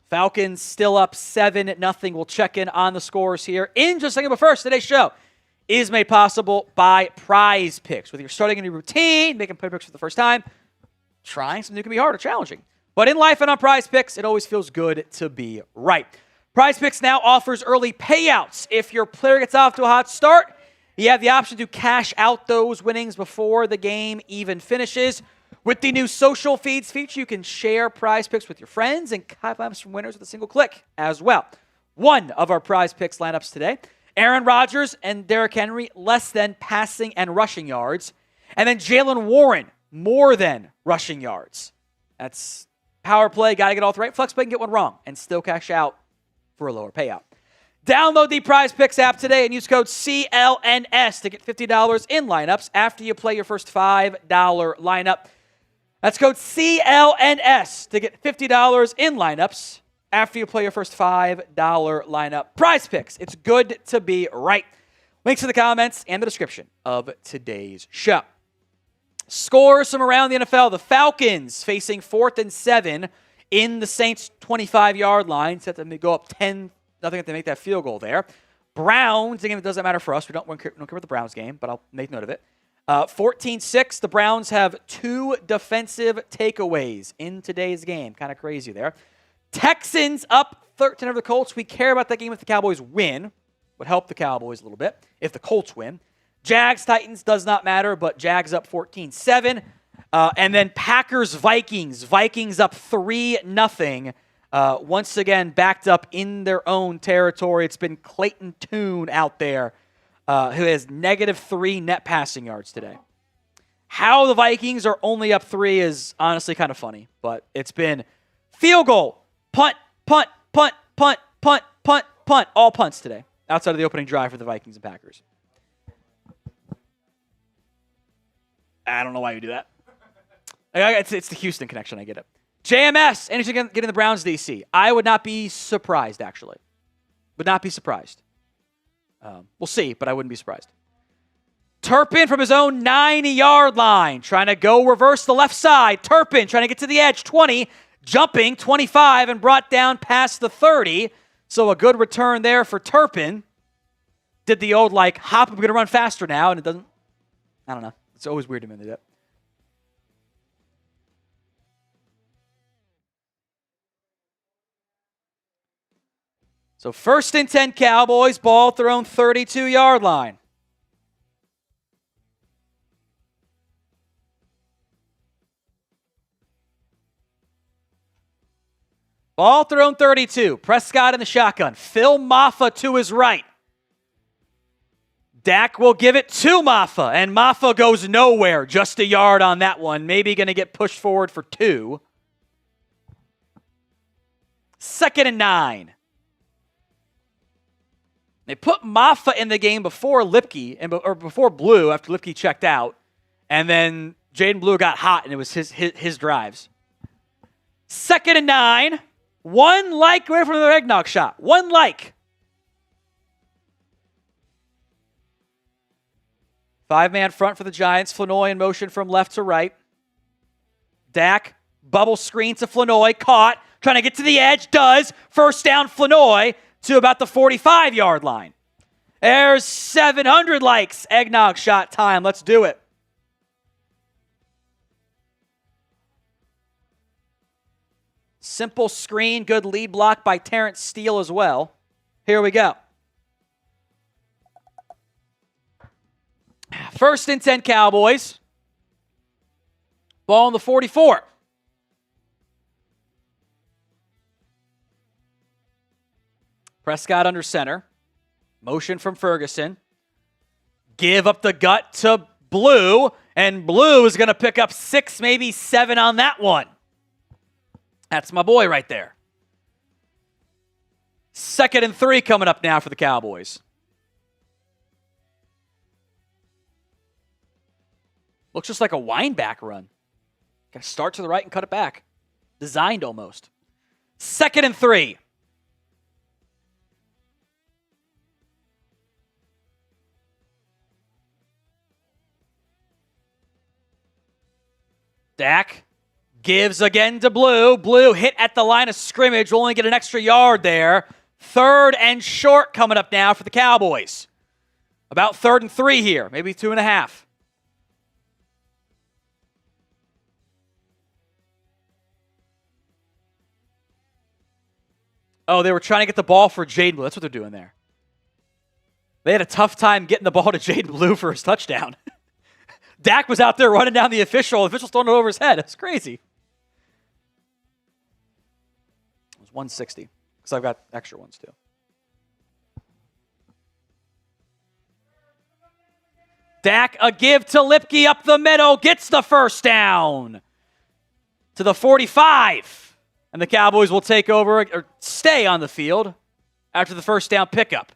Falcons still up 7-0. We'll check in on the scores here in just a second. But first, today's show is made possible by Prize Picks. Whether you're starting a new routine, making play picks for the first time, trying something new can be hard or challenging. But in life and on Prize Picks, it always feels good to be right. Prize Picks now offers early payouts. If your player gets off to a hot start, you have the option to cash out those winnings before the game even finishes. With the new social feeds feature, you can share prize picks with your friends and copy lineups from winners with a single click as well. One of our prize picks lineups today, Aaron Rodgers and Derrick Henry, less than passing and rushing yards. And then Jaylen Warren, more than rushing yards. That's power play. Got to get all three right. Flex play can get one wrong and still cash out for a lower payout. Download the Prize Picks app today and use code CLNS to get $50 in lineups after you play your first $5 lineup. That's code CLNS to get $50 in lineups after you play your first $5 lineup. Prize Picks. It's good to be right. Links in the comments and the description of today's show. Scores from around the NFL. The Falcons facing 4th and 7 in the Saints' 25-yard line. Set them to go up 10-0 if they make that field goal there. Browns, again, it doesn't matter for us. We don't care about the Browns game, but I'll make note of it. 14-6, the Browns have 2 defensive takeaways in today's game. Kind of crazy there. Texans up 13 over the Colts. We care about that game if the Cowboys win. Would help the Cowboys a little bit if the Colts win. Jags, Titans, does not matter, but Jags up 14-7. And then Packers, Vikings. Vikings up 3-0. Once again, backed up in their own territory. It's been Clayton Tune out there, who has -3 net passing yards today. How the Vikings are only up 3 is honestly kind of funny, but it's been field goal, punt, punt, punt, punt, punt, punt, punt, all punts today outside of the opening drive for the Vikings and Packers. I don't know why you do that. It's the Houston connection. I get it. JMS, anything getting the Browns DC. I would not be surprised, actually. Would not be surprised. We'll see, but I wouldn't be surprised. Turpin from his own 90-yard line, trying to go reverse the left side. Turpin trying to get to the edge, 20, jumping 25, and brought down past the 30. So a good return there for Turpin. Did the old, hop, I'm going to run faster now, and it doesn't, I don't know. It's always weird to me to do that. So 1st and 10 Cowboys, ball at their own 32-yard line. Ball at their own 32. Prescott in the shotgun. Phil Mafah to his right. Dak will give it to Mafah, and Mafah goes nowhere. Just a yard on that one. Maybe going to get pushed forward for 2. 2nd and 9. They put Mafah in the game before Lipke, or before Blue, after Lipke checked out. And then Jaydon Blue got hot, and it was his drives. 2nd and 9. One away from the eggnog shot. One. Five-man front for the Giants. Flournoy in motion from left to right. Dak, bubble screen to Flournoy. Caught. Trying to get to the edge. Does. First down, Flournoy to about the 45-yard line. There's 700 likes. Eggnog shot time. Let's do it. Simple screen. Good lead block by Terrence Steele as well. Here we go. 1st and 10 Cowboys. Ball on the 44. Prescott under center. Motion from Ferguson. Give up the gut to Blue. And Blue is going to pick up 6, maybe 7 on that one. That's my boy right there. 2nd and 3 coming up now for the Cowboys. Looks just like a wind-back run. Got to start to the right and cut it back. Designed almost. 2nd and 3. Dak gives again to Blue. Blue hit at the line of scrimmage. Will only get an extra yard there. 3rd and short coming up now for the Cowboys. About 3rd and 3 here. Maybe 2.5. Oh, they were trying to get the ball for Jaydon Blue. That's what they're doing there. They had a tough time getting the ball to Jaydon Blue for his touchdown. Dak was out there running down the official. The official's throwing it over his head. It's crazy. It was 160 because I've got extra ones too. Dak, a give to Lipke up the middle, gets the first down to the 45. And the Cowboys will take over or stay on the field after the first down pickup.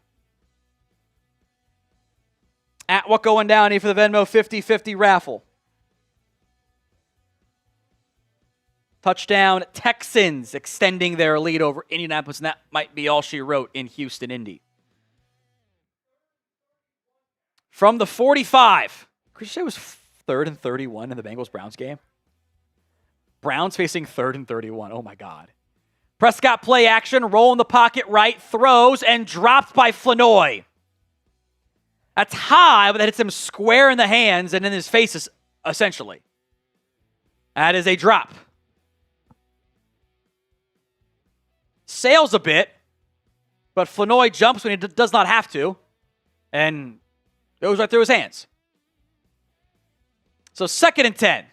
At what going down here for the Venmo 50-50 raffle. Touchdown Texans extending their lead over Indianapolis, and that might be all she wrote in Houston, Indy. From the 45, could you say it was 3rd and 31 in the Bengals-Browns game? Browns facing 3rd and 31. Oh, my God. Prescott play action, roll in the pocket right, throws, and dropped by Flournoy. That's high, but that hits him square in the hands and in his face, essentially. That is a drop. Sails a bit, but Flournoy jumps when he does not have to, and goes right through his hands. So 2nd and 10.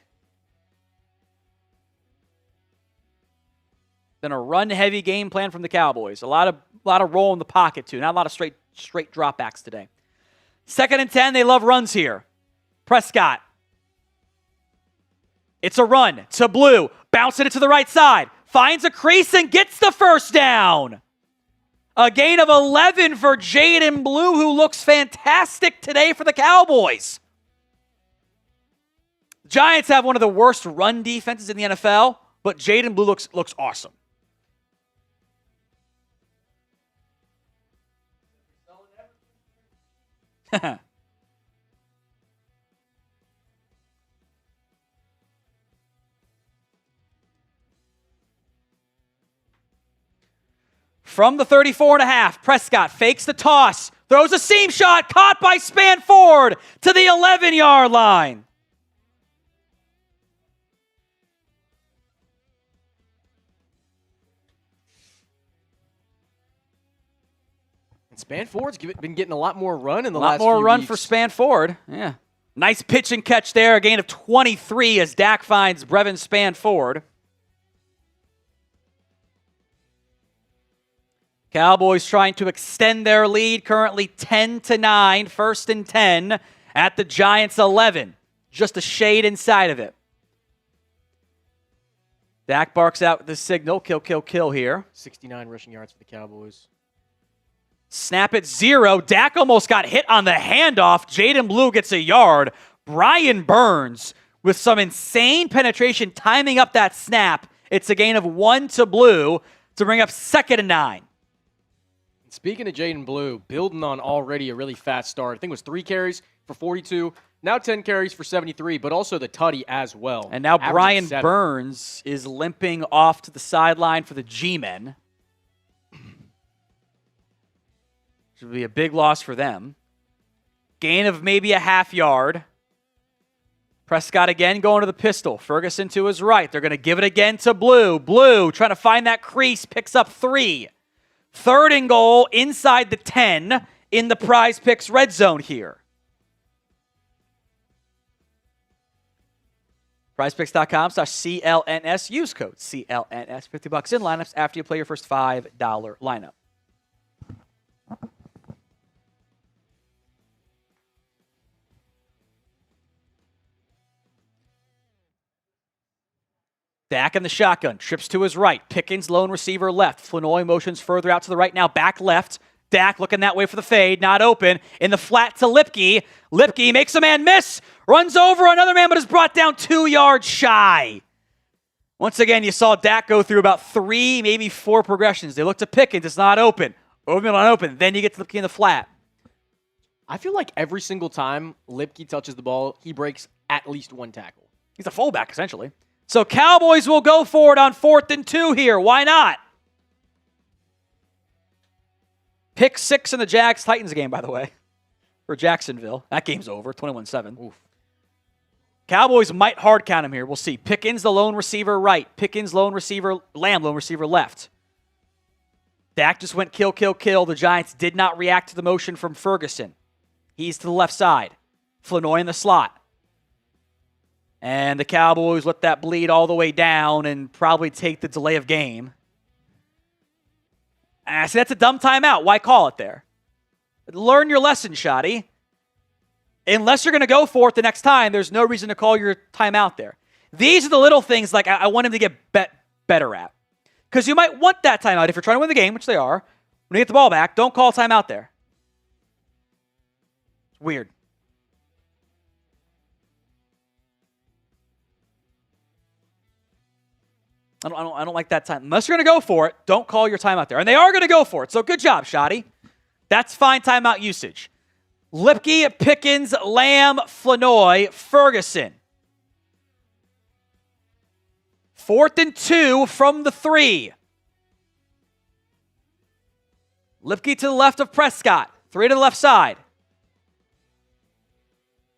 Then a run-heavy game plan from the Cowboys. A lot of roll in the pocket, too. Not a lot of straight dropbacks today. 2nd and 10, they love runs here. Prescott. It's a run to Blue. Bouncing it to the right side. Finds a crease and gets the first down. A gain of 11 for Jaydon Blue, who looks fantastic today for the Cowboys. Giants have one of the worst run defenses in the NFL, but Jaydon Blue looks awesome. From the 34.5, Prescott fakes the toss, throws a seam shot, caught by Spanford to the 11-yard line. Spanford's been getting a lot more run in the last few weeks. A lot more run for Spanford. Yeah. Nice pitch and catch there. A gain of 23 as Dak finds Brevin Spanford. Cowboys trying to extend their lead. Currently 10-9. 1st and 10 at the Giants 11. Just a shade inside of it. Dak barks out the signal. Kill, kill, kill here. 69 rushing yards for the Cowboys. Snap at 0. Dak almost got hit on the handoff. Jaydon Blue gets a yard. Brian Burns with some insane penetration timing up that snap. It's a gain of 1 to Blue to bring up 2nd and 9. Speaking of Jaydon Blue, building on already a really fast start. I think it was 3 carries for 42. Now 10 carries for 73, but also the tutty as well. And now Brian Burns is limping off to the sideline for the G-men. Should be a big loss for them. Gain of maybe a half yard. Prescott again going to the pistol. Ferguson to his right. They're going to give it again to Blue. Blue trying to find that crease. Picks up 3. 3rd and goal inside the 10 in the Prize Picks red zone here. PrizePicks.com/CLNS. Use code CLNS. $50 in lineups after you play your first $5 lineup. Dak in the shotgun, trips to his right. Pickens, lone receiver left. Flournoy motions further out to the right now, back left. Dak looking that way for the fade, not open. In the flat to Lipke. Lipke makes a man miss, runs over another man, but is brought down 2 yards shy. Once again, you saw Dak go through about 3, maybe 4 progressions. They look to Pickens, it's not open. Open, not open. Then you get to Lipke in the flat. I feel like every single time Lipke touches the ball, he breaks at least 1 tackle. He's a fullback, essentially. So Cowboys will go for it on 4th and 2 here. Why not? Pick 6 in the Jags-Titans game, by the way, for Jacksonville. That game's over, 21-7. Oof. Cowboys might hard count him here. We'll see. Pickens, the lone receiver right. Pickens, lone receiver, Lamb, lone receiver left. Dak just went kill, kill, kill. The Giants did not react to the motion from Ferguson. He's to the left side. Flournoy in the slot. And the Cowboys let that bleed all the way down and probably take the delay of game. I see that's a dumb timeout. Why call it there? Learn your lesson, Shotty. Unless you're going to go for it the next time, there's no reason to call your timeout there. These are the little things like I want him to get better at. Because you might want that timeout if you're trying to win the game, which they are. When you get the ball back, don't call timeout there. It's weird. I don't like that time. Unless you're going to go for it, don't call your timeout there. And they are going to go for it, so good job, Shotty. That's fine timeout usage. Lipke, Pickens, Lamb, Flournoy, Ferguson. 4th and 2 from the 3. Lipke to the left of Prescott. 3 to the left side.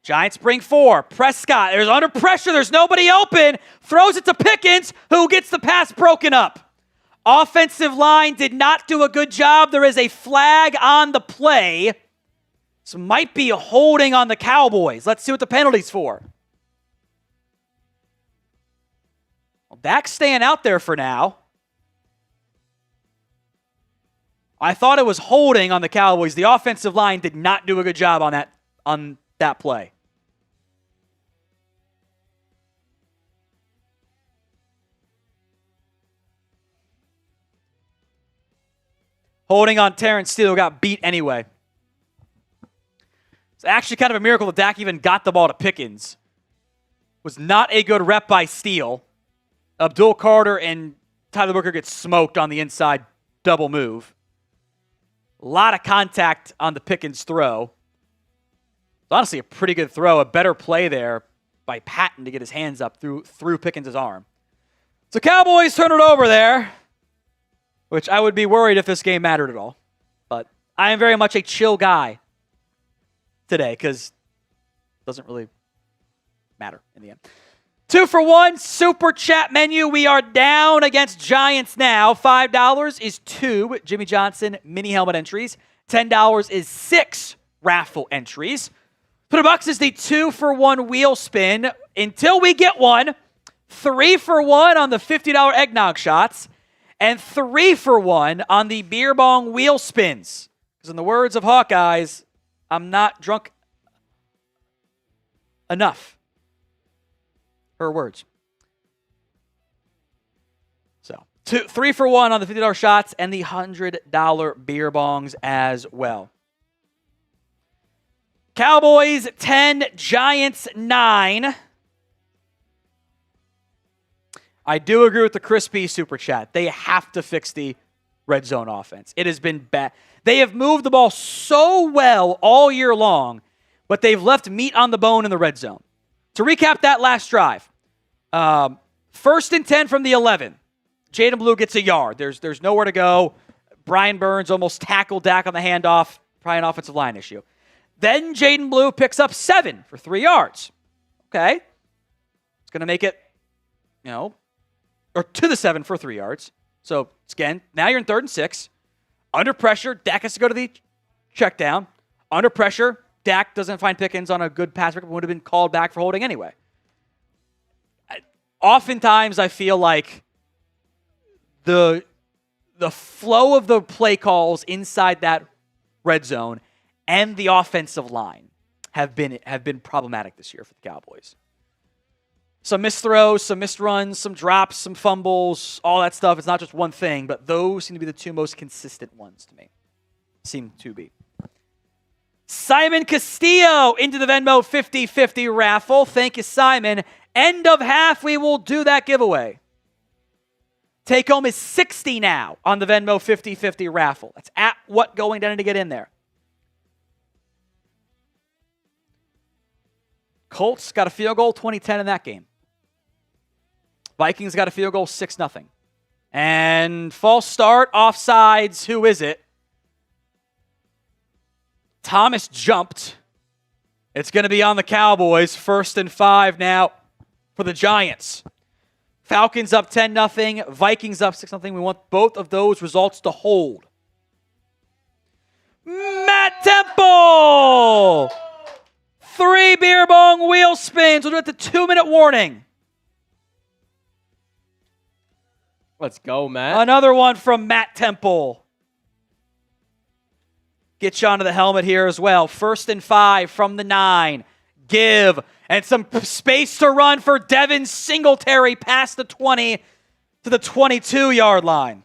Giants bring 4. Prescott, there's under pressure. There's nobody open. Throws it to Pickens, who gets the pass broken up. Offensive line did not do a good job. There is a flag on the play. This might be a holding on the Cowboys. Let's see what the penalty's for. Well, Dak's staying out there for now. I thought it was holding on the Cowboys. The offensive line did not do a good job on that play. Holding on Terrence Steele, got beat anyway. It's actually kind of a miracle that Dak even got the ball to Pickens. Was not a good rep by Steele. Abdul Carter and Tyler Booker get smoked on the inside double move. A lot of contact on the Pickens throw. Honestly, a pretty good throw. A better play there by Patton to get his hands up through Pickens' arm. So Cowboys turn it over there, which I would be worried if this game mattered at all. But I am very much a chill guy today because it doesn't really matter in the end. 2 for 1, super chat menu. We are down against Giants now. $5 is 2 Jimmy Johnson mini helmet entries. $10 is 6 raffle entries. $100 is the 2 for 1 wheel spin. Until we get one, 3 for 1 on the $50 eggnog shots. And 3 for 1 on the beer bong wheel spins. Because in the words of Hawkeyes, I'm not drunk enough. Her words. So, 3 for 1 on the $50 shots and the $100 beer bongs as well. Cowboys 10, Giants 9. I do agree with the Crispy super chat. They have to fix the red zone offense. It has been bad. They have moved the ball so well all year long, but they've left meat on the bone in the red zone. To recap that last drive, 1st and 10 from the 11. Jaydon Blue gets a yard. There's nowhere to go. Brian Burns almost tackled Dak on the handoff. Probably an offensive line issue. Then Jaydon Blue picks up 7 for 3 yards. Okay. It's going to make it, or to the 7 for 3 yards. So, again, now you're in 3rd and 6. Under pressure, Dak has to go to the check down. Under pressure, Dak doesn't find Pickens on a good pass. Would have been called back for holding anyway. Oftentimes, I feel like the flow of the play calls inside that red zone and the offensive line have been problematic this year for the Cowboys. Some missed throws, some missed runs, some drops, some fumbles, all that stuff. It's not just one thing, but those seem to be the 2 most consistent ones to me. Seem to be. Simon Castillo into the Venmo 50-50 raffle. Thank you, Simon. End of half, we will do that giveaway. Take home is 60 now on the Venmo 50-50 raffle. That's at what going down to get in there. Colts got a field goal 2010 in that game. Vikings got a field goal 6-0. And false start, offsides, who is it? Thomas jumped. It's going to be on the Cowboys. 1st and 5 now for the Giants. Falcons up 10-0. Vikings up 6-0. We want both of those results to hold. Matt Temple! 3 beer bong wheel spins. We'll do it at the 2-minute warning. Let's go, Matt. Another one from Matt Temple. Get you onto the helmet here as well. 1st and 5 from the 9. Give. And some space to run for Devin Singletary past the 20 to the 22-yard line.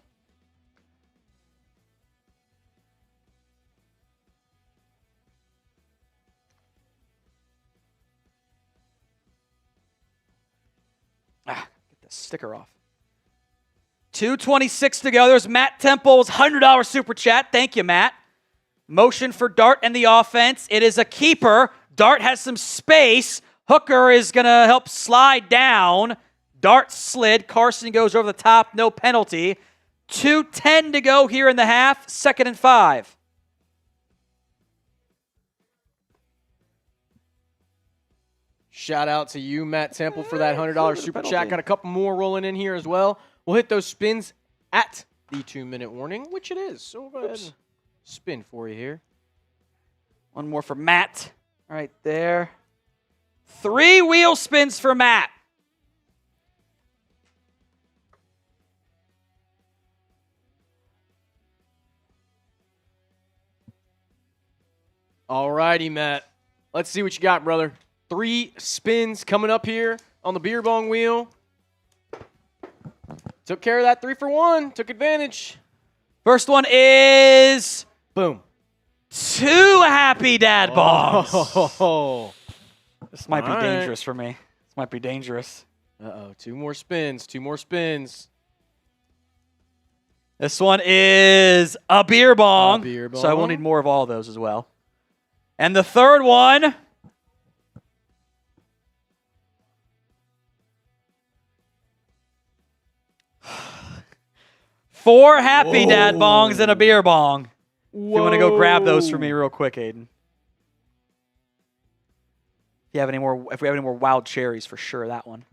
Get the sticker off. 2:26 to go. There's Matt Temple's $100 super chat. Thank you, Matt. Motion for Dart and the offense. It is a keeper. Dart has some space. Hooker is going to help slide down. Dart slid. Carson goes over the top. No penalty. 2:10 to go here in the half. 2nd and 5. Shout out to you, Matt Temple, for that $100 super chat. Got a couple more rolling in here as well. We'll hit those spins at the 2-minute warning, which it is. So we'll go ahead and spin for you here. One more for Matt. Right there. 3 wheel spins for Matt. All righty, Matt. Let's see what you got, brother. 3 spins coming up here on the beer bong wheel. Took care of that 3 for 1. Took advantage. First one is boom. 2 happy dad bongs. Oh. This might be dangerous for me. This might be dangerous. Uh-oh. 2 more spins. 2 more spins. This one is a beer bong. A beer bong. So I will need more of all of those as well. And the 3rd one. Four happy dad bongs and a beer bong. If you want to go grab those for me real quick, Aiden. If we have any more wild cherries, for sure, that one.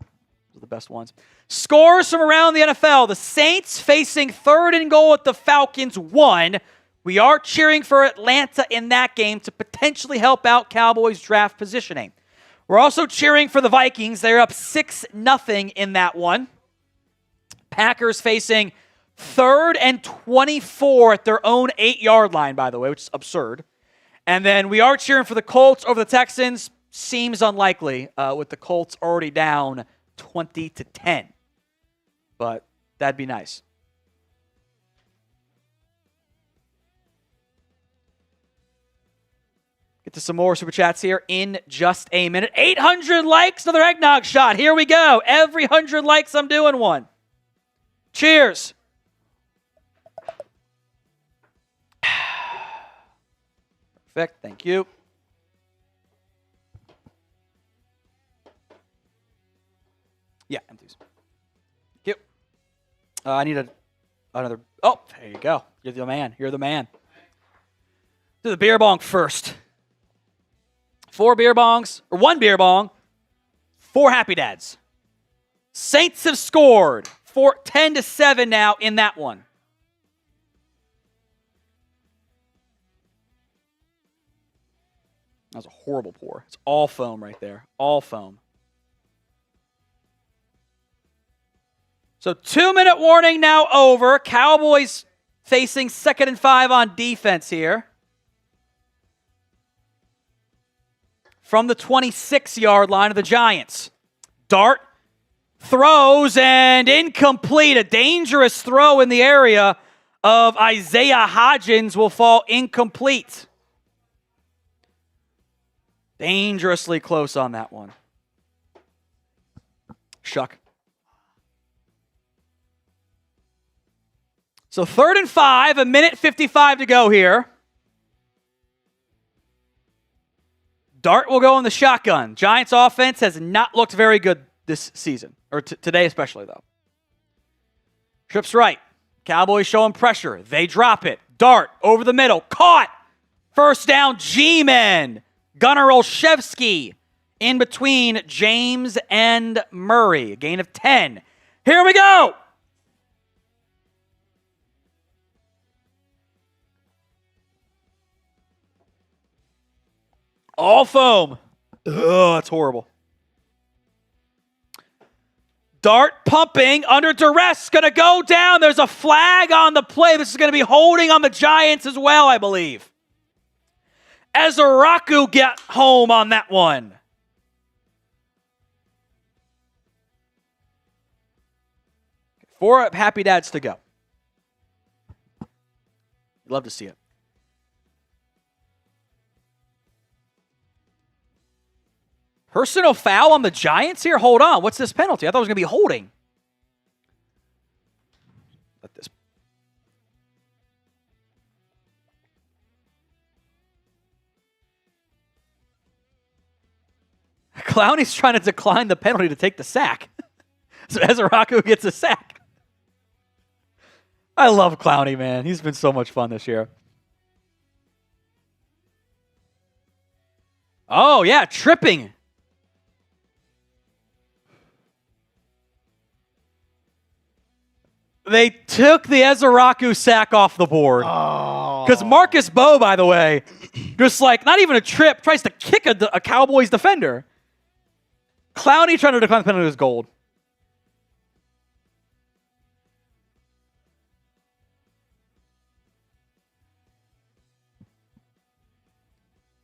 Those are the best ones. Scores from around the NFL. The Saints facing 3rd and goal at the Falcons 1. We are cheering for Atlanta in that game to potentially help out Cowboys draft positioning. We're also cheering for the Vikings. They're up 6-0 in that one. Packers facing 3rd and 24 at their own 8-yard line, by the way, which is absurd. And then we are cheering for the Colts over the Texans. Seems unlikely with the Colts already down 20-10. But that'd be nice. Get to some more Super Chats here in just a minute. 800 likes, another eggnog shot. Here we go. Every 100 likes, I'm doing one. Cheers. Perfect. Thank you. Yeah, empties. Thank you. I need another. Oh, there you go. You're the man. You're the man. Do the beer bong first. 4 beer bongs, or 1 beer bong, 4 happy dads. Saints have scored 10-7 now in that one. That was a horrible pour. It's all foam right there. All foam. So 2-minute warning now over. Cowboys facing 2nd and 5 on defense here. From the 26-yard line of the Giants. Dart throws and incomplete. A dangerous throw in the area of Isaiah Hodgins will fall incomplete. Dangerously close on that one. Shuck. So 3rd and 5, 1:55 to go here. Dart will go in the shotgun. Giants offense has not looked very good this season, or today especially, though. Trips right. Cowboys showing pressure. They drop it. Dart over the middle. Caught. First down, G-Men. Gunnar Olszewski in between James and Murray. A gain of 10. Here we go. All foam. Oh, that's horrible. Dart pumping under duress. Going to go down. There's a flag on the play. This is going to be holding on the Giants as well, I believe. Ezeriuaku get home on that one. Four happy dads to go. Love to see it. Personal foul on the Giants here? Hold on. What's this penalty? I thought it was going to be holding. Let this. Clowney's trying to decline the penalty to take the sack. So Ezeriuaku gets a sack. I love Clowney, man. He's been so much fun this year. Oh, yeah, tripping. They took the Ezeriuaku sack off the board. Because Markquese Bell, by the way, just like, not even a trip, tries to kick a Cowboys defender. Clowney trying to decline the penalty was gold.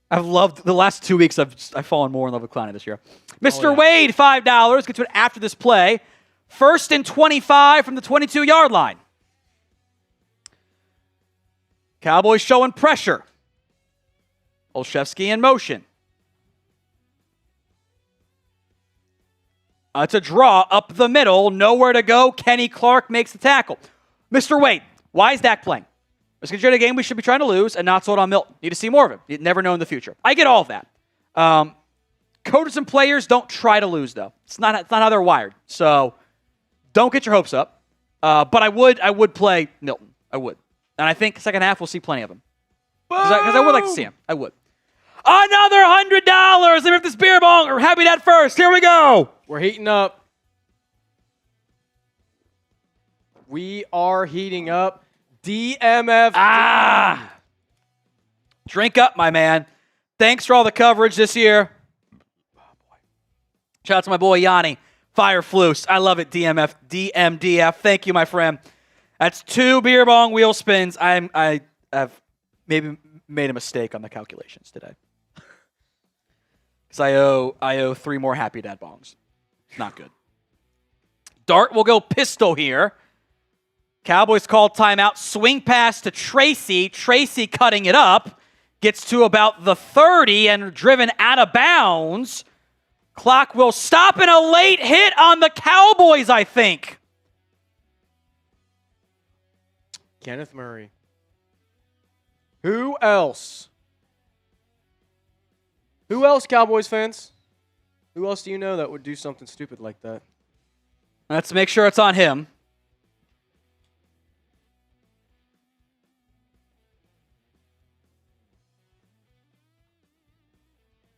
I've loved the last 2 weeks. I've fallen more in love with Clowney this year. Mr. Wade, $5. Get to it after this play. 1st and 25 from the 22-yard line. Cowboys showing pressure. Olszewski in motion. It's a draw up the middle. Nowhere to go. Kenny Clark makes the tackle. Mr. Wade, why is Dak playing? It's considered a game we should be trying to lose and not sold on Milton. Need to see more of him. You never know in the future. I get all of that. Coaches and players don't try to lose, though. It's not how they're wired. So don't get your hopes up. But I would play Milton. I would. And I think second half we'll see plenty of him. Because I would like to see him. I would. Another $100. Let me rip this beer bong. Or happy that first. Here we go. We're heating up. We are heating up. DMF. Drink up, my man. Thanks for all the coverage this year. Shout out to my boy Yanni. Fire Floose. I love it, DMDF. Thank you, my friend. That's 2 beer bong wheel spins. I have maybe made a mistake on the calculations today. Because I owe 3 more Happy Dad bongs. It's not good. Dart will go pistol here. Cowboys call timeout. Swing pass to Tracy. Tracy cutting it up. Gets to about the 30 and driven out of bounds. Clock will stop and a late hit on the Cowboys, I think. Kenneth Murray. Who else? Who else, Cowboys fans? Who else do you know that would do something stupid like that? Let's make sure it's on him.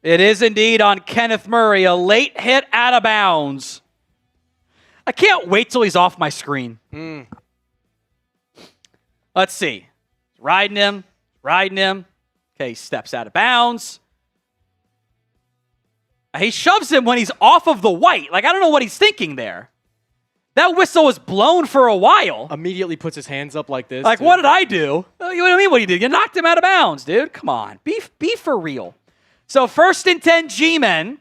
It is indeed on Kenneth Murray. A late hit out of bounds. I can't wait till he's off my screen. Let's see. Riding him. Okay, he steps out of bounds. He shoves him when he's off of the white. Like, I don't know what he's thinking there. That whistle was blown for a while. Immediately puts his hands up like this. Like, what did I do? You know what I mean? What you did? You knocked him out of bounds, dude. Come on. Be for real. So 1st and 10 G-men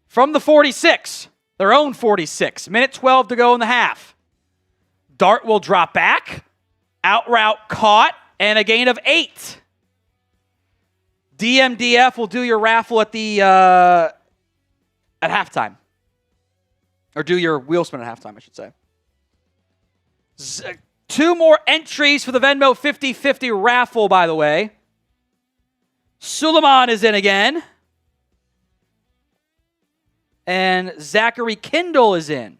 from the 46. Their own 46. Minute 12 to go in the half. Dart will drop back. Out route caught. And a gain of 8. DMDF will do your raffle at the at halftime. Or do your wheel spin at halftime, I should say. 2 more entries for the Venmo 50-50 raffle, by the way. Suleiman is in again. And Zachary Kindle is in.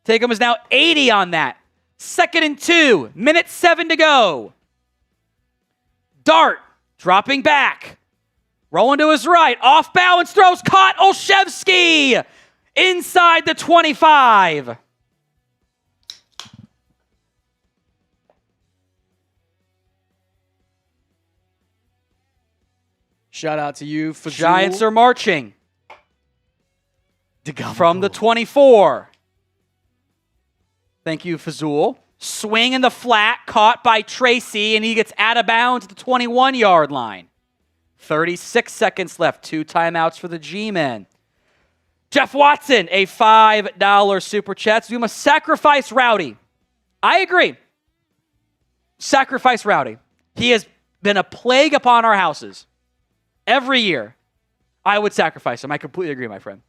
Take him is now 80 on that. 2nd and 2. Minute 7 to go. Dart dropping back. Rolling to his right. Off balance throws. Caught. Olszewski inside the 25. Shout out to you, Fazul. Giants are marching. From From the 24. Thank you, Fazul. Swing in the flat, caught by Tracy, and he gets out of bounds at the 21-yard line. 36 seconds left. 2 timeouts for the G-men. Jeff Watson, a $5 super chat. So we must sacrifice Rowdy. I agree. Sacrifice Rowdy. He has been a plague upon our houses. Every year, I would sacrifice him. I completely agree, my friend.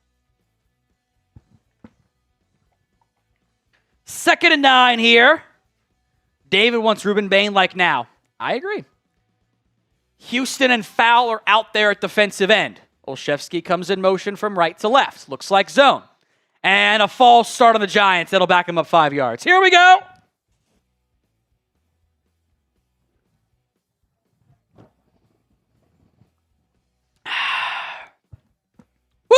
2nd and 9 here. David wants Ruben Bain like now. I agree. Houston and Fowler out there at defensive end. Olszewski comes in motion from right to left. Looks like zone. And a false start on the Giants. That'll back him up 5 yards. Here we go. Woo!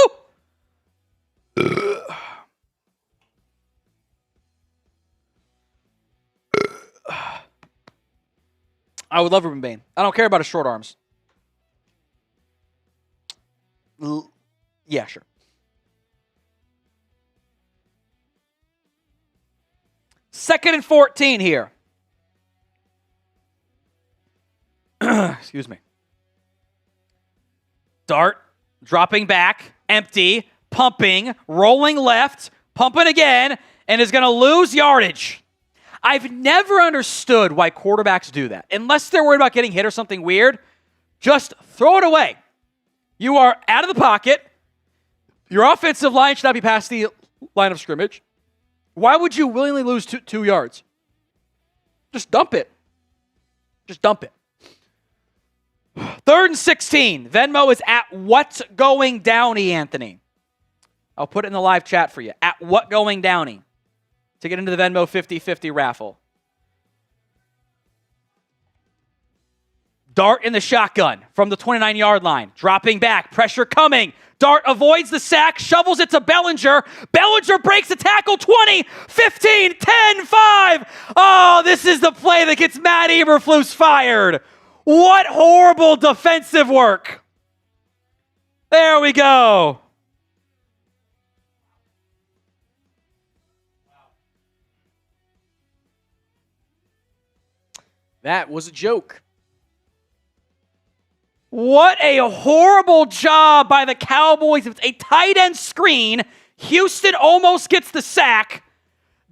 I would love Ruben Bain. I don't care about his short arms. Yeah, sure. Second and 14 here. Excuse me. Dart, dropping back, empty, pumping, rolling left, pumping again, and is going to lose yardage. I've never understood why quarterbacks do that. Unless they're worried about getting hit or something weird, just throw it away. You are out of the pocket. Your offensive line should not be past the line of scrimmage. Why would you willingly lose 2 yards? Just dump it. Just dump it. 3rd and 16. Venmo is at What's Going Downey, Anthony. I'll put it in the live chat for you. At What Going Downey. To get into the Venmo 50-50 raffle. Dart in the shotgun from the 29-yard line. Dropping back. Pressure coming. Dart avoids the sack. Shovels it to Bellinger. Bellinger breaks the tackle. 20, 15, 10, 5. Oh, this is the play that gets Matt Eberflus fired. What horrible defensive work. There we go. That was a joke. What a horrible job by the Cowboys. It's a tight end screen. Houston almost gets the sack.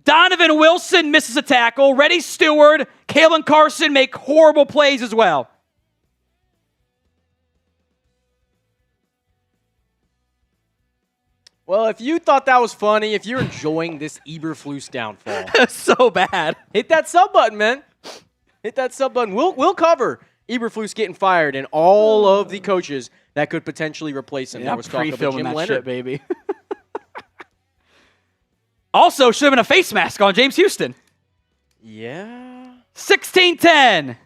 Donovan Wilson misses a tackle. Reddy Stewart, Caelen Carson make horrible plays as well. Well, if you thought that was funny, if you're enjoying this Eberflus downfall, So bad. hit that sub button, man. Hit that sub button. We'll cover Eberflus getting fired and all of the coaches that could potentially replace him. Yeah, There was talk of pre-filming Jim that Leonard. shit, baby. Also, should have been a face mask on James Houston. Yeah. 16-10.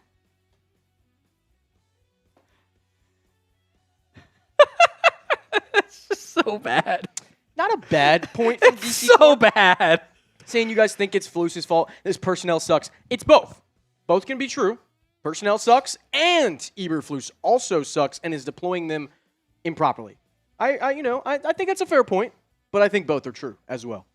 It's just so bad. Not a bad point from It's DC. so bad. Saying you guys think it's Flus's fault, this personnel sucks. It's both. Both can be true. Personnel sucks, and Eberflus also sucks and is deploying them improperly. I think that's a fair point, but I think both are true as well.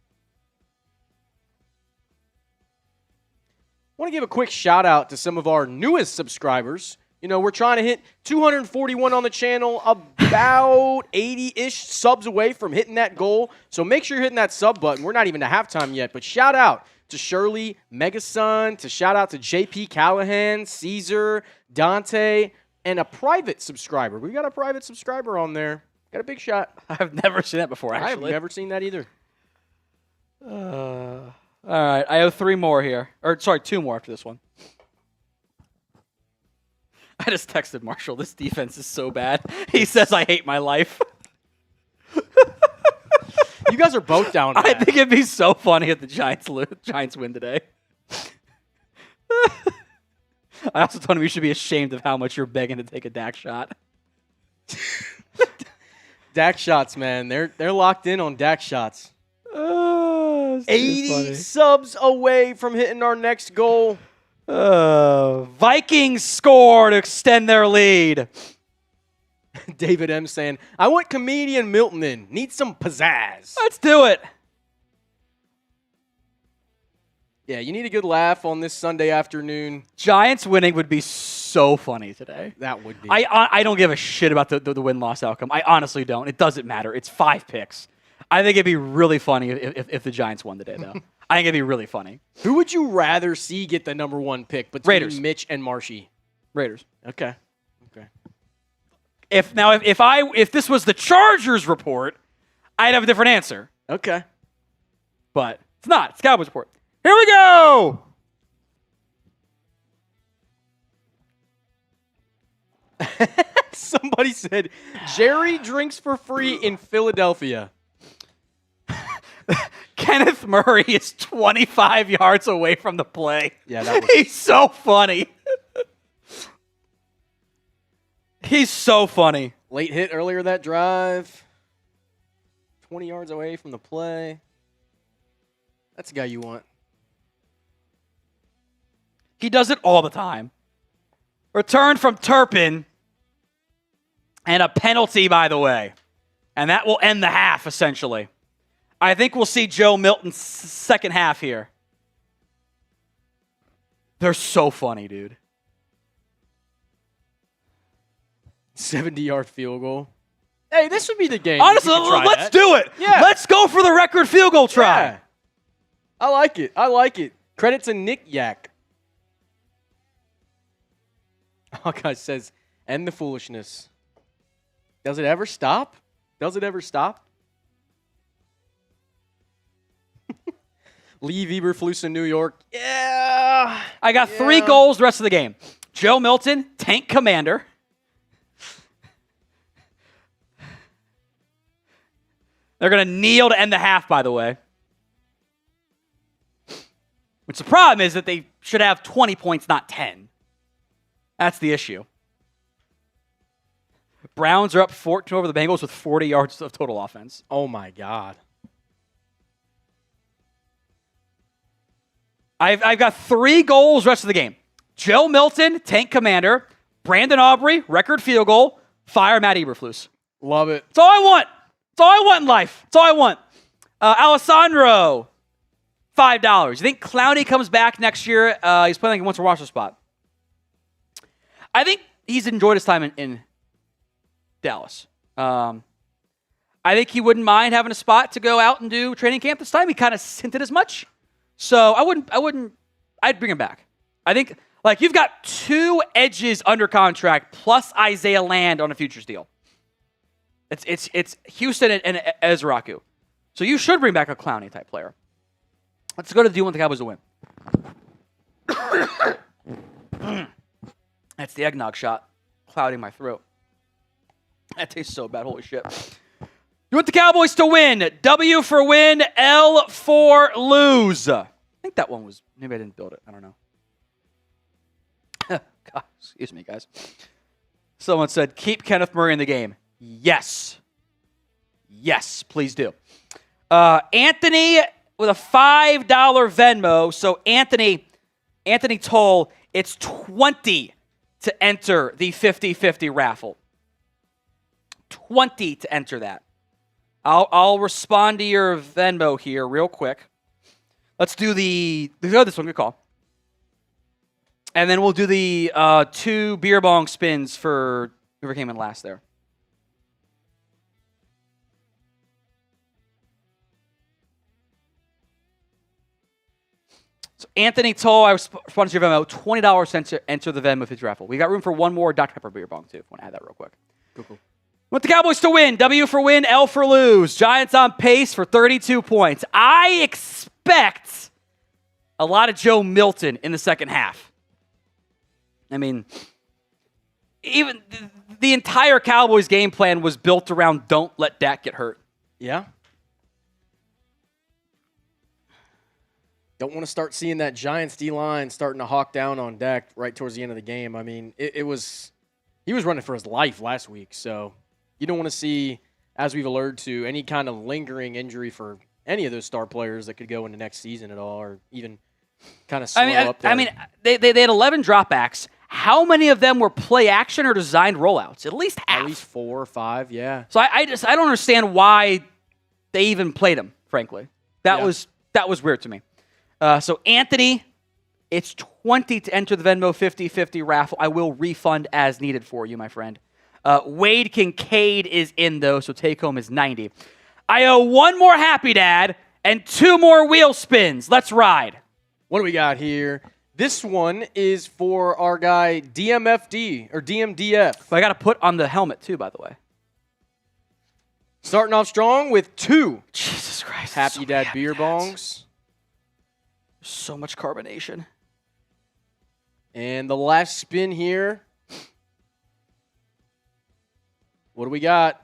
I want to give a quick shout out to some of our newest subscribers. You know, we're trying to hit 241 on the channel, about 80-ish subs away from hitting that goal. So make sure you're hitting that sub button. We're not even to halftime yet, but shout out to Shirley Megason, to shout out to JP Callahan, Caesar, Dante, and a private subscriber. We got a private subscriber on there. Got a big shot. I've never seen that before, actually. I have never seen that either. All right, I have 3 more here. Or, sorry, 2 more after this one. I just texted Marshall, this defense is so bad. He says, I hate my life. You guys are both down I bad. think it'd be so funny if the Giants win today. I also told him you should be ashamed of how much you're begging to take a Dak shot. Dak shots, man. They're locked in on Dak shots. Oh, 80 subs away from hitting our next goal. Vikings score to extend their lead. David M. saying, I want comedian Milton in. Need some pizzazz. Let's do it. Yeah, you need a good laugh on this Sunday afternoon. Giants winning would be so funny today. That would be. I don't give a shit about the win-loss outcome. I honestly don't. It doesn't matter. It's 5 picks. I think it'd be really funny if the Giants won today, though. I think it'd be really funny. Who would you rather see get the number 1 pick between Raiders. Mitch and Marshy? Raiders. Okay. If this was the Chargers report, I'd have a different answer. Okay. But it's not. It's Cowboys report. Here we go. Somebody said, Jerry drinks for free in Philadelphia. Kenneth Murray is 25 yards away from the play. Yeah, that was... He's so funny. He's so funny. Late hit earlier that drive. 20 yards away from the play. That's the guy you want. He does it all the time. Return from Turpin. And a penalty, by the way. And that will end the half, essentially. I think we'll see Joe Milton's second half here. They're so funny, dude. 70-yard field goal. Hey, this would be the game. Honestly, let's do it. Yeah. Let's go for the record field goal try. Yeah. I like it. I like it. Credit to Nick Yak. Hawkeye says, end the foolishness. Does it ever stop? Does it ever stop? Lee Eberflus in New York. Yeah. I got 3 goals the rest of the game. Joe Milton, tank commander. They're going to kneel to end the half, by the way. Which the problem is that they should have 20 points, not 10. That's the issue. Browns are up 14 over the Bengals with 40 yards of total offense. Oh, my God. I've got 3 goals rest of the game. Joe Milton, tank commander. Brandon Aubrey, record field goal. Fire Matt Eberflus. Love it. That's all I want. That's all I want in life. That's all I want. Alessandro, $5. You think Clowney comes back next year? He's playing like he wants a roster spot. I think he's enjoyed his time in Dallas. I think he wouldn't mind having a spot to go out and do training camp this time. He kind of hinted as much. So I'd bring him back. I think, like, you've got 2 edges under contract plus Isaiah Land on a futures deal. It's Houston and Ezeriuaku. So you should bring back a Clowney type player. Let's go to the deal with the Cowboys to win. That's the eggnog shot clouding my throat. That tastes so bad. Holy shit. You want the Cowboys to win. W for win, L for lose. I think that one was, maybe I didn't build it. I don't know. God, excuse me, guys. Someone said, keep Kenneth Murray in the game. Yes. Yes, please do. Anthony with a $5 Venmo. So Anthony Toll, it's 20 to enter the 50-50 raffle. 20 to enter that. I'll respond to your Venmo here real quick. Let's do this one. Good call. And then we'll do the 2 beer bong spins for whoever came in last there. So Anthony Toll, I responded to your Venmo. $20 to enter the Venmo 50 raffle. We got room for one more Dr. Pepper beer bong too. Want to add that real quick. Cool. Want the Cowboys to win. W for win, L for lose. Giants on pace for 32 points. I expect a lot of Joe Milton in the second half. I mean, even the entire Cowboys game plan was built around don't let Dak get hurt. Yeah. Don't want to start seeing that Giants D-line starting to hawk down on Dak right towards the end of the game. I mean, he was running for his life last week, so you don't want to see, as we've alluded to, any kind of lingering injury for any of those star players that could go into next season at all, or even kind of slow up there. I mean, they had 11 dropbacks. how many of them were play action or designed rollouts? At least half. At least 4 or 5, yeah. So I don't understand why they even played him, frankly. That was weird to me. So Anthony, it's 20 to enter the Venmo 50-50 raffle. I will refund as needed for you, my friend. Wade Kincaid is in, though, so take home is 90. I owe one more Happy Dad and 2 more wheel spins. Let's ride. What do we got here? This one is for our guy DMFD, or DMDF. I got to put on the helmet, too, by the way. Starting off strong with 2. Jesus Christ. Happy Dad beer bongs. So much carbonation. And the last spin here. What do we got?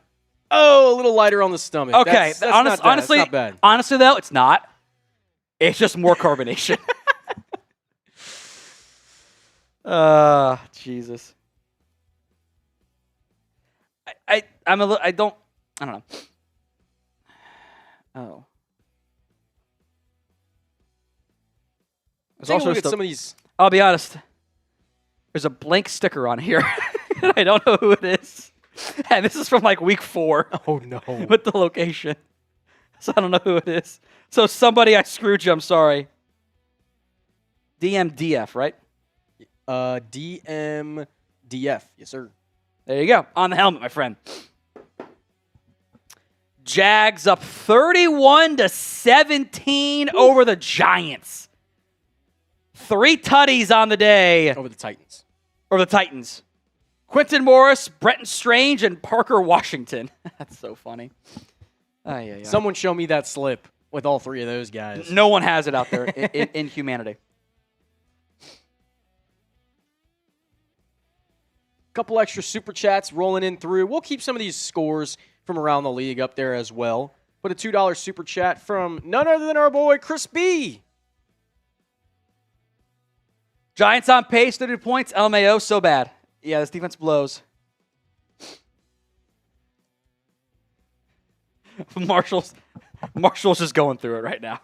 Oh, a little lighter on the stomach. Okay, that's honestly, not bad. Honestly, though, it's not. It's just more carbonation. Jesus. I don't know. Oh. There's Take a also look at some of these. I'll be honest. There's a blank sticker on here. I don't know who it is. And this is from like week 4. Oh, no. With the location. So I don't know who it is. So somebody, I screwed you. I'm sorry. DMDF, right? DMDF. Yes, sir. There you go. On the helmet, my friend. Jags up 31-17 over the Giants. 3 tutties on the day. Over the Titans. Over the Titans. Quentin Morris, Bretton Strange, and Parker Washington. That's so funny. Someone show me that slip with all 3 of those guys. No one has it out there in humanity. Couple extra super chats rolling in through. We'll keep some of these scores from around the league up there as well. Put a $2 super chat from none other than our boy Chris B. Giants on pace, 30 points. LMAO, so bad. Yeah, this defense blows. Marshall's just going through it right now.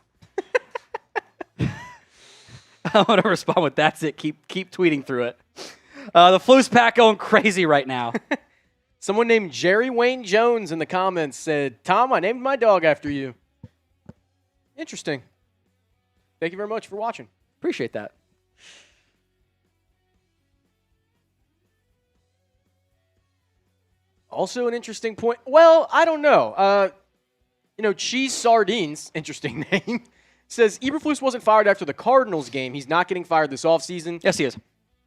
I want to respond with that's it. Keep tweeting through it. The Flu's pack going crazy right now. Someone named Jerry Wayne Jones in the comments said, Tom, I named my dog after you. Interesting. Thank you very much for watching. Appreciate that. Also an interesting point. Well, I don't know. Cheese Sardines, interesting name, says Eberflus wasn't fired after the Cardinals game. He's not getting fired this offseason. Yes, he is.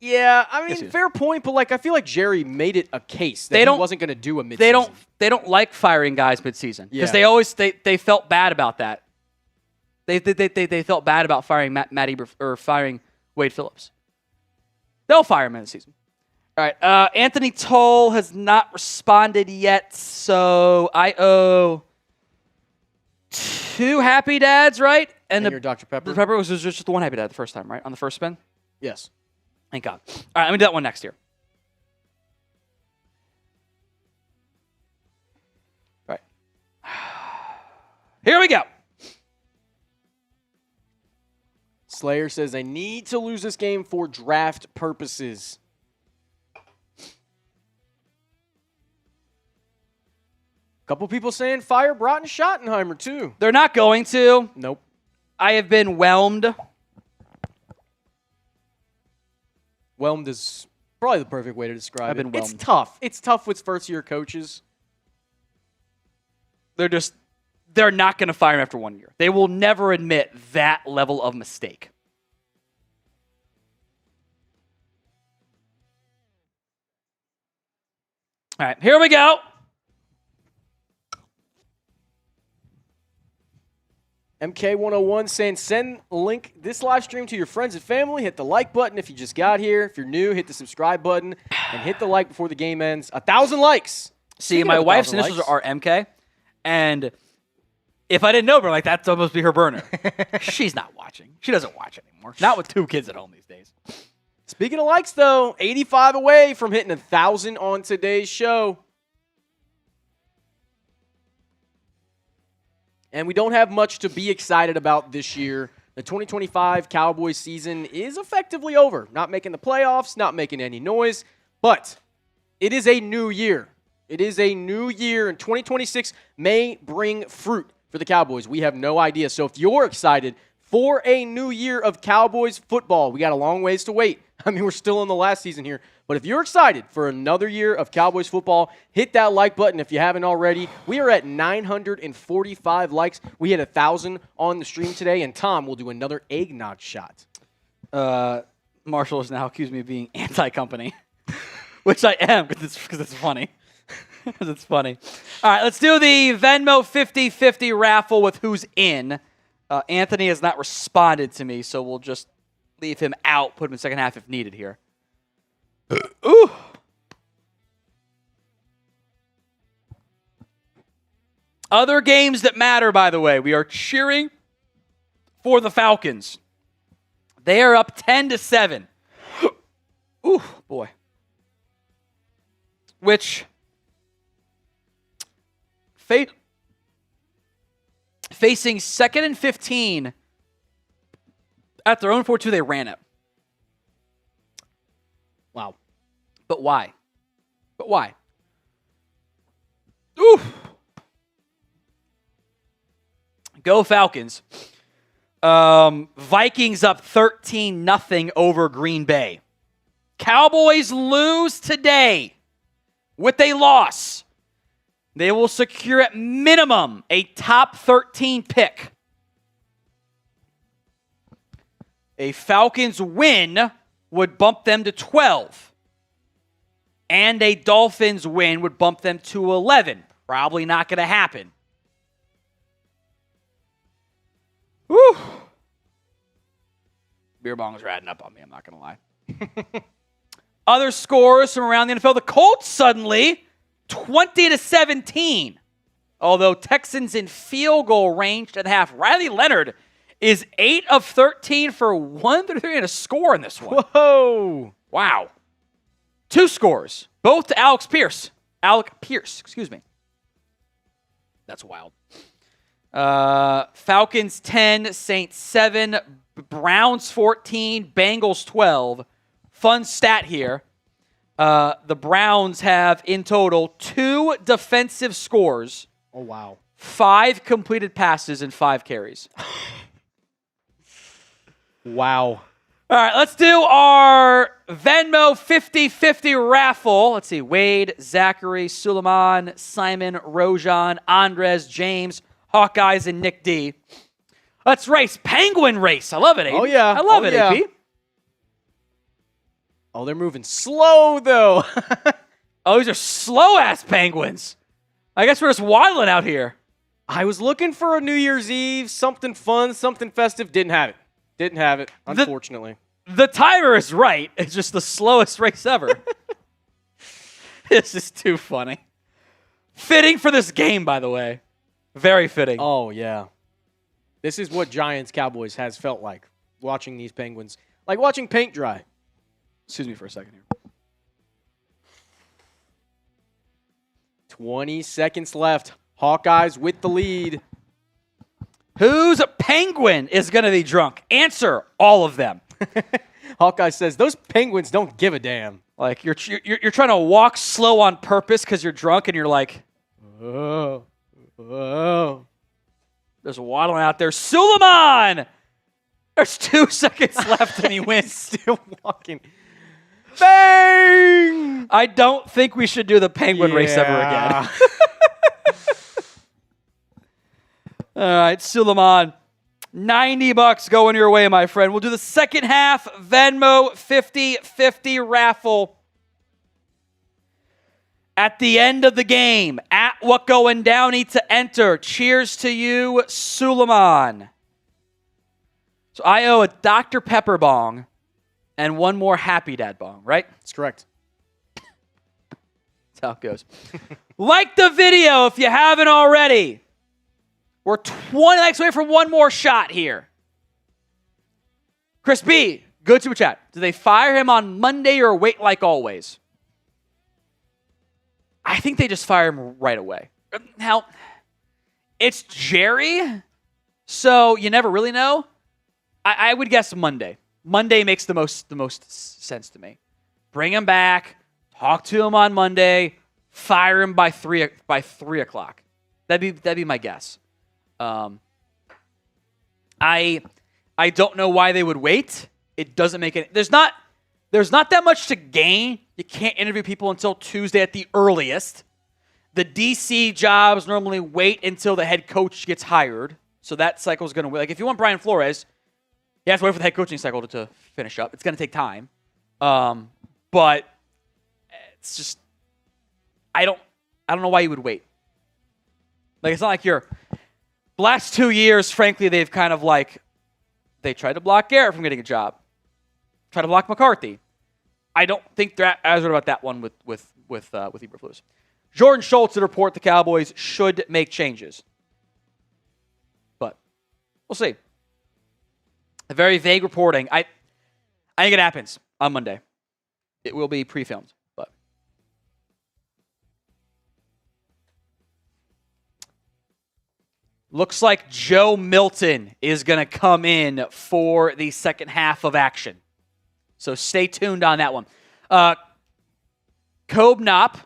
Yeah, I mean, fair point, but I feel like Jerry made it a case that he wasn't going to do a midseason. They don't like firing guys midseason because they felt bad about that. They felt bad about firing Matt or firing Wade Phillips. They'll fire him in the season. All right, Anthony Toll has not responded yet, so I owe 2 Happy Dads, right? And your Dr. Pepper. The Pepper was just the 1 Happy Dad the first time, right? On the first spin? Yes. Thank God. All right, let me do that one next here. All right. Here we go. Slayer says, I need to lose this game for draft purposes. Couple people saying fire Brian Schottenheimer, too. They're not going to. Nope. I have been whelmed. Whelmed is probably the perfect way to describe it. I've been whelmed. It's tough. It's tough with first-year coaches. They're not going to fire him after 1 year. They will never admit that level of mistake. All right, here we go. MK101 saying, send link this live stream to your friends and family. Hit the like button if you just got here. If you're new, hit the subscribe button and hit the like before the game ends. 1,000 likes. See, my wife's initials are MK, and if I didn't know her, that's supposed to be her burner. She's not watching. She doesn't watch anymore. Not with 2 kids at home these days. Speaking of likes, though, 85 away from hitting 1,000 on today's show. And we don't have much to be excited about this year The 2025 Cowboys season is effectively over. Not making the playoffs, not making any noise, but it is a new year. It is a new year, and 2026 may bring fruit for the Cowboys. We have no idea. So if you're excited for a new year of Cowboys football, we got a long ways to wait. I mean, we're still in the last season here. But if you're excited for another year of Cowboys football, hit that like button if you haven't already. We are at 945 likes. We hit 1,000 on the stream today, and Tom will do another eggnog shot. Marshall has now accused me of being anti-company, which I am because it's funny. Because it's funny. All right, let's do the Venmo 50-50 raffle with who's in. Anthony has not responded to me, so we'll just leave him out, put him in the second half if needed here. Ooh. Other games that matter, by the way. We are cheering for the Falcons. They are up 10-7. Ooh, boy. Which facing 2nd and 15 at their own 4-2, they ran it. Wow. But why? Ooh. Go Falcons. Vikings up 13-0 over Green Bay. Cowboys lose today with a loss. They will secure at minimum a top 13 pick. A Falcons win would bump them to 12. And a Dolphins win would bump them to 11. Probably not going to happen. Whew. Beer bongs are adding up on me, I'm not going to lie. Other scores from around the NFL. The Colts suddenly 20-17. Although Texans in field goal range at half. Riley Leonard is 8 of 13 for 133 and a score in this one. Whoa. Wow. 2 scores. Both to Alec Pierce, excuse me. That's wild. Falcons 10, Saints 7, Browns 14, Bengals 12. Fun stat here. The Browns have, in total, 2 defensive scores. Oh, wow. 5 completed passes and 5 carries. Wow. All right, let's do our Venmo 50-50 raffle. Let's see. Wade, Zachary, Suleiman, Simon, Rojan, Andres, James, Hawkeyes, and Nick D. Let's race. Penguin race. I love it, AP. Oh, yeah. I love it, AP. Oh, they're moving slow, though. Oh, these are slow-ass penguins. I guess we're just waddling out here. I was looking for a New Year's Eve, something fun, something festive. Didn't have it, unfortunately. The timer is right. It's just the slowest race ever. This is too funny. Fitting for this game, by the way. Very fitting. Oh, yeah. This is what Giants Cowboys has felt like, watching these Penguins. Like watching paint dry. Excuse me for a second here. 20 seconds left. Hawkeyes with the lead. Whose penguin is going to be drunk? Answer all of them. Hawkeye says, those Penguins don't give a damn. Like, you're trying to walk slow on purpose because you're drunk and you're like, oh. There's waddling out there. Suleiman! There's 2 seconds left and he wins. Still walking. Bang! I don't think we should do the penguin race ever again. All right, Suleiman. $90 going your way, my friend. We'll do the second half Venmo 50-50 raffle at the end of the game. At What Going Downey to enter. Cheers to you, Suleiman. So I owe a Dr. Pepper bong and one more Happy Dad bong, right? That's correct. That's how it goes. Like the video if you haven't already. We're 20 likes away from one more shot here. Chris B, good super chat. Do they fire him on Monday or wait like always? I think they just fire him right away. Now, it's Jerry, so you never really know. I would guess Monday. Monday makes the most sense to me. Bring him back. Talk to him on Monday. Fire him by 3 o'clock. That'd be my guess. I don't know why they would wait. It doesn't make it. There's not that much to gain. You can't interview people until Tuesday at the earliest. The DC jobs normally wait until the head coach gets hired. So that cycle is going to wait. Like if you want Brian Flores, you have to wait for the head coaching cycle to finish up. It's going to take time. But it's just I don't know why you would wait. Like it's not like the last 2 years, frankly, they've kind of like they tried to block Garrett from getting a job. Try to block McCarthy. I don't think they're as worried about that one with Eberflus. Jordan Schultz would report the Cowboys should make changes. But we'll see. A very vague reporting. I think it happens on Monday. It will be pre-filmed, but looks like Joe Milton is going to come in for the second half of action. So stay tuned on that one. Kobe Knopp,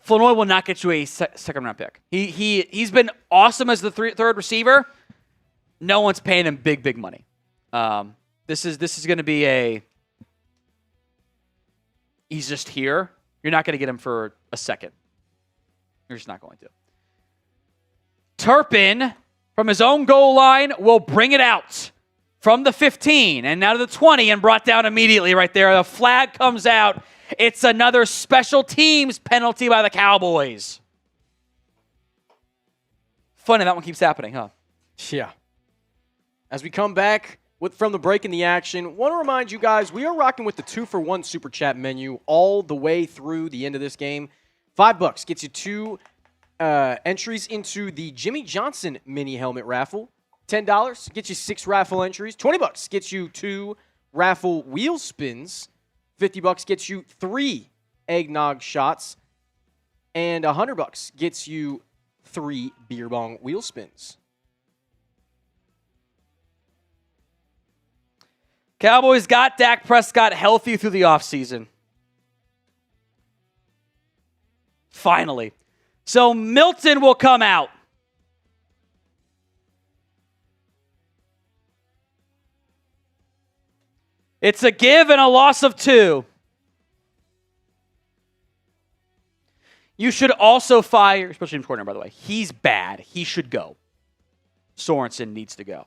Flournoy will not get you a second-round pick. He's been awesome as the third receiver. No one's paying him big money. This is going to be he's just here. You're not going to get him for a second. You're just not going to. Turpin, from his own goal line, will bring it out from the 15 and now to the 20 and brought down immediately right there. The flag comes out. It's another special teams penalty by the Cowboys. Funny, that one keeps happening, huh? Yeah. As we come back from the break in the action, want to remind you guys, we are rocking with the 2-for-1 Super Chat menu all the way through the end of this game. $5 gets you 2 entries into the Jimmy Johnson mini helmet raffle. $10 gets you 6 raffle entries. $20 gets you 2 raffle wheel spins. $50 gets you 3 eggnog shots. And $100 gets you 3 beer bong wheel spins. Cowboys got Dak Prescott healthy through the offseason. Finally. So Milton will come out. It's a give and a loss of 2. You should also fire, special teams coordinator, by the way. He's bad. He should go. Sorensen needs to go.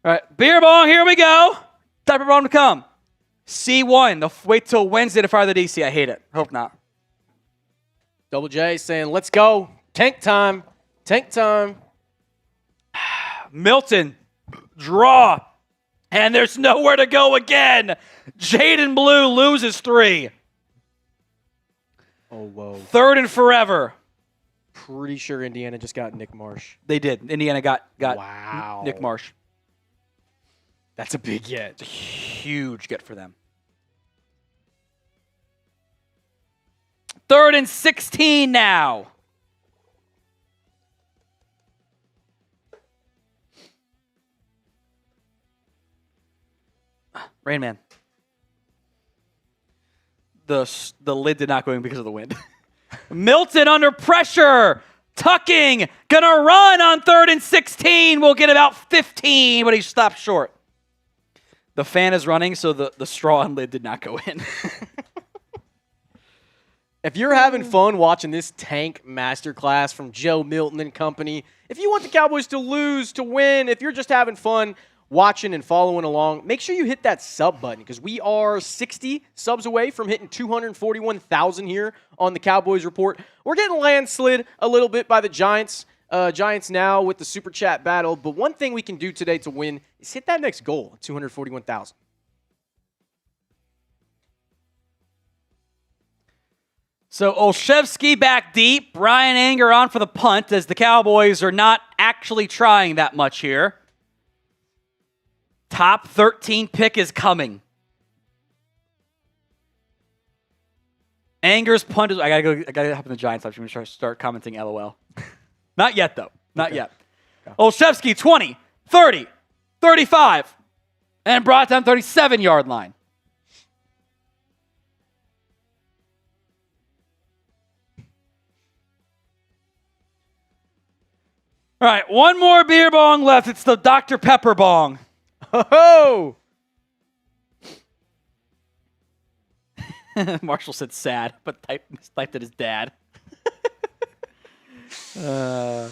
All right, beer bong, here we go. Type of bong to come. C1. They'll wait till Wednesday to fire the DC. I hate it. Hope not. Double J saying, let's go. Tank time. Tank time. Milton, draw. And there's nowhere to go again. Jaydon Blue loses 3. Oh, whoa. 3rd and forever. Pretty sure Indiana just got Nick Marsh. They did. Indiana got wow. Nick Marsh. That's a big get. It's a huge get for them. 3rd and 16 now. Rain Man. The lid did not go in because of the wind. Milton under pressure. Tucking. Gonna run on 3rd and 16. We'll get about 15, but he stopped short. The fan is running, so the straw and lid did not go in. If you're having fun watching this tank masterclass from Joe Milton and company, if you want the Cowboys to lose, to win, if you're just having fun watching and following along, make sure you hit that sub button because we are 60 subs away from hitting 241,000 here on the Cowboys Report. We're getting landslid a little bit by the Giants. Giants now with the Super Chat battle. But one thing we can do today to win is hit that next goal, 241,000. So Olszewski back deep. Brian Anger on for the punt as the Cowboys are not actually trying that much here. Top 13 pick is coming. Anger's punt is... I gotta hop in the Giants live stream and start commenting LOL. Not yet, though. Not yet. Olszewski, 20, 30, 35, and brought down 37-yard line. All right, one more beer bong left. It's the Dr. Pepper bong. Oh! Marshall said sad, but typed it as dad. Here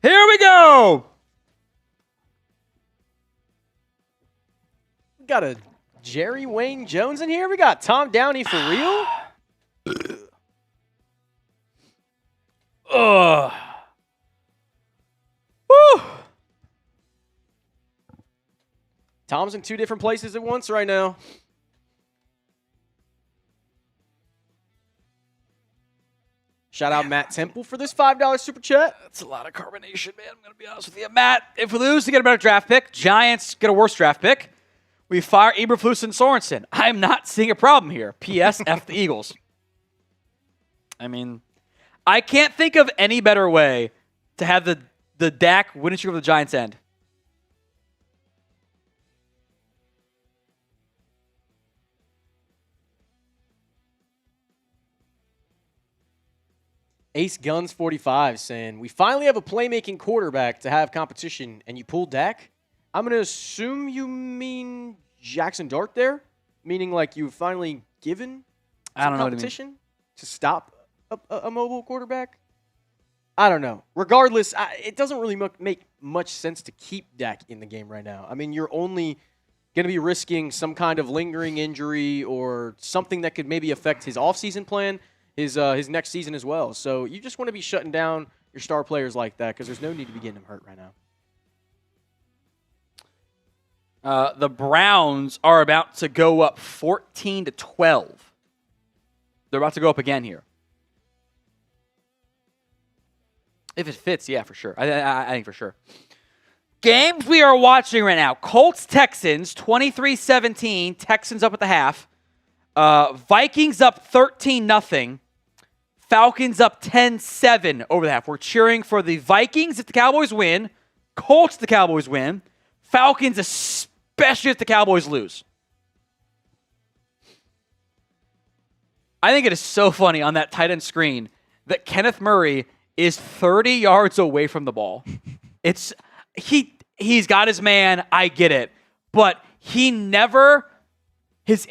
we go. We got a Jerry Wayne Jones in here. We got Tom Downey for real. Ugh. Woo. Tom's in 2 different places at once right now. Shout out Matt Temple for this $5 super chat. That's a lot of carbonation, man. I'm going to be honest with you. Matt, if we lose, we get a better draft pick. Giants get a worse draft pick. We fire Eberflus and Sorensen. I'm not seeing a problem here. P.S. F the Eagles. I mean, I can't think of any better way to have the Dak winning streak of the Giants end. Ace Guns 45 saying, we finally have a playmaking quarterback to have competition, and you pulled Dak? I'm going to assume you mean Jackson Dart there? Meaning like you've finally given some competition to stop a mobile quarterback? I don't know. Regardless, it doesn't really make much sense to keep Dak in the game right now. I mean, you're only going to be risking some kind of lingering injury or something that could maybe affect his offseason plan, his next season as well. So you just want to be shutting down your star players like that because there's no need to be getting them hurt right now. The Browns are about to go up 14-12. They're about to go up again here. If it fits, yeah, for sure. I think for sure. Games we are watching right now. Colts-Texans, 23-17. Texans up at the half. Vikings up 13-0. Falcons up 10-7 over the half. We're cheering for the Vikings if the Cowboys win. Colts if the Cowboys win. Falcons especially if the Cowboys lose. I think it is so funny on that tight end screen that Kenneth Murray is 30 yards away from the ball. He's got his man, I get it. But his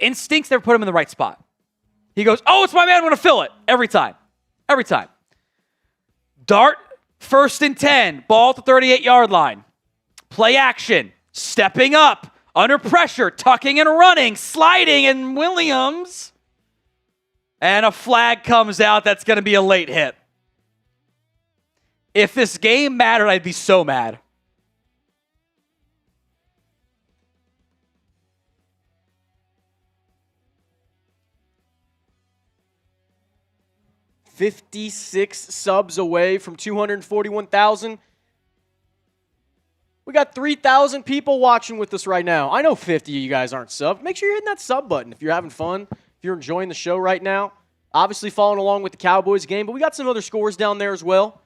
instincts never put him in the right spot. He goes, oh, it's my man, I'm going to fill it. Every time. Every time. Dart, 1st and 10, ball at the 38-yard line. Play action, stepping up, under pressure, tucking and running, sliding, and Williams. And a flag comes out that's going to be a late hit. If this game mattered, I'd be so mad. $56 subs away from 241,000. We got 3,000 people watching with us right now. I know 50 of you guys aren't subbed. Make sure you're hitting that sub button if you're having fun, if you're enjoying the show right now. Obviously following along with the Cowboys game, but we got some other scores down there as well.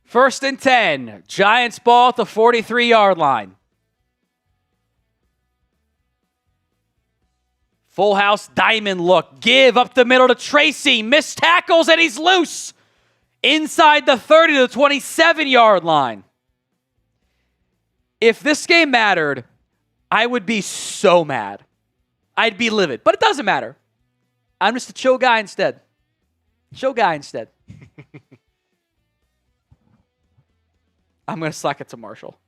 First and 10. Giants ball at the 43-yard line. Full house diamond look. Give up the middle to Tracy. Missed tackles and he's loose. Inside the 30 to the 27-yard line. If this game mattered, I would be so mad. I'd be livid. But it doesn't matter. I'm just a chill guy instead. Chill guy instead. I'm going to slack it to Marshall.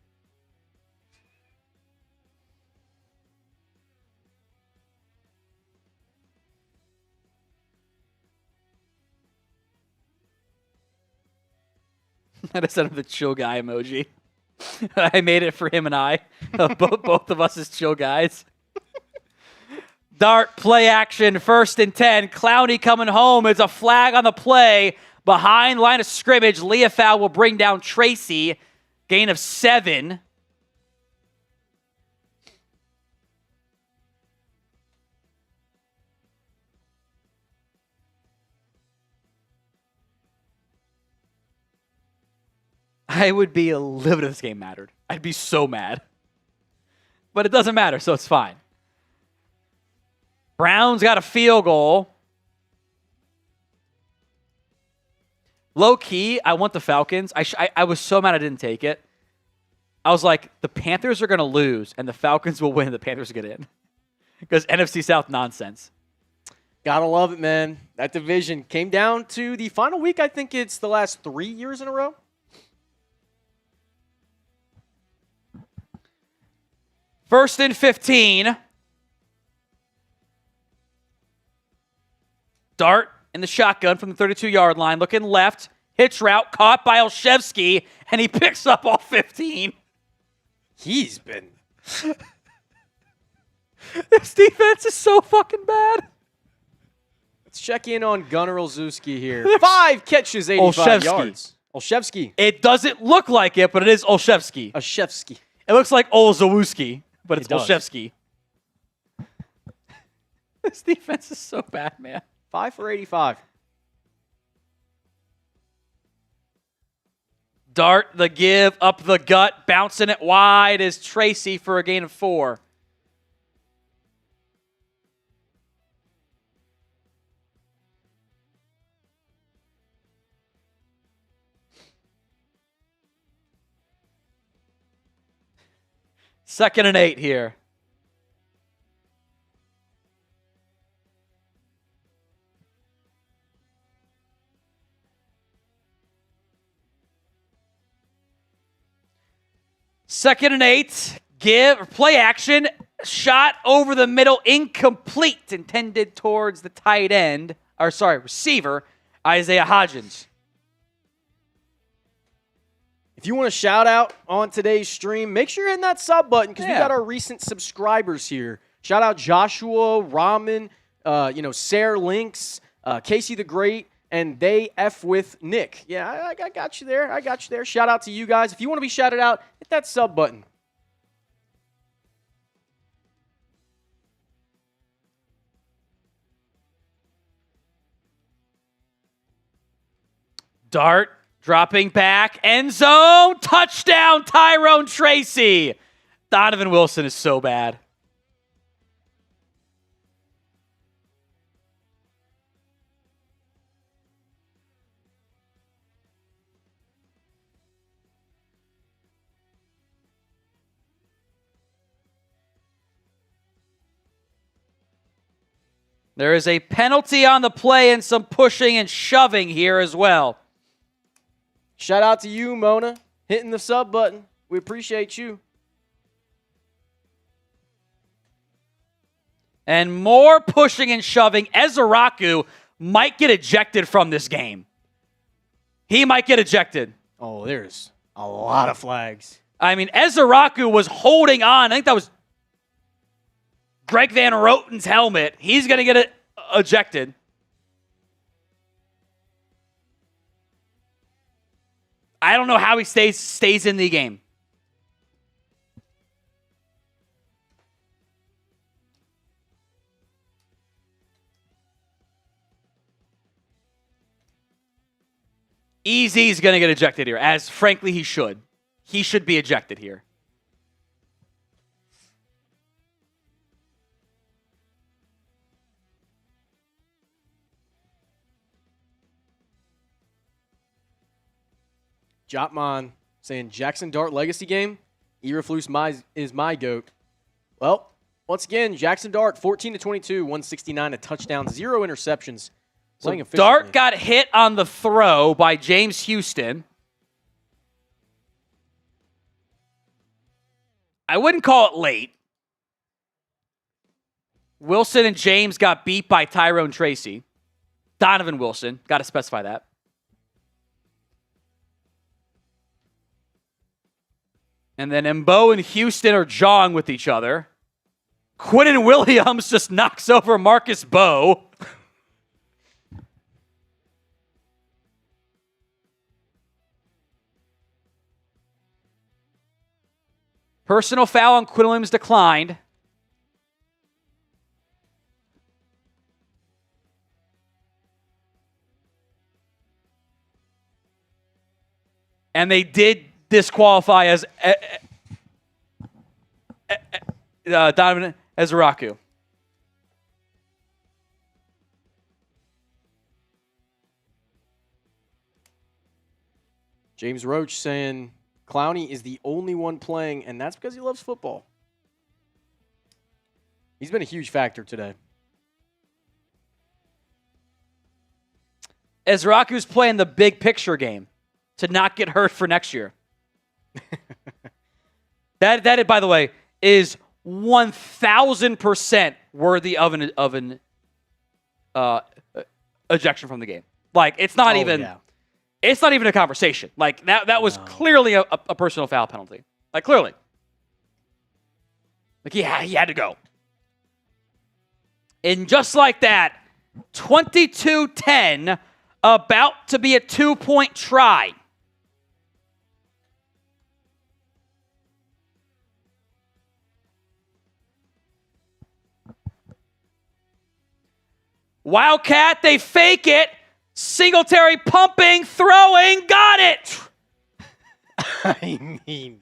I just sent him the chill guy emoji. I made it for him and I. Both of us as chill guys. Dart, play action, 1st and 10. Clowney coming home. It's a flag on the play. Behind line of scrimmage, Liufau will bring down Tracy. Gain of 7. I would be livid if this game mattered. I'd be so mad. But it doesn't matter, so it's fine. Browns got a field goal. Low key, I want the Falcons. I was so mad I didn't take it. I was like, the Panthers are going to lose, and the Falcons will win. The Panthers get in. Because NFC South nonsense. Gotta love it, man. That division came down to the final week. I think it's the last 3 years in a row. First and 15. Dart in the shotgun from the 32-yard line. Looking left. Hitch route caught by Olszewski, and he picks up all 15. He's been... This defense is so fucking bad. Let's check in on Gunnar Olszewski here. 5 catches, 85 yards. Olszewski. It doesn't look like it, but it is Olszewski. Olszewski. It looks like Olszewski, but it's Olszewski. This defense is so bad, man. 5 for 85. Dart, the give, up the gut, bouncing it wide is Tracy for a gain of 4. Second and 8 here. Second and 8. Play action. Shot over the middle. Incomplete. Intended towards the tight end. Receiver. Isaiah Hodgins. If you want to shout out on today's stream, make sure you're in that sub button because we got our recent subscribers here. Shout out Joshua, Ramen, Sarah Links, Casey the Great, and They F with Nick. Yeah, I got you there. I got you there. Shout out to you guys. If you want to be shouted out, hit that sub button. Dart. Dropping back, end zone, touchdown, Tyrone Tracy. Donovan Wilson is so bad. There is a penalty on the play and some pushing and shoving here as well. Shout out to you, Mona, hitting the sub button. We appreciate you. And more pushing and shoving. Ezeriuaku might get ejected from this game. He might get ejected. Oh, there's a lot of flags. I mean, Ezeriuaku was holding on. I think that was Greg Van Roten's helmet. He's going to get ejected. I don't know how he stays in the game. Easy's going to get ejected here, as frankly he should. He should be ejected here. Jotman saying Jackson Dart legacy game. Eberflus is my GOAT. Well, once again, Jackson Dart 14-22, 169, a touchdown, 0 interceptions. So Dart got hit on the throw by James Houston. I wouldn't call it late. Wilson and James got beat by Tyrone Tracy. Donovan Wilson, got to specify that. And then Mbo and Houston are jawing with each other. Quinnen Williams just knocks over Markquese Bell. Personal foul on Quinnen Williams declined. And they did disqualify as Donovan Ezeriuaku. James Roach saying Clowney is the only one playing, and that's because he loves football. He's been a huge factor today. Ezeriuaku's playing the big picture game to not get hurt for next year. That, by the way, is 1,000% worthy of an ejection from the game. Like, it's not even... Yeah. It's not even a conversation. Like, that was clearly a personal foul penalty. Like, clearly. Like, he had to go. And just like that, 22-10, about to be a 2-point try. Wildcat, they fake it. Singletary pumping, throwing, got it! I mean,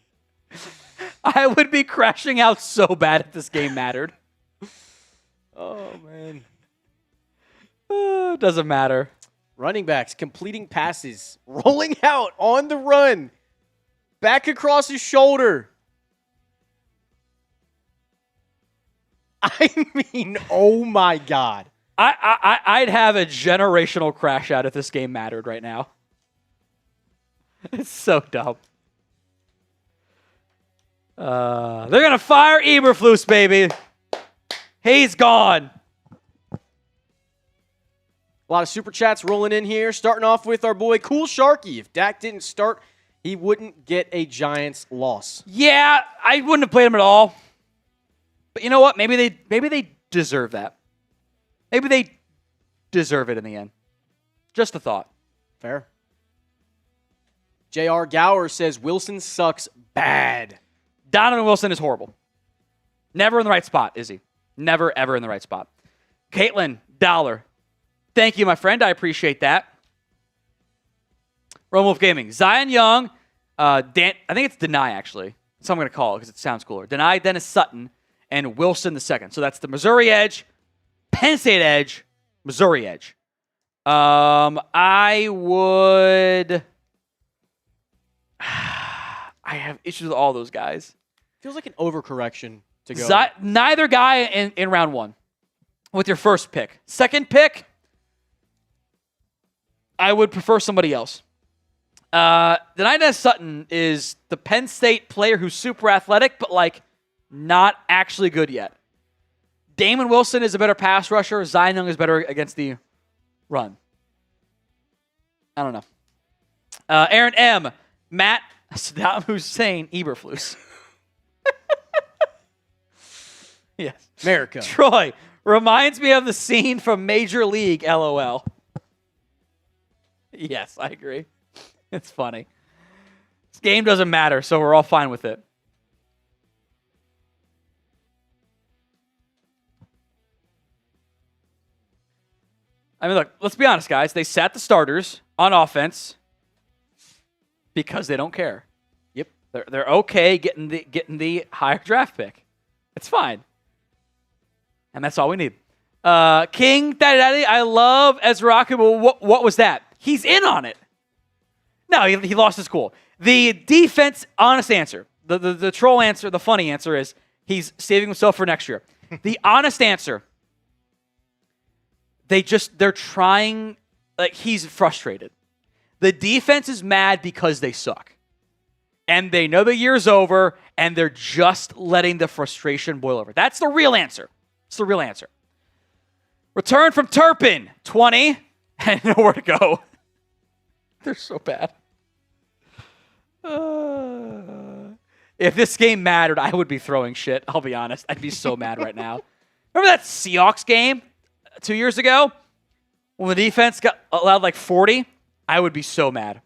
I would be crashing out so bad if this game mattered. Oh, man. Doesn't matter. Running backs completing passes, rolling out on the run, back across his shoulder. I mean, oh my God. I'd have a generational crash out if this game mattered right now. It's so dumb. They're going to fire Eberflus, baby. He's gone. A lot of super chats rolling in here. Starting off with our boy Cool Sharky. If Dak didn't start, he wouldn't get a Giants loss. Yeah, I wouldn't have played him at all. But you know what? Maybe they deserve that. Maybe they deserve it in the end. Just a thought. Fair. J.R. Gower says Wilson sucks bad. Donovan Wilson is horrible. Never in the right spot, is he? Never, ever in the right spot. Caitlin Dollar. Thank you, my friend. I appreciate that. Rome Wolf Gaming. Zion Young. I think it's Deny, actually. That's what I'm going to call it because it sounds cooler. Deny, Dennis Sutton, and Wilson the second. So that's the Missouri edge, Penn State edge, Missouri edge. I would... I have issues with all those guys. Feels like an overcorrection to go. Neither guy in round one with your first pick. Second pick, I would prefer somebody else. Denai Sutton is the Penn State player who's super athletic, but like not actually good yet. Damon Wilson is a better pass rusher. Zion Young is better against the run. I don't know. Aaron M. Matt Saddam Hussein Eberflus. Yes. America. Troy reminds me of the scene from Major League, LOL. Yes, I agree. It's funny. This game doesn't matter, so we're all fine with it. I mean, look, let's be honest, guys. They sat the starters on offense because they don't care. Yep. They're okay getting the higher draft pick. It's fine. And that's all we need. King Daddy, I love Ezeriuaku, but what was that? He's in on it. No, he lost his cool. The defense, honest answer, the troll answer, the funny answer is he's saving himself for next year. The honest answer, they're trying, like, he's frustrated. The defense is mad because they suck. And they know the year's over, and they're just letting the frustration boil over. That's the real answer. It's the real answer. Return from Turpin, 20, and nowhere to go. They're so bad. If this game mattered, I would be throwing shit. I'll be honest. I'd be so mad right now. Remember that Seahawks game 2 years ago when the defense got allowed like 40? I would be so mad.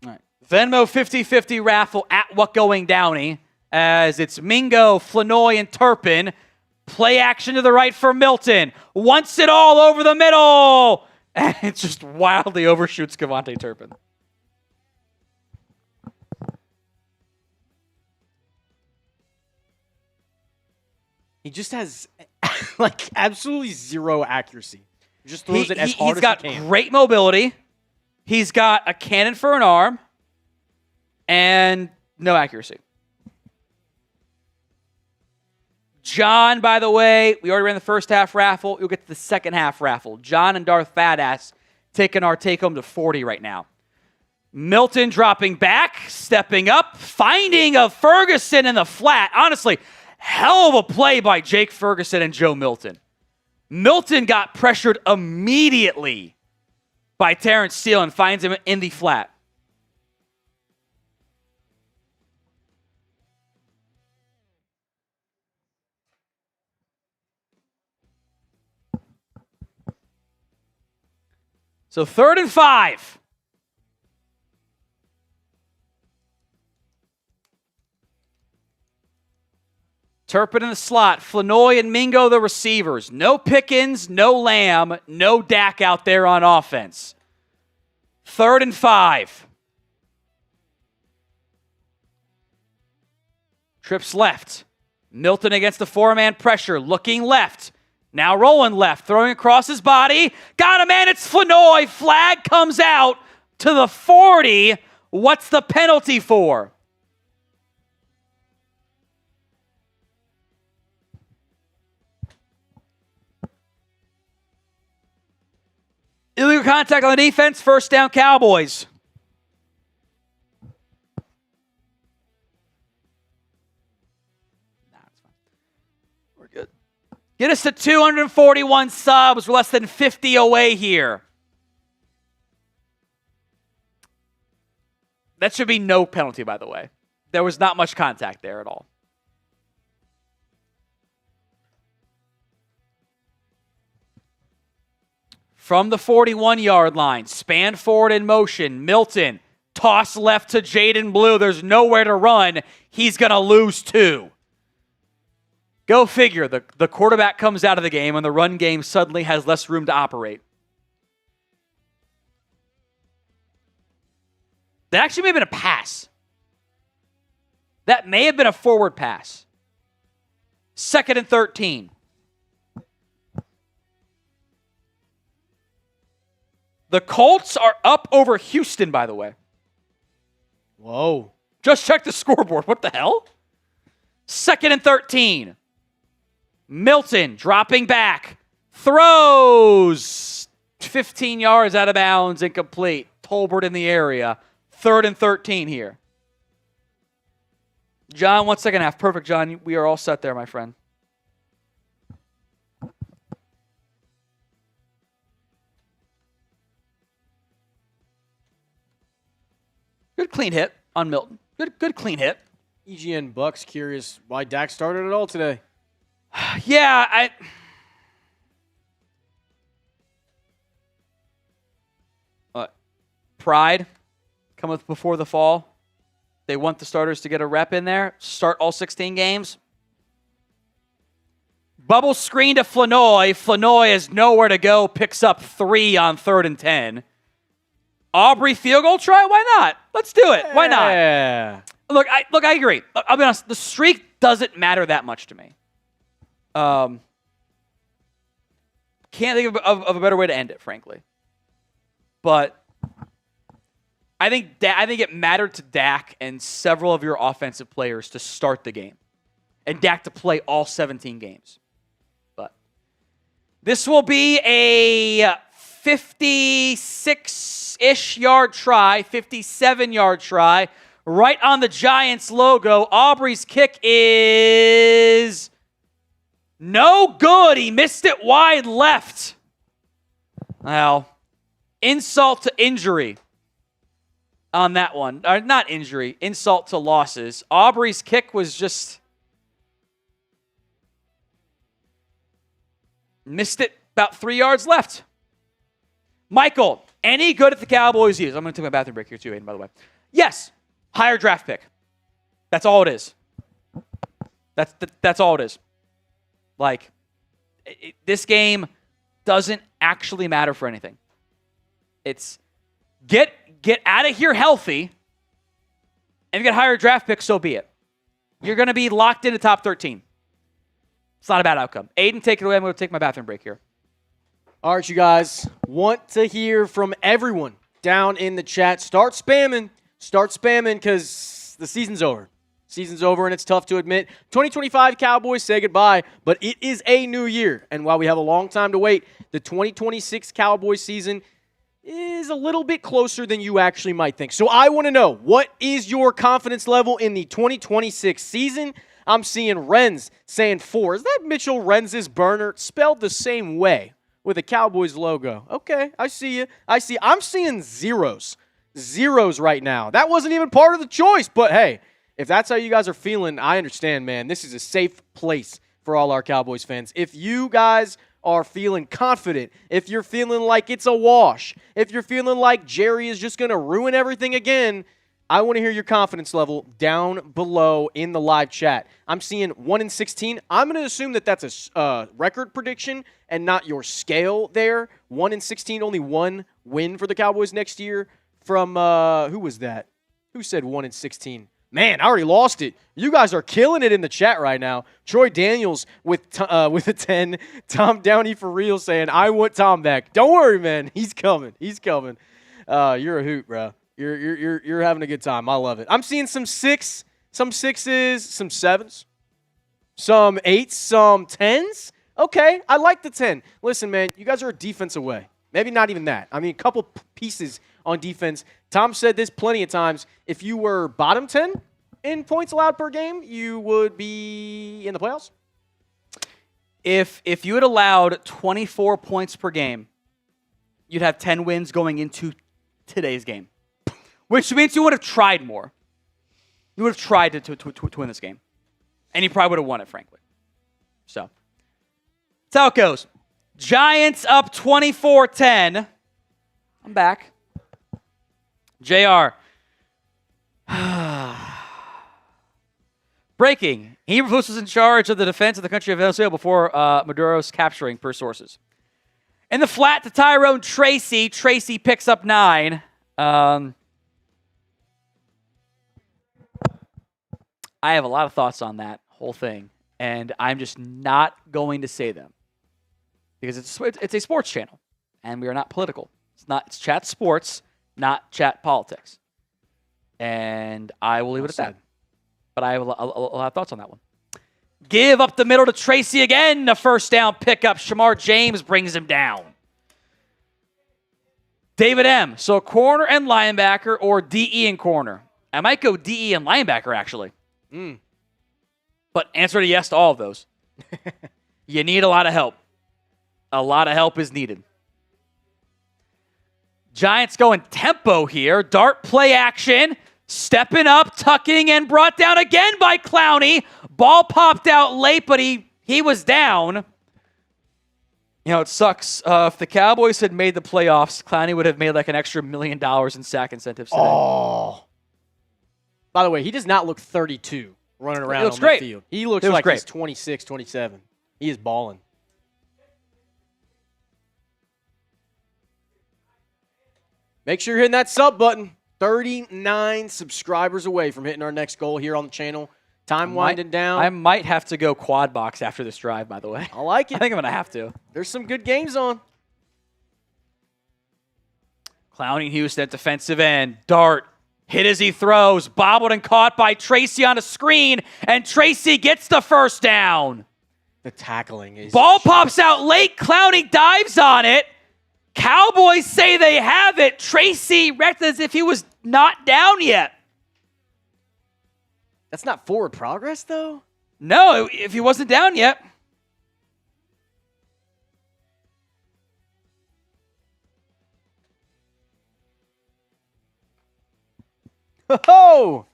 All right. Venmo 50-50 raffle at What Going Downey as it's Mingo, Flournoy, and Turpin. Play action to the right for Milton. Wants it all over the middle. And it just wildly overshoots Kavonate Turpin. He just has like absolutely zero accuracy. He just throws it as hard as he can. He's got great mobility. He's got a cannon for an arm. And no accuracy. John, by the way, we already ran the first half raffle. You'll get to the second half raffle. John and Darth Fadass taking our take-home to 40 right now. Milton dropping back, stepping up, finding a Ferguson in the flat. Honestly, hell of a play by Jake Ferguson and Joe Milton. Milton got pressured immediately by Terrence Steele and finds him in the flat. So 3rd and 5. Turpin in the slot. Flournoy and Mingo the receivers. No Pickens, no Lamb, no Dak out there on offense. 3rd and 5. Trips left. Milton against the 4-man pressure. Looking left. Now rolling left, throwing across his body. Got a man, it's Flournoy. Flag comes out to the 40. What's the penalty for? Illegal contact on the defense, 1st down Cowboys. We're good. Get us to 241 subs. We're less than 50 away here. That should be no penalty, by the way. There was not much contact there at all. From the 41-yard line, span forward in motion. Milton, toss left to Jaydon Blue. There's nowhere to run. He's going to lose 2. Go figure. The quarterback comes out of the game and the run game suddenly has less room to operate. That actually may have been a pass. That may have been a forward pass. 2nd and 13. The Colts are up over Houston, by the way. Whoa. Just check the scoreboard. What the hell? 2nd and 13. Milton dropping back. Throws 15 yards out of bounds, incomplete. Tolbert in the area. 3rd and 13 here. John, 1 second half. Perfect, John. We are all set there, my friend. Good clean hit on Milton. Good clean hit. EGN Bucks curious why Dak started at all today. Yeah, pride cometh before the fall. They want the starters to get a rep in there. Start all 16 games. Bubble screen to Flournoy. Flournoy has nowhere to go. Picks up 3 on 3rd and 10. Aubrey field goal try? Why not? Let's do it. Why not? Yeah. Look, I agree. I'll be honest. The streak doesn't matter that much to me. Can't think of a better way to end it, frankly. But I think it mattered to Dak and several of your offensive players to start the game, and Dak to play all 17 games. But this will be a 56-ish yard try, 57-yard try, right on the Giants logo. Aubrey's kick is no good. He missed it wide left. Well, insult to injury on that one. Or not injury, insult to losses. Aubrey's kick was just missed it about 3 yards left. Michael, any good at the Cowboys use? I'm going to take my bathroom break here too, Aiden, by the way. Yes, higher draft pick. That's all it is. That's all it is. Like, this game doesn't actually matter for anything. It's get out of here healthy, and if you get a higher draft pick, so be it. You're going to be locked into top 13. It's not a bad outcome. Aiden, take it away. I'm going to take my bathroom break here. All right, you guys. Want to hear from everyone down in the chat. Start spamming because the season's over. Season's over, and it's tough to admit. 2025 Cowboys say goodbye, but it is a new year. And while we have a long time to wait, the 2026 Cowboys season is a little bit closer than you actually might think. So I want to know, what is your confidence level in the 2026 season? I'm seeing Renz saying 4. Is that Mitchell Renz's burner spelled the same way with a Cowboys logo? Okay, I see you. I'm seeing zeros. Zeros right now. That wasn't even part of the choice, but hey, if that's how you guys are feeling, I understand, man. This is a safe place for all our Cowboys fans. If you guys are feeling confident, if you're feeling like it's a wash, if you're feeling like Jerry is just going to ruin everything again, I want to hear your confidence level down below in the live chat. I'm seeing 1-16. I'm going to assume that that's a record prediction and not your scale there. 1-16, only one win for the Cowboys next year from, who was that? Who said 1-16? Man, I already lost it. You guys are killing it in the chat right now. Troy Daniels with a 10. Tom Downey for real saying, I want Tom back. Don't worry, man. He's coming. You're a hoot, bro. You're having a good time. I love it. I'm seeing some 6s, some 7s, some 8s, some 10s. Okay, I like the 10. Listen, man, you guys are a defense away. Maybe not even that. I mean, a couple pieces on defense. Tom said this plenty of times. If you were bottom 10 in points allowed per game, you would be in the playoffs. If you had allowed 24 points per game, you'd have 10 wins going into today's game, which means you would have tried more. You would have tried to win this game, and you probably would have won it, frankly. So that's how it goes. Giants up 24-10. I'm back. JR. Breaking. He was in charge of the defense of the country of Venezuela before Maduro's capturing, per sources. In the flat to Tyrone Tracy. Tracy picks up 9. I have a lot of thoughts on that whole thing, and I'm just not going to say them because it's a sports channel, and we are not political. It's chat sports, not chat politics. And I will leave it at that. But I have a lot of thoughts on that one. Give up the middle to Tracy again. A first down pickup. Shemar James brings him down. David M. So corner and linebacker or DE and corner? I might go DE and linebacker, actually. But answer to yes to all of those. You need a lot of help. A lot of help is needed. Giants going tempo here. Dart play action. Stepping up, tucking, and brought down again by Clowney. Ball popped out late, but he was down. You know, it sucks. If the Cowboys had made the playoffs, Clowney would have made like an extra $1 million in sack incentives today. Oh. By the way, he does not look 32 running around on the field. He looks like he's 26, 27. He is balling. Make sure you're hitting that sub button. 39 subscribers away from hitting our next goal here on the channel. Time winding down. I might have to go quad box after this drive, by the way. I like it. I think I'm going to have to. There's some good games on. Clowney Houston at defensive end. Dart hit as he throws. Bobbled and caught by Tracy on a screen. And Tracy gets the first down. The tackling is... Ball pops out late. Clowney dives on it. Cowboys say they have it. Tracy wrecked as if he was not down yet. That's not forward progress, though? No, if he wasn't down yet. Oh!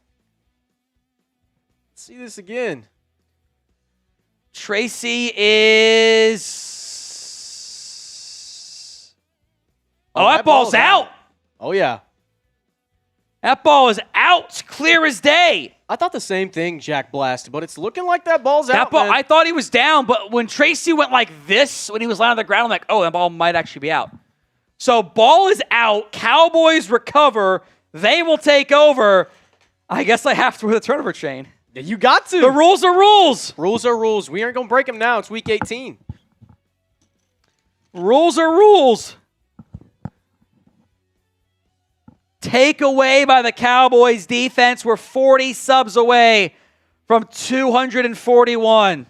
Let's see this again. Tracy is... Oh, that ball's out. Oh, yeah. That ball is out. Clear as day. I thought the same thing, Jack Blast, but it's looking like that ball's That out, ball, man. I thought he was down, but when Tracy went like this, when he was lying on the ground, I'm like, oh, that ball might actually be out. So ball is out. Cowboys recover. They will take over. I guess I have to with a turnover chain. Yeah, you got to. The rules are rules. Rules are rules. We aren't going to break them now. It's week 18. Rules are rules. Take away by the Cowboys defense. We're 40 subs away from 241.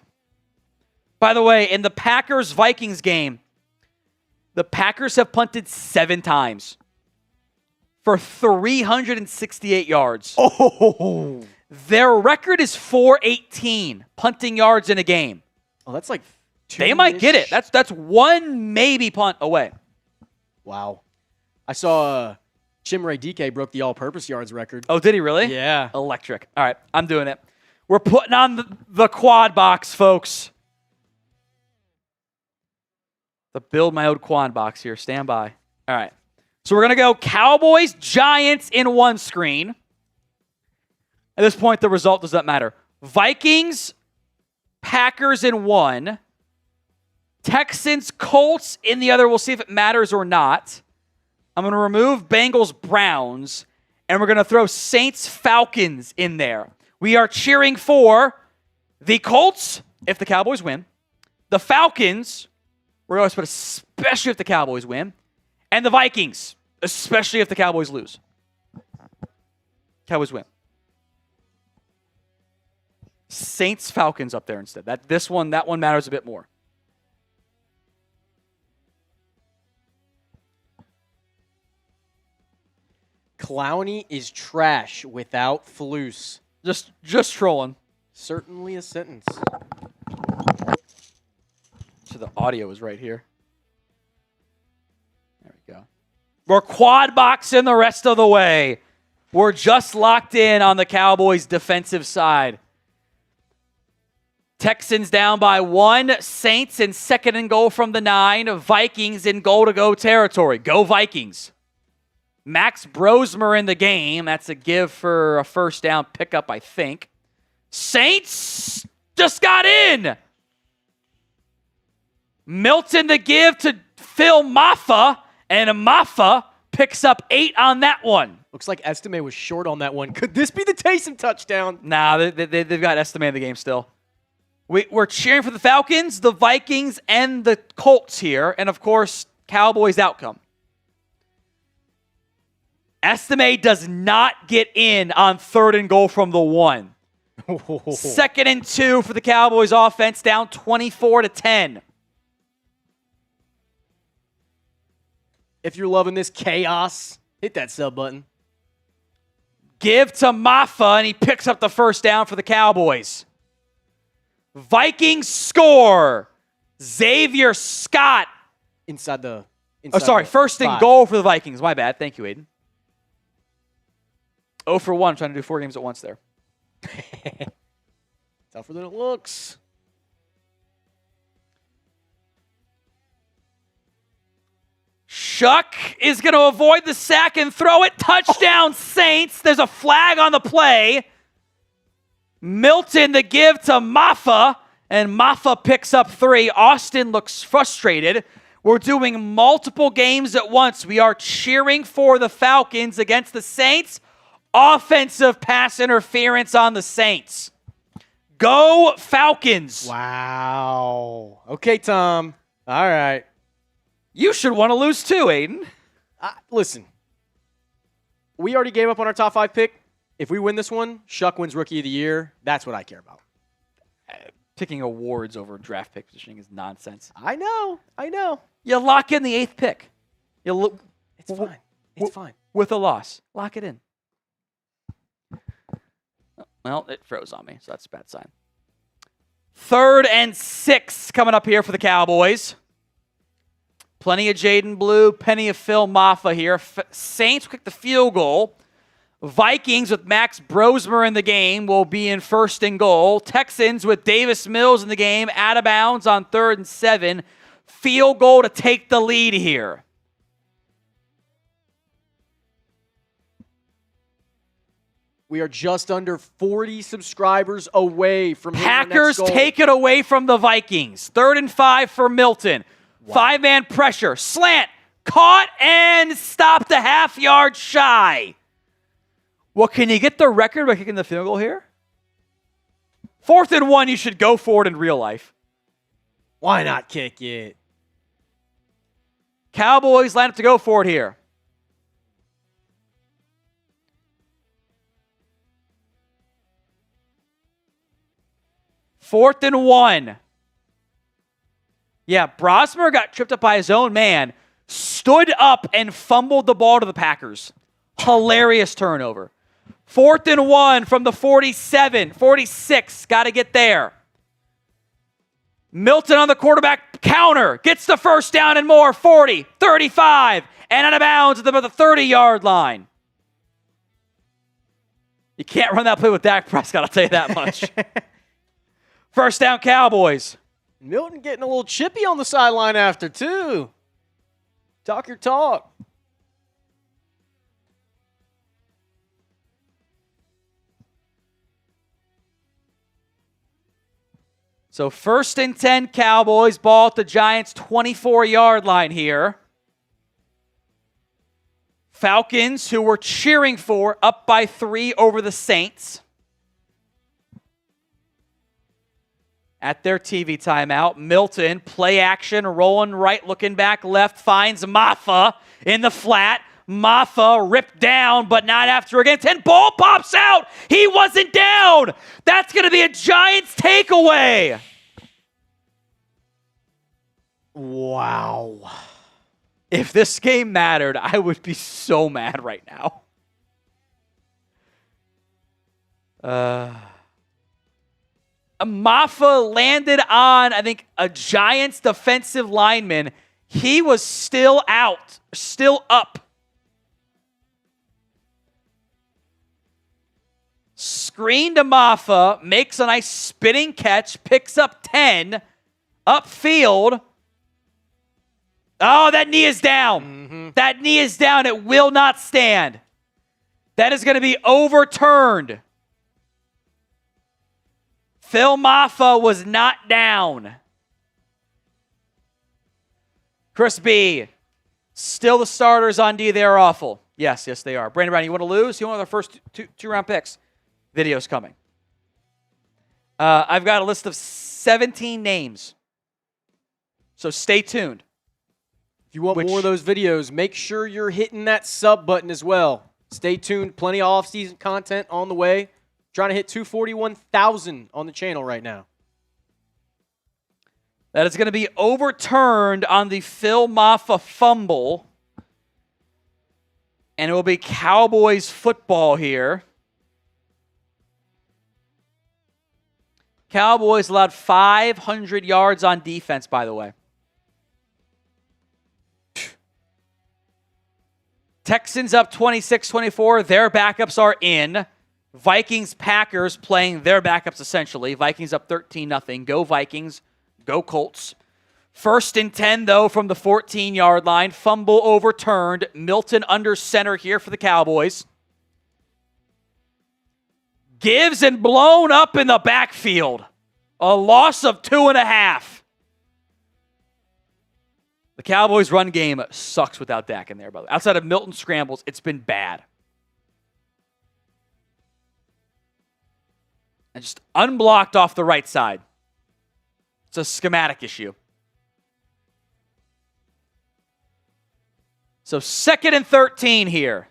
By the way, in the Packers-Vikings game, the Packers have punted 7 times for 368 yards. Oh, Their record is 418 punting yards in a game. oh, that's like 2-ish. They might get it. That's one maybe punt away. Wow. I saw Shemar James broke the all-purpose yards record. Oh, did he really? Yeah. Electric. All right, I'm doing it. We're putting on the quad box, folks. The build my own quad box here. Stand by. All right. So we're going to go Cowboys, Giants in one screen. At this point, the result does not matter. Vikings, Packers in one. Texans, Colts in the other. We'll see if it matters or not. I'm going to remove Bengals, Browns, and we're going to throw Saints, Falcons in there. We are cheering for the Colts if the Cowboys win. The Falcons, we're going to put especially if the Cowboys win. And the Vikings, especially if the Cowboys lose. Cowboys win. Saints, Falcons up there instead. That one matters a bit more. Clowney is trash without Flus. Just trolling. Certainly a sentence. So the audio is right here. There we go. We're quad boxing the rest of the way. We're just locked in on the Cowboys' defensive side. Texans down by 1. Saints in second and goal from the 9. Vikings in goal-to-go territory. Go Vikings. Max Brosmer in the game. That's a give for a first down pickup, I think. Saints just got in. Milton the give to Phil Mafah, and Mafah picks up 8 on that one. Looks like Estime was short on that one. Could this be the Taysom touchdown? Nah, they've got Estime in the game still. We're cheering for the Falcons, the Vikings, and the Colts here, and of course, Cowboys outcome. Estime does not get in on third and goal from the 1. Second and 2 for the Cowboys offense, down 24-10. If you're loving this chaos, hit that sub button. Give to Mafah, and he picks up the first down for the Cowboys. Vikings score. Xavier Scott. Inside First and goal for the Vikings. My bad. Thank you, Aiden. 0 for 1. I'm trying to do 4 games at once there. Tougher than it looks. Shuck is going to avoid the sack and throw it. Touchdown, Saints. There's a flag on the play. Milton the give to Mafah, and Mafah picks up 3. Austin looks frustrated. We're doing multiple games at once. We are cheering for the Falcons against the Saints. Offensive pass interference on the Saints. Go Falcons. Wow. Okay, Tom. All right. You should want to lose too, Aiden. Listen. We already gave up on our top 5 pick. If we win this one, Shuck wins Rookie of the Year. That's what I care about. Picking awards over draft pick positioning is nonsense. I know. You lock in the 8th pick. It's fine. It's fine. With a loss. Lock it in. Well, it froze on me, so that's a bad sign. 3rd and 6 coming up here for the Cowboys. Plenty of Jaydon Blue, plenty of Phil Mafah here. Saints kick the field goal. Vikings with Max Brosmer in the game will be in first and goal. Texans with Davis Mills in the game, out of bounds on 3rd and 7. Field goal to take the lead here. We are just under 40 subscribers away from hitting our next Packers goal. take it away from the Vikings. 3rd and 5 for Milton. Wow. 5-man pressure. Slant. Caught and stopped a half-yard shy. Well, can you get the record by kicking the field goal here? 4th and 1, you should go for it in real life. Why not kick it? Cowboys line up to go for it here. Fourth and 1. Yeah, Brosmer got tripped up by his own man, stood up and fumbled the ball to the Packers. Hilarious turnover. 4th and 1 from the 47, 46. Got to get there. Milton on the quarterback counter. Gets the first down and more. 40, 35, and out of bounds at the 30-yard line. You can't run that play with Dak Prescott, I'll tell you that much. First down, Cowboys. Milton getting a little chippy on the sideline after, too. Talk your talk. So 1st and 10, Cowboys, ball at the Giants' 24-yard line here. Falcons, who we're cheering for, up by 3 over the Saints. At their TV timeout, Milton, play action, rolling right, looking back left, finds Mafah in the flat. Mafah ripped down, but not after again. 10 ball pops out. He wasn't down. That's going to be a Giants takeaway. Wow. If this game mattered, I would be so mad right now. Mafah landed on, I think, a Giants defensive lineman. He was still out, still up. Screen to Mafah, makes a nice spinning catch, picks up 10, upfield. Oh, that knee is down. Mm-hmm. That knee is down. It will not stand. That is going to be overturned. Phil Mafah was not down. Chris B. Still the starters on D. They are awful. Yes, they are. Brandon Brown, you want to lose? You want their first two-round picks? Video's coming. I've got a list of 17 names. So stay tuned. If you want more of those videos, make sure you're hitting that sub button as well. Stay tuned. Plenty of off-season content on the way. Trying to hit 241,000 on the channel right now. That is going to be overturned on the Phil Mafah fumble. And it will be Cowboys football here. Cowboys allowed 500 yards on defense, by the way. Texans up 26-24. Their backups are in. Vikings, Packers playing their backups essentially. Vikings up 13-0. Go Vikings. Go Colts. 1st and 10, though, from the 14-yard line. Fumble overturned. Milton under center here for the Cowboys. Gives and blown up in the backfield. A loss of 2.5. The Cowboys' run game sucks without Dak in there, by the way. Outside of Milton scrambles, it's been bad. And just unblocked off the right side. It's a schematic issue. So 2nd and 13 here.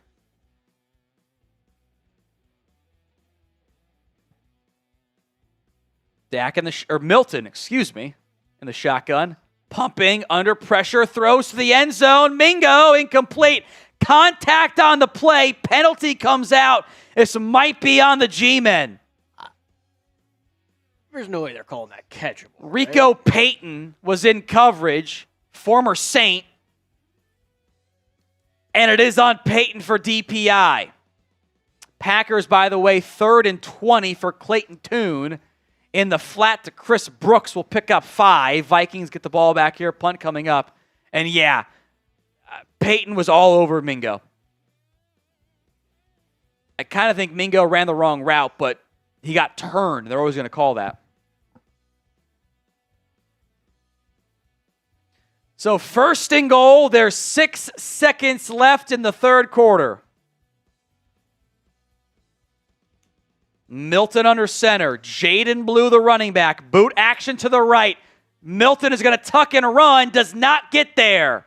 Dak in the Milton, in the shotgun. Pumping, under pressure, throws to the end zone. Mingo, incomplete. Contact on the play. Penalty comes out. This might be on the G-men. There's no way they're calling that catchable. Rico right? Payton was in coverage, former Saint. And it is on Payton for DPI. Packers, by the way, 3rd and 20 for Clayton Tune. In the flat to Chris Brooks will pick up 5. Vikings get the ball back here. Punt coming up. And yeah, Payton was all over Mingo. I kind of think Mingo ran the wrong route, but he got turned. They're always going to call that. So 1st and goal. There's 6 seconds left in the third quarter. Milton under center. Jaydon Blue, the running back. Boot action to the right. Milton is going to tuck and run. Does not get there.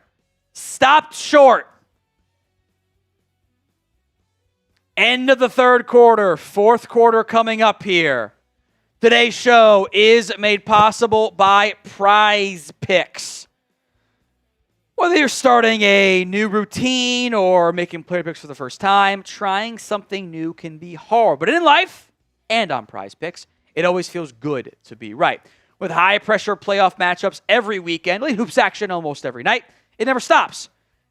Stopped short. End of the third quarter. Fourth quarter coming up here. Today's show is made possible by Prize Picks. Whether you're starting a new routine or making player picks for the first time, trying something new can be hard. But in life and on Prize Picks, it always feels good to be right. With high-pressure playoff matchups every weekend, lead hoops action almost every night, it never stops.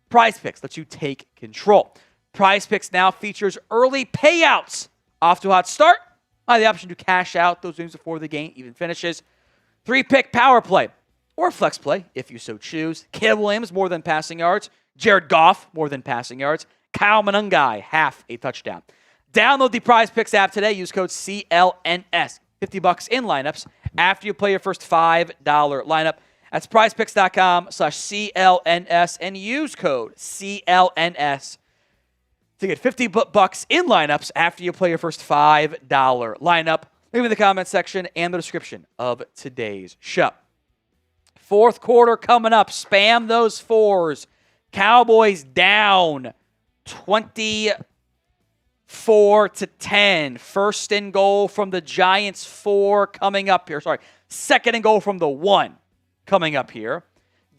Prize Picks lets you take control. Prize Picks now features early payouts. Off to a hot start, I have the option to cash out those games before the game even finishes. 3-pick power play or flex play if you so choose. Quinnen Williams, more than passing yards. Jared Goff, more than passing yards. Kyle Manungai, half a touchdown. Download the Prize Picks app today. Use code CLNS. $50 in lineups after you play your first $5 lineup. That's prizepicks.com/CLNS and use code CLNS to get $50 in lineups after you play your first $5 lineup. Leave me in the comment section and the description of today's show. Fourth quarter coming up. Spam those fours. Cowboys down 24-10. 1st and goal from the Giants 4 coming up here. 2nd and goal from the 1 coming up here.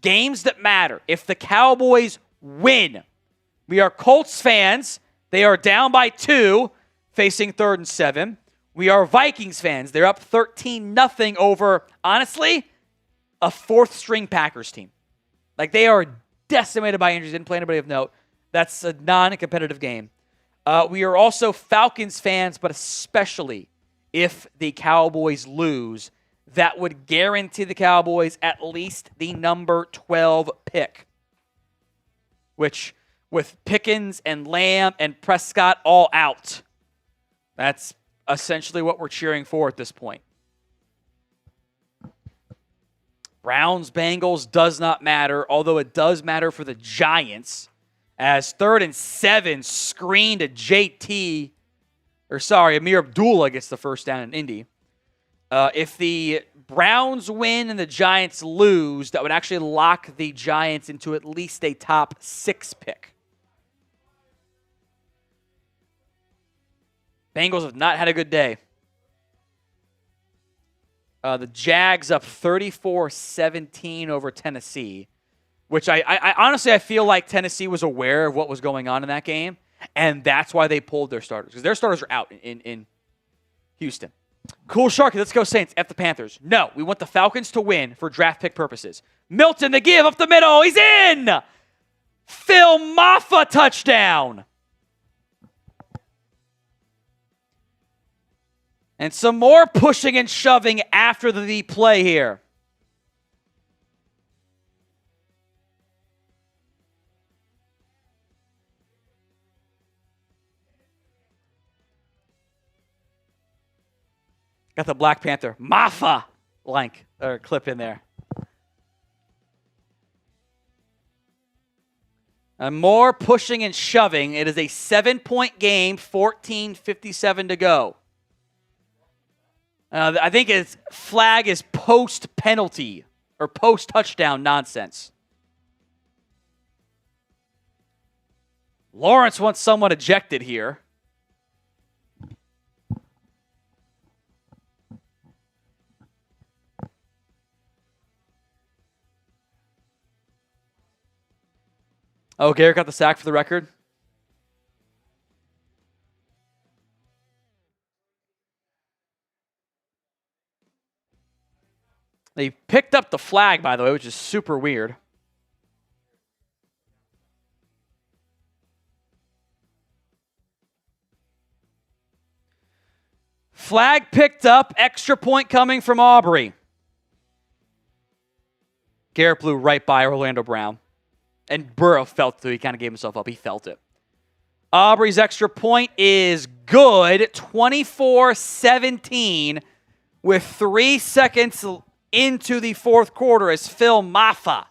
Games that matter. If the Cowboys win, we are Colts fans. They are down by 2, facing 3rd and 7. We are Vikings fans. They're up 13-0 over, honestly, a 4th-string Packers team. They are decimated by injuries. Didn't play anybody of note. That's a non-competitive game. We are also Falcons fans, but especially if the Cowboys lose, that would guarantee the Cowboys at least the number 12 pick, which with Pickens and Lamb and Prescott all out, that's essentially what we're cheering for at this point. Browns-Bengals does not matter, although it does matter for the Giants, as 3rd and 7 screen to Amir Abdullah gets the first down in Indy. If the Browns win and the Giants lose, that would actually lock the Giants into at least a top 6 pick. Bengals have not had a good day. The Jags up 34-17 over Tennessee, which I honestly feel like Tennessee was aware of what was going on in that game, and that's why they pulled their starters, because their starters are out in Houston. Cool Sharky, let's go Saints. F the Panthers. No, we want the Falcons to win for draft pick purposes. Milton, the give up the middle. He's in! Phil Mafah touchdown. And some more pushing and shoving after the play here. Got the Black Panther Mafah link or clip in there. And more pushing and shoving. It is a 7-point game, 14:57 to go. I think its flag is post-penalty or post-touchdown nonsense. Lawrence wants someone ejected here. Oh, Garrett got the sack for the record. They picked up the flag, by the way, which is super weird. Flag picked up. Extra point coming from Aubrey. Garrett blew right by Orlando Brown. And Burrow felt it, so he kind of gave himself up. He felt it. Aubrey's extra point is good. 24-17 with 3 seconds into the fourth quarter as Phil Mafah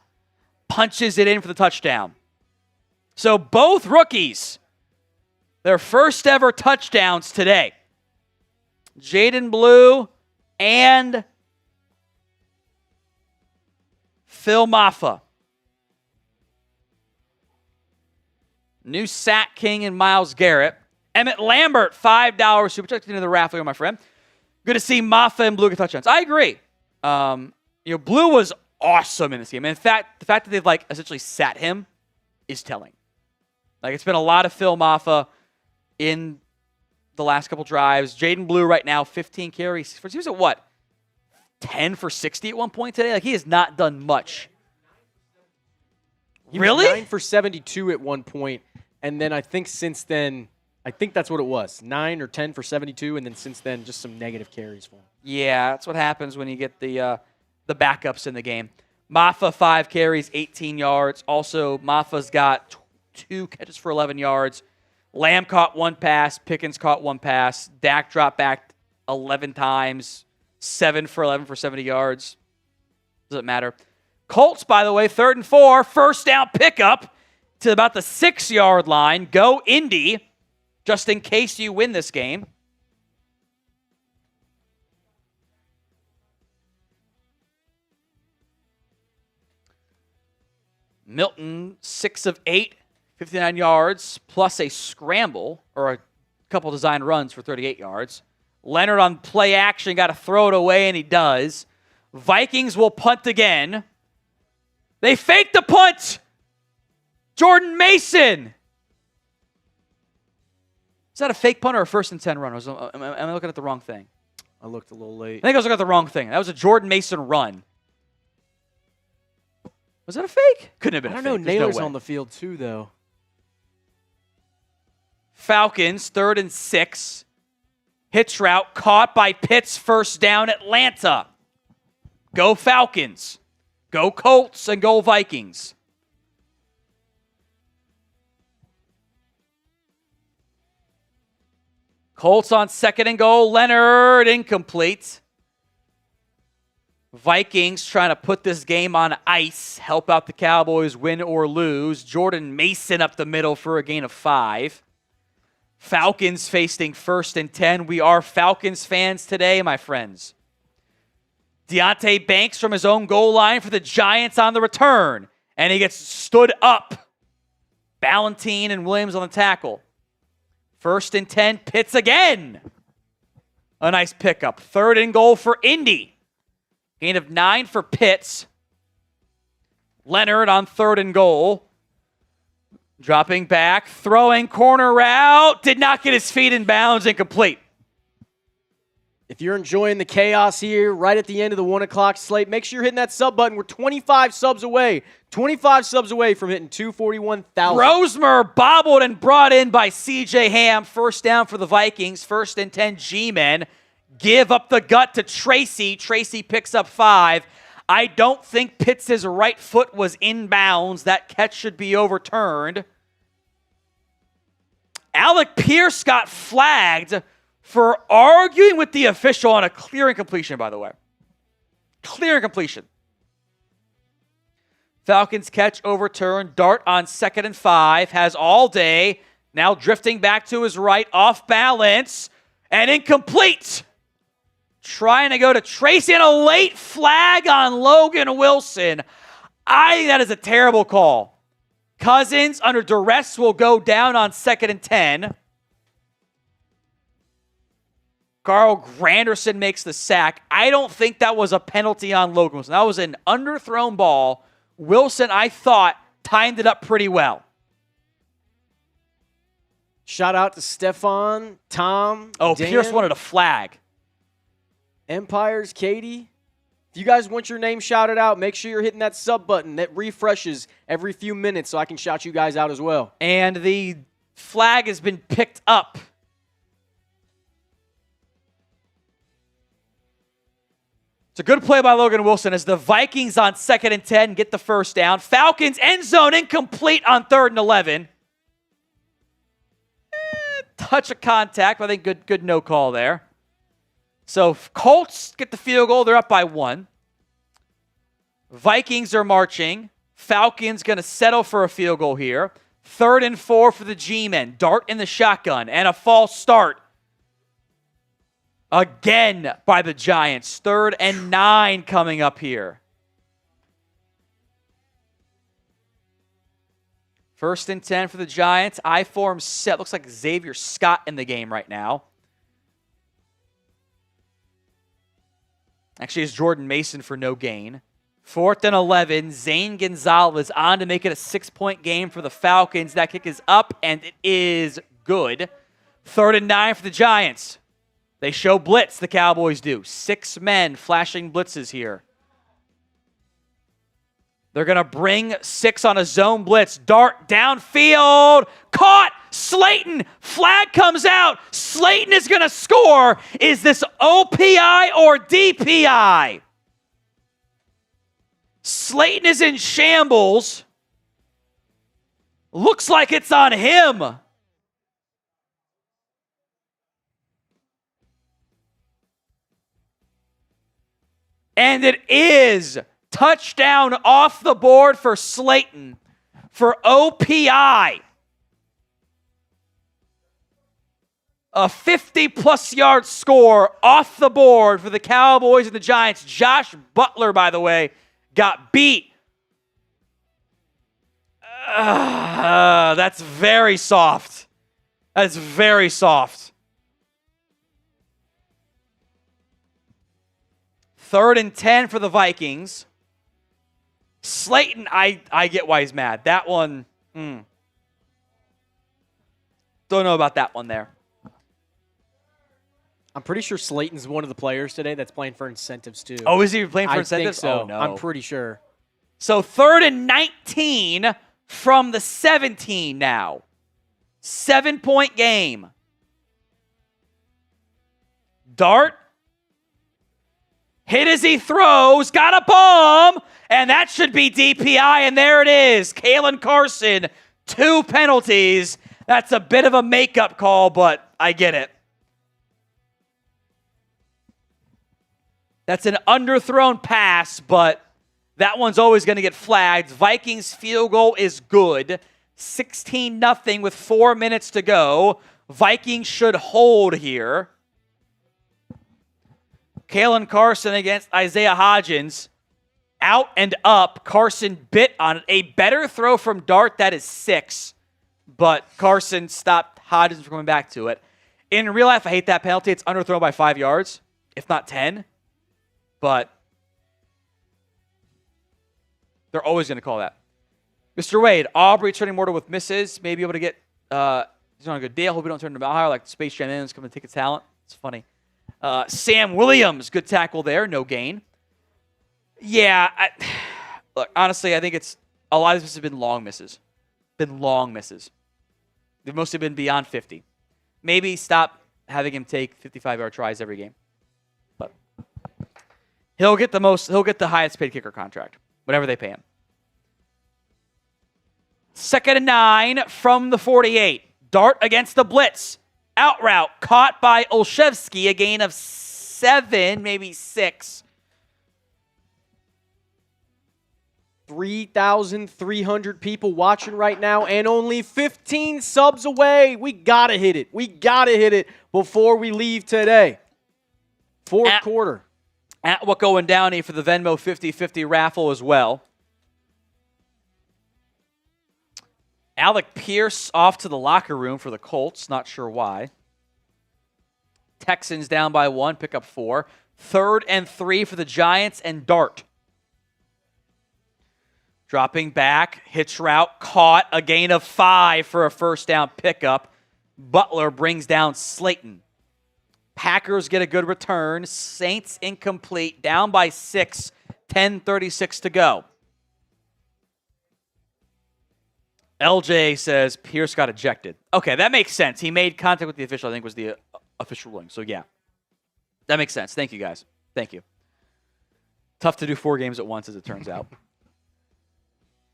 punches it in for the touchdown. So both rookies, their first ever touchdowns today. Jaydon Blue and Phil Mafah. New sack king in Myles Garrett. Emmett Lambert, $5 super chat into the raffle here, my friend. Good to see Mafah and Blue get touchdowns. I agree. Blue was awesome in this game. And in fact, the fact that they've essentially sat him is telling. It's been a lot of Phil Mafah in the last couple drives. Jaydon Blue right now, 15 carries. He was at what? 10 for 60 at one point today? He has not done much. He really? Was 9 for 72 at one point, and then I think since then, I think that's what it was. 9 or 10 for 72, and then since then, just some negative carries for him. Yeah, that's what happens when you get the backups in the game. Mafah, 5 carries, 18 yards. Also, Mafah's got 2 catches for 11 yards. Lamb caught 1 pass. Pickens caught 1 pass. Dak dropped back 11 times. 7 for 11 for 70 yards. Doesn't matter. Colts, by the way, 3rd and 4. First down pickup to about the 6-yard line. Go Indy, just in case you win this game. Milton, 6 of 8, 59 yards, plus a scramble, or a couple design runs for 38 yards. Leonard on play action, got to throw it away, and he does. Vikings will punt again. They faked the punt. Jordan Mason. Is that a fake punt or a 1st and 10 run? Am I looking at the wrong thing? I looked a little late. I think I was looking at the wrong thing. That was a Jordan Mason run. Was that a fake? Couldn't have been a fake. I don't know. Naylor's on the field too, though. Falcons, 3rd and 6. Hitch route caught by Pitts, first down, Atlanta. Go Falcons. Go Colts and go Vikings. Colts on 2nd and goal. Leonard, incomplete. Vikings trying to put this game on ice, help out the Cowboys win or lose. Jordan Mason up the middle for a gain of 5. Falcons facing 1st and 10. We are Falcons fans today, my friends. Deonte Banks from his own goal line for the Giants on the return. And he gets stood up. Ballentine and Williams on the tackle. 1st and 10, Pitts again. A nice pickup. 3rd and goal for Indy. Gain of 9 for Pitts. Leonard on 3rd and goal. Dropping back, throwing corner route. Did not get his feet in bounds, incomplete. If you're enjoying the chaos here right at the end of the 1 o'clock slate, make sure you're hitting that sub button. We're 25 subs away. 25 subs away from hitting 241,000. Rosemer bobbled and brought in by C.J. Ham. First down for the Vikings. 1st and 10, G-men. Give up the gut to Tracy. Tracy picks up 5. I don't think Pitts' right foot was in bounds. That catch should be overturned. Alec Pierce got flagged for arguing with the official on a clear incompletion, by the way. Clear incompletion. Falcons catch overturned. Dart on 2nd and 5. Has all day. Now drifting back to his right. Off balance. And incomplete. Trying to go to Tracy, and a late flag on Logan Wilson. I think that is a terrible call. Cousins, under duress, will go down on 2nd and 10. Carl Granderson makes the sack. I don't think that was a penalty on Logan Wilson. That was an underthrown ball. Wilson, I thought, timed it up pretty well. Shout out to Stefan, Tom, Dan. Pierce wanted a flag. Empires, Katie. If you guys want your name shouted out, make sure you're hitting that sub button. That refreshes every few minutes so I can shout you guys out as well. And the flag has been picked up. It's a good play by Logan Wilson as the Vikings on 2nd and 10 get the first down. Falcons end zone incomplete on 3rd and 11. touch of contact, but I think good no call there. So Colts get the field goal. They're up by 1. Vikings are marching. Falcons going to settle for a field goal here. 3rd and 4 for the G-men. Dart in the shotgun and a false start. Again by the Giants. 3rd and 9 coming up here. 1st and 10 for the Giants. I-form set. Looks like Xavier Scott in the game right now. Actually, it's Jordan Mason for no gain. 4th and 11. Zane Gonzalez on to make it a 6-point game for the Falcons. That kick is up, and it is good. 3rd and 9 for the Giants. They show blitz, the Cowboys do. 6 men flashing blitzes here. They're going to bring 6 on a zone blitz. Dart downfield. Caught. Slayton. Flag comes out. Slayton is going to score. Is this OPI or DPI? Slayton is in shambles. Looks like it's on him. And it is. Touchdown off the board for Slayton for OPI. A 50-plus yard score off the board for the Cowboys and the Giants. Josh Butler, by the way, got beat. That's very soft. That's very soft. 3rd and 10 for the Vikings. Slayton, I get why he's mad. That one, don't know about that one there. I'm pretty sure Slayton's one of the players today that's playing for incentives too. Oh, is he playing for incentives? I think so. Oh, no. I'm pretty sure. So 3rd and 19 from the 17 now. 7-point game. Dart. Hit as he throws. Got a bomb. And that should be DPI. And there it is. Caelen Carson. 2 penalties. That's a bit of a makeup call, but I get it. That's an underthrown pass, but that one's always going to get flagged. Vikings field goal is good. 16-0 with 4 minutes to go. Vikings should hold here. Caelen Carson against Isaiah Hodgins. Out and up. Carson bit on it. A better throw from Dart. That is 6. But Carson stopped Hodgins from coming back to it. In real life, I hate that penalty. It's underthrown by 5 yards, if not 10. But they're always going to call that. Mr. Wade, Aubrey turning mortal with misses. Maybe able to get, he's on a good deal. Hope we don't turn him out higher like Space Jam Indians coming to take his talent. It's funny. Sam Williams, good tackle there. No gain. Yeah. Look, honestly, I think it's a lot of this have been long misses. Been long misses. They've mostly been beyond 50. Maybe stop having him take 55-yard tries every game. But he'll get the highest paid kicker contract, whatever they pay him. 2nd and 9 from the 48. Dart against the blitz. Out route caught by Olszewski, a gain of 7, maybe 6. 3,300 people watching right now and only 15 subs away. We got to hit it. We got to hit it before we leave today. Fourth quarter. At what going Downey for the Venmo 50-50 raffle as well. Alec Pierce off to the locker room for the Colts. Not sure why. Texans down by 1, pick up 4. 3rd and 3 for the Giants and Dart. Dropping back, hitch route, caught, a gain of 5 for a first down pickup. Butler brings down Slayton. Packers get a good return. Saints incomplete, down by 6, 10:36 to go. LJ says Pierce got ejected. Okay, that makes sense. He made contact with the official, I think was the official ruling. So, yeah, that makes sense. Thank you, guys. Thank you. Tough to do 4 games at once, as it turns out.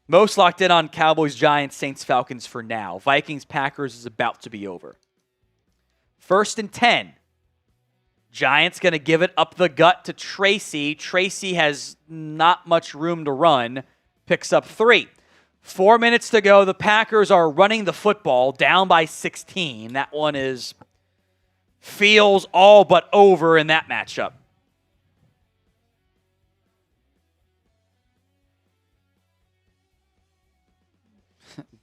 Most locked in on Cowboys, Giants, Saints, Falcons for now. Vikings, Packers is about to be over. First and 10. Giants going to give it up the gut to Tracy. Tracy has not much room to run. Picks up 3. 4 minutes to go. The Packers are running the football down by 16. That one feels all but over in that matchup.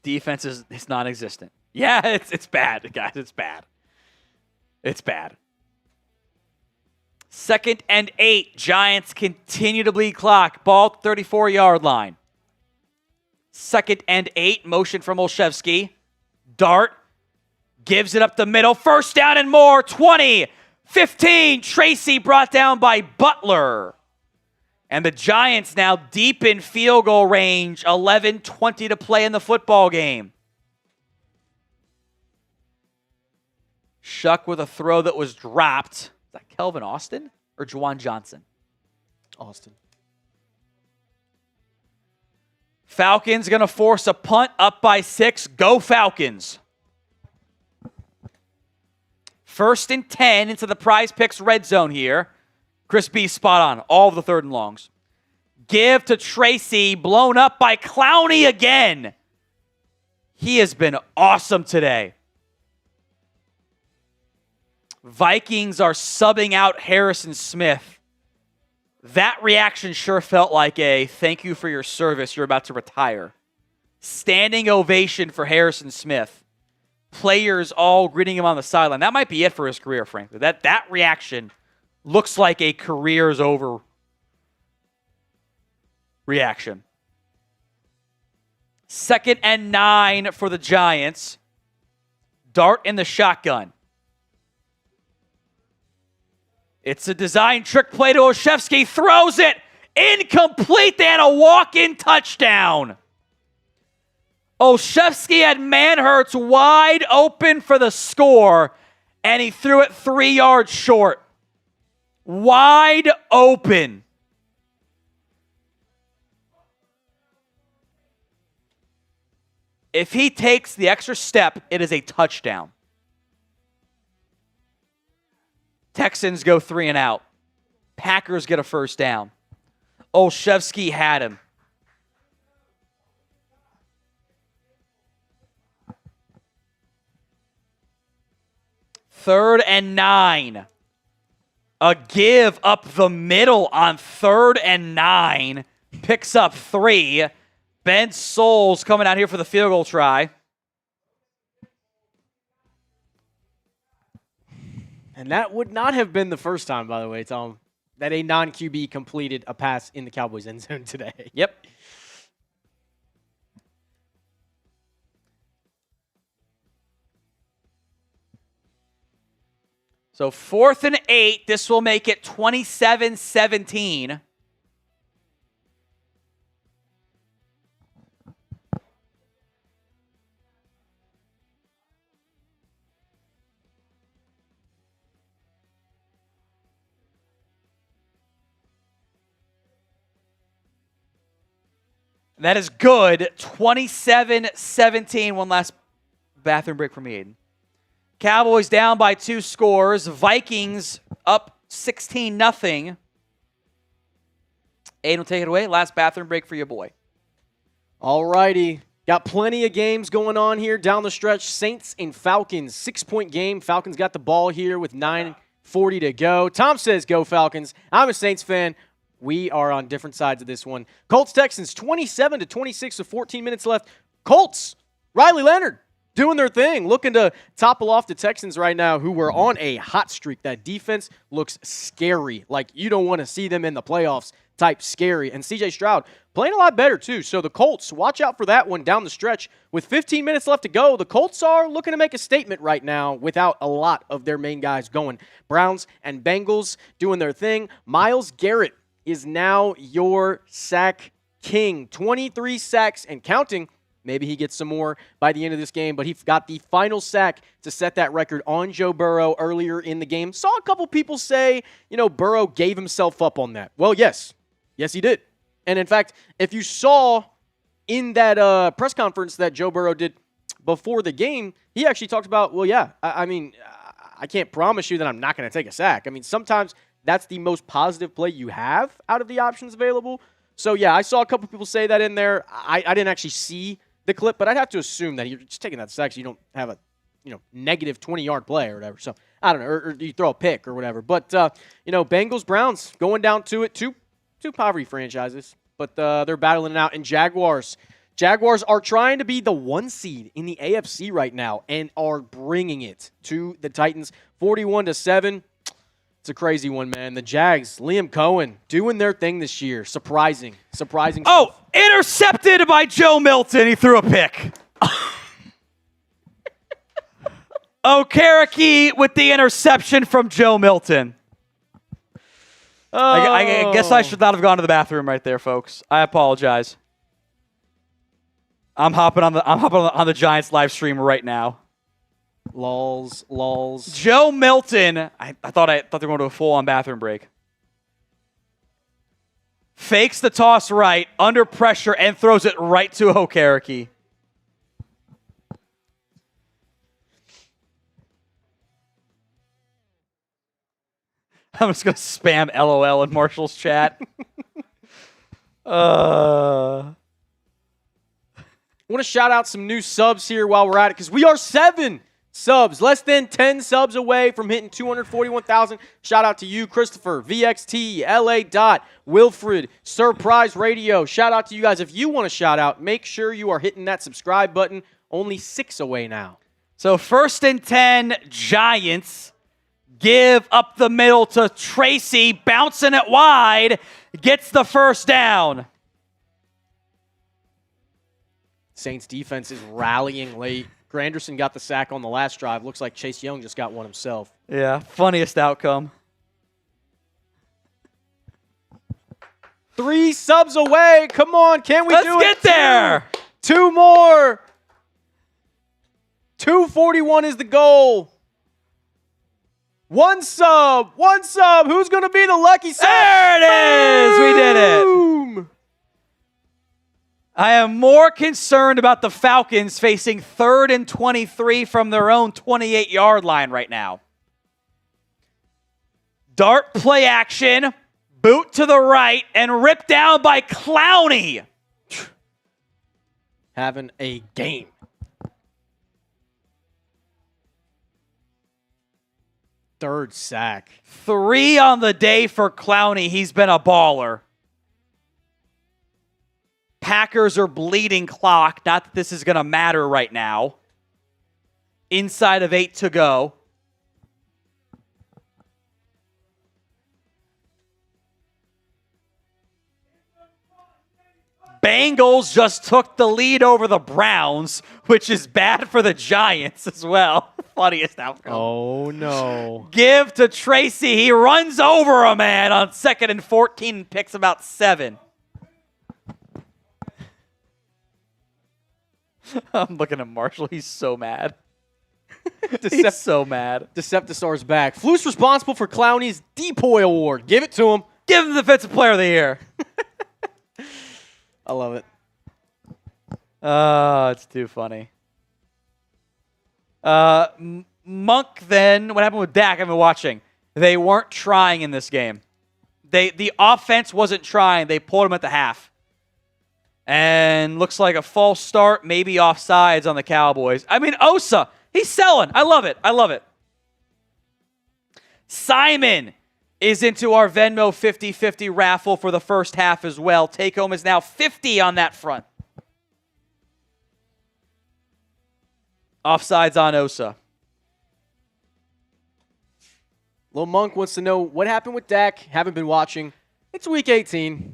Defense is non-existent. Yeah, it's bad, guys. It's bad. It's bad. 2nd and 8. Giants continue to bleed clock. Ball 34-yard line. 2nd and 8. Motion from Olszewski. Dart. Gives it up the middle. First down and more. 20. 15. Tracy brought down by Butler. And the Giants now deep in field goal range. 11:20 to play in the football game. Shuck with a throw that was dropped. Is that Kelvin Austin or Juwan Johnson? Austin. Falcons going to force a punt up by 6. Go Falcons. 1st and 10 into the Prize Picks red zone here. Chris B spot on. All of the 3rd and longs. Give to Tracy. Blown up by Clowney again. He has been awesome today. Vikings are subbing out Harrison Smith. That reaction sure felt like a thank you for your service. You're about to retire. Standing ovation for Harrison Smith. Players all greeting him on the sideline. That might be it for his career, frankly. That reaction looks like a career is over reaction. 2nd and 9 for the Giants. Dart in the shotgun. It's a design trick play to Olszewski. Throws it. Incomplete. They had a walk-in touchdown. Olszewski had Manhurts wide open for the score, and he threw it 3 yards short. Wide open. If he takes the extra step, it is a touchdown. Texans go 3 and out. Packers get a first down. Olszewski had him. Third and 9. A give up the middle on 3rd and 9. Picks up 3. Ben Souls coming out here for the field goal try. And that would not have been the first time, by the way, Tom, that a non-QB completed a pass in the Cowboys end zone today. Yep. So 4th and 8. This will make it 27-17. That is good. 27-17. One last bathroom break from me, Aiden. Cowboys down by 2 scores. Vikings up 16-0. Aiden will take it away. Last bathroom break for your boy. All righty. Got plenty of games going on here down the stretch. Saints and Falcons. 6-point game. Falcons got the ball here with 9:40 to go. Tom says go Falcons. I'm a Saints fan. We are on different sides of this one. Colts-Texans, 27-26 with 14 minutes left. Colts, Riley Leonard doing their thing, looking to topple off the Texans right now, who were on a hot streak. That defense looks scary, like you don't want to see them in the playoffs type scary. And C.J. Stroud playing a lot better, too. So the Colts, watch out for that one down the stretch. With 15 minutes left to go, the Colts are looking to make a statement right now without a lot of their main guys going. Browns and Bengals doing their thing. Myles Garrett is now your sack king. 23 sacks and counting. Maybe he gets some more by the end of this game, but he got the final sack to set that record on Joe Burrow earlier in the game. Saw a couple people say, Burrow gave himself up on that. Well, yes. Yes, he did. And in fact, if you saw in that press conference that Joe Burrow did before the game, he actually talked about, I can't promise you that I'm not going to take a sack. I mean, sometimes that's the most positive play you have out of the options available. So, yeah, I saw a couple people say that in there. I didn't actually see the clip, but I'd have to assume that you're just taking that sack so you don't have a negative 20-yard play or whatever. So, I don't know, or you throw a pick or whatever. But, Bengals, Browns going down to it. Two poverty franchises, but they're battling it out. And Jaguars are trying to be the 1 seed in the AFC right now and are bringing it to the Titans 41-7. It's a crazy one, man. The Jags, Liam Cohen, doing their thing this year. Surprising Oh, stuff. Intercepted by Joe Milton. He threw a pick. Okereke with the interception from Joe Milton. I guess I should not have gone to the bathroom right there, folks. I apologize. I'm hopping on the Giants live stream right now. Lols. Joe Milton. I thought they were going to a full-on bathroom break. Fakes the toss right, under pressure, and throws it right to Okereke. I'm just going to spam LOL in Marshall's chat. I want to shout out some new subs here while we're at it because we are 7 subs, less than 10 subs away from hitting 241,000. Shout out to you, Christopher, VXT, LA Dot, Wilfred, Surprise Radio. Shout out to you guys. If you want to shout out, make sure you are hitting that subscribe button. Only 6 away now. So 1st and 10, Giants. Give up the middle to Tracy, bouncing it wide, gets the first down. Saints defense is rallying late. Granderson got the sack on the last drive. Looks like Chase Young just got one himself. Yeah, funniest outcome. 3 subs away. Come on, can we do it? Let's get there. 2 more. 241 is the goal. 1 sub. Who's going to be the lucky sub? There it is. We did it. Boom. I am more concerned about the Falcons facing 3rd and 23 from their own 28-yard line right now. Dart play action, boot to the right, and ripped down by Clowney. Having a game. Third sack. 3 on the day for Clowney. He's been a baller. Packers are bleeding clock. Not that this is going to matter right now. Inside of 8 to go. Bengals just took the lead over the Browns, which is bad for the Giants as well. Funniest outcome. Oh, no. Give to Tracy. He runs over a man on 2nd and 14 and picks about 7. I'm looking at Marshall. He's so mad. He's so mad. Deceptisaur's back. Fluke's responsible for Clowney's Depoy Award. Give it to him. Give him the Defensive Player of the Year. I love it. It's too funny. Monk then, what happened with Dak? I've been watching. They weren't trying in this game. The offense wasn't trying. They pulled him at the half. And looks like a false start, maybe offsides on the Cowboys. I mean, Osa, he's selling. I love it. Simon is into our Venmo 50-50 raffle for the first half as well. Take home is now 50 on that front. Offsides on Osa. Lil Monk wants to know what happened with Dak. Haven't been watching. It's week 18.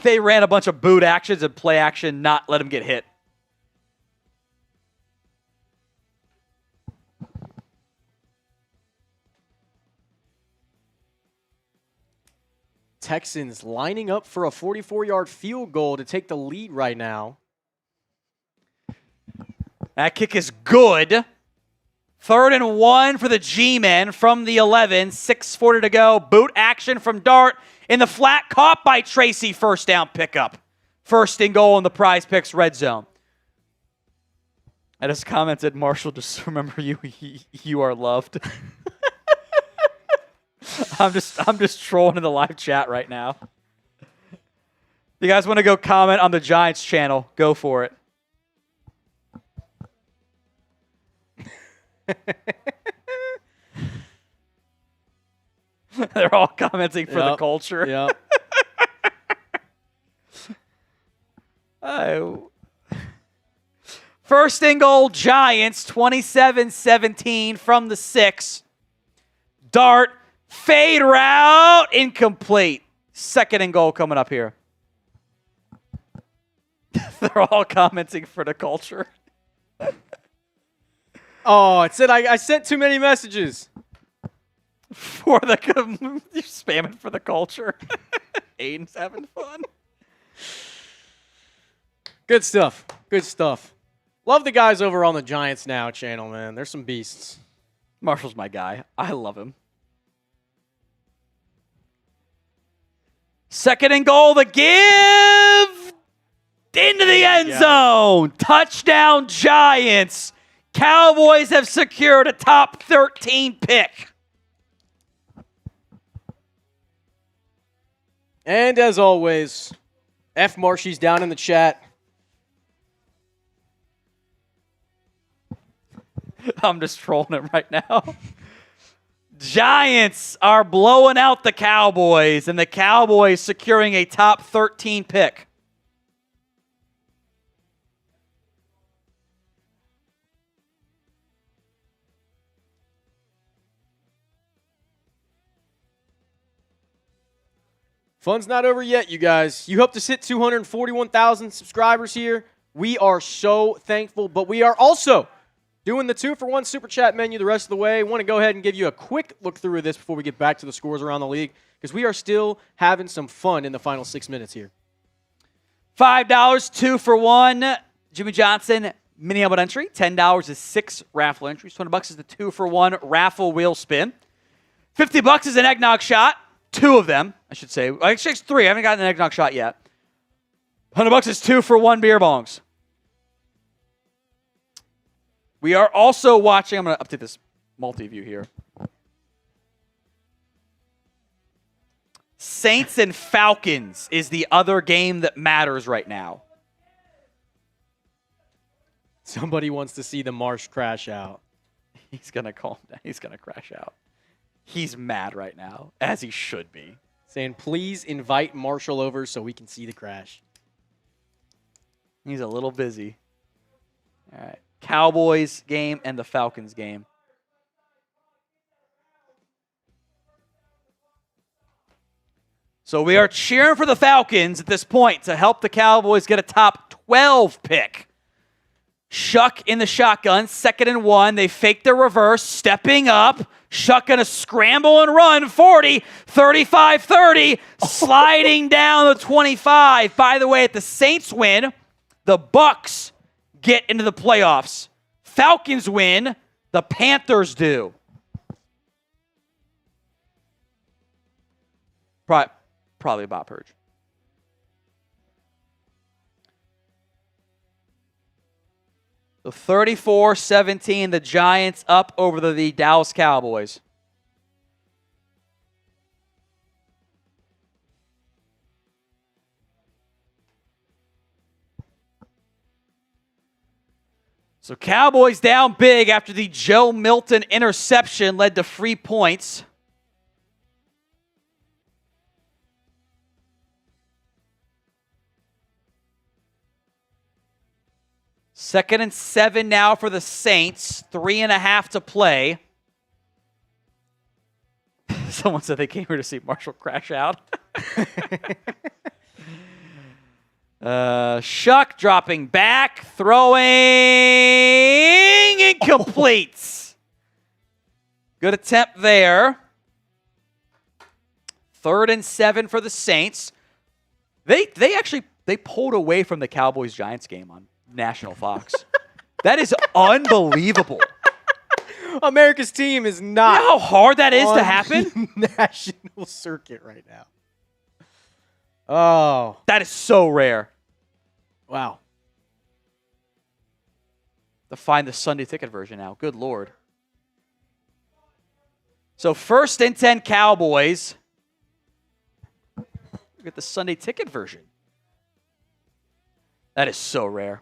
They ran a bunch of boot actions and play action, not let him get hit. Texans lining up for a 44-yard field goal to take the lead right now. That kick is good. 3rd and 1 for the G-men from the 11. 6:40 to go. Boot action from Dart. In the flat, caught by Tracy. First down pickup. 1st and goal in the Prize Picks red zone. I just commented, Marshall, just remember you are loved. I'm just trolling in the live chat right now. You guys want to go comment on the Giants channel? Go for it. They're all commenting for the culture. Yep. Oh. First and goal, Giants, 27-17 from the 6. Dart, fade route, incomplete. Second and goal coming up here. They're all commenting for the culture. Oh, it said I sent too many messages. For the you're spamming for the culture. Aiden's having fun. Good stuff. Good stuff. Love the guys over on the Giants Now channel, man. They're some beasts. Marshall's my guy. I love him. Second and goal, the give into the end zone. Touchdown, Giants. Cowboys have secured a top 13 pick. And as always, F. Marshy's down in the chat. I'm just trolling him right now. Giants are blowing out the Cowboys, and the Cowboys securing a top 13 pick. Fun's not over yet, you guys. You helped us hit 241,000 subscribers here. We are so thankful, but we are also doing the 2-for-1 Super Chat menu the rest of the way. I want to go ahead and give you a quick look through of this before we get back to the scores around the league, because we are still having some fun in the final 6 minutes here. $5, 2-for-1. Jimmy Johnson, mini helmet entry. $10 is 6 raffle entries. $20 is the 2-for-1 raffle wheel spin. $50 is an eggnog shot. 2 of them, I should say. Actually, it's 3. I haven't gotten an eggnog shot yet. $100 is 2-for-1 beer bongs. We are also watching. I'm going to update this multi-view here. Saints and Falcons is the other game that matters right now. Somebody wants to see the Marsh crash out. He's going to calm down. He's going to crash out. He's mad right now, as he should be. Saying, please invite Marshall over so we can see the crash. He's a little busy. All right. Cowboys game and the Falcons game. So we are cheering for the Falcons at this point to help the Cowboys get a top 12 pick. Shuck in the shotgun, 2nd and 1. They fake their reverse, stepping up. Shuck gonna scramble and run, 40, 35, 30, sliding down the 25. By the way, if the Saints win, the Bucks get into the playoffs. Falcons win, the Panthers do. Probably about Purge. So 34-17, the Giants up over the Dallas Cowboys. So Cowboys down big after the Joe Milton interception led to free points. Second and 7 now for the Saints. 3.5 to play. Someone said they came here to see Marshall crash out. Shuck dropping back, throwing incomplete. Good attempt there. 3rd and 7 for the Saints. They pulled away from the Cowboys-Giants game on National Fox. That is unbelievable. America's team is not. You know how hard that is to happen? National circuit right now. Oh. That is so rare. Wow. To find the Sunday ticket version now. Good Lord. So 1st and 10 Cowboys. Look at the Sunday ticket version. That is so rare.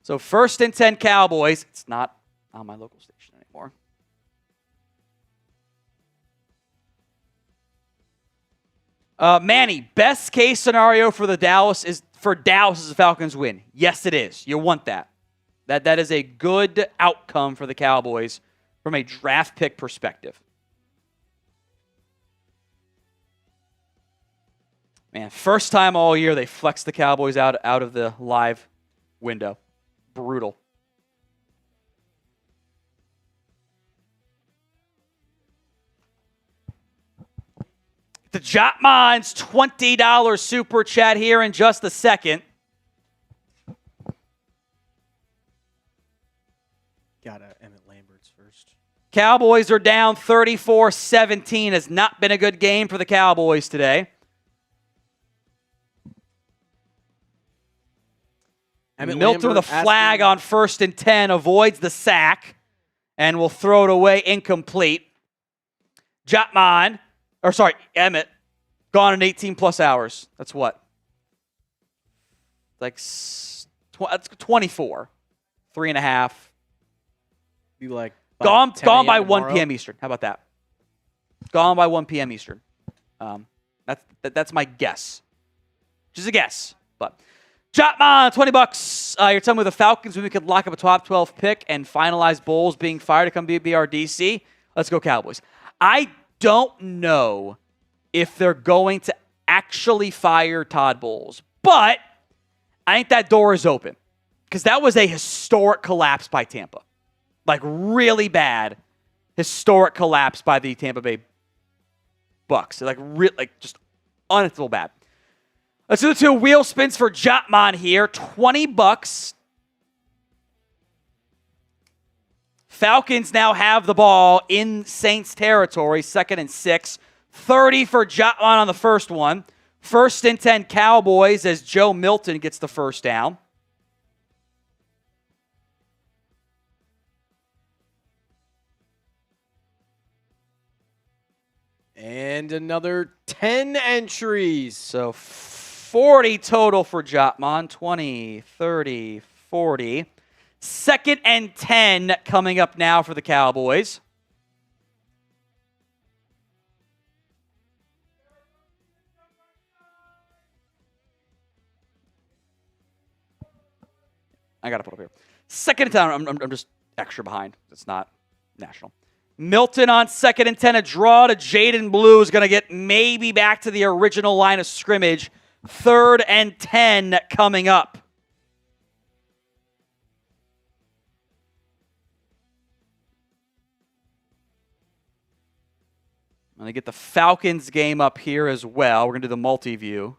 So 1st and 10 Cowboys. It's not on my local station anymore. Manny, best case scenario for Dallas is the Falcons win. Yes, it is. You want that. That is a good outcome for the Cowboys from a draft pick perspective. Man, first time all year they flexed the Cowboys out of the live window. Brutal. The Jotmon's $20 super chat here in just a second. Gotta Emmett Lambert's first. Cowboys are down 34-17. Has not been a good game for the Cowboys today. Milton with a flag on 1st and 10, avoids the sack, and will throw it away incomplete. Emmett, gone in 18-plus hours. That's what? That's 24. 3.5. Be like gone by 1 p.m. Eastern. How about that? Gone by 1 p.m. Eastern. That's my guess. Just a guess, but... Jotman, $20. You're telling me the Falcons we could lock up a top 12 pick and finalize Bowles being fired to come be our DC? Let's go Cowboys. I don't know if they're going to actually fire Todd Bowles, but I think that door is open because that was a historic collapse by Tampa. Like really bad historic collapse by the Tampa Bay Bucks. Like just unacceptable bad. Let's do the 2 wheel spins for Jotman here. $20. Falcons now have the ball in Saints territory. 2nd and 6. 30 for Jotman on the first one. 1st and 10 Cowboys as Joe Milton gets the first down. And another 10 entries. So 40 total for Jotman. 20, 30, 40. 2nd and 10 coming up now for the Cowboys. I got to put up here. 2nd and 10, I'm just extra behind. It's not national. Milton on 2nd and 10. A draw to Jaydon Blue is going to get maybe back to the original line of scrimmage. 3rd and 10 coming up. I'm going to get the Falcons game up here as well. We're going to do the multi-view.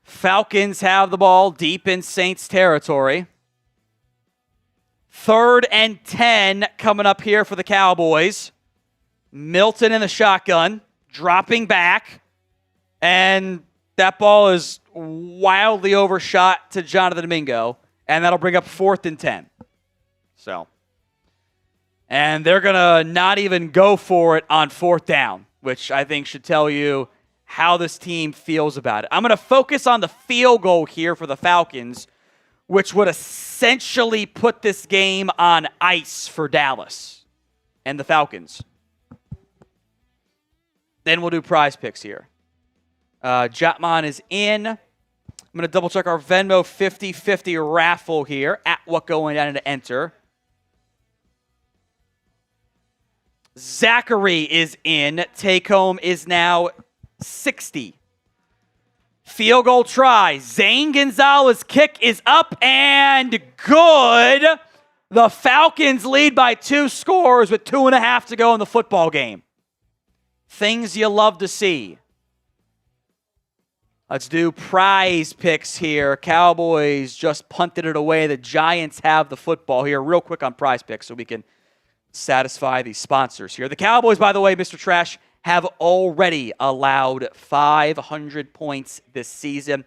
Falcons have the ball deep in Saints territory. 3rd and 10 coming up here for the Cowboys. Milton in the shotgun, dropping back, and that ball is wildly overshot to Jonathan Mingo, and that'll bring up 4th and 10. And they're going to not even go for it on 4th down, which I think should tell you how this team feels about it. I'm going to focus on the field goal here for the Falcons, which would essentially put this game on ice for Dallas and the Falcons. Then we'll do prize picks here. Jotman is in. I'm going to double check our Venmo 50-50 raffle here at what going down to enter. Zachary is in. Take home is now 60. Field goal try. Zane Gonzalez kick is up and good. The Falcons lead by 2 scores with 2.5 to go in the football game. Things you love to see. Let's do prize picks here. Cowboys just punted it away. The Giants have the football here. Real quick on prize picks so we can satisfy the sponsors here. The Cowboys, by the way, Mr. Trash, have already allowed 500 points this season.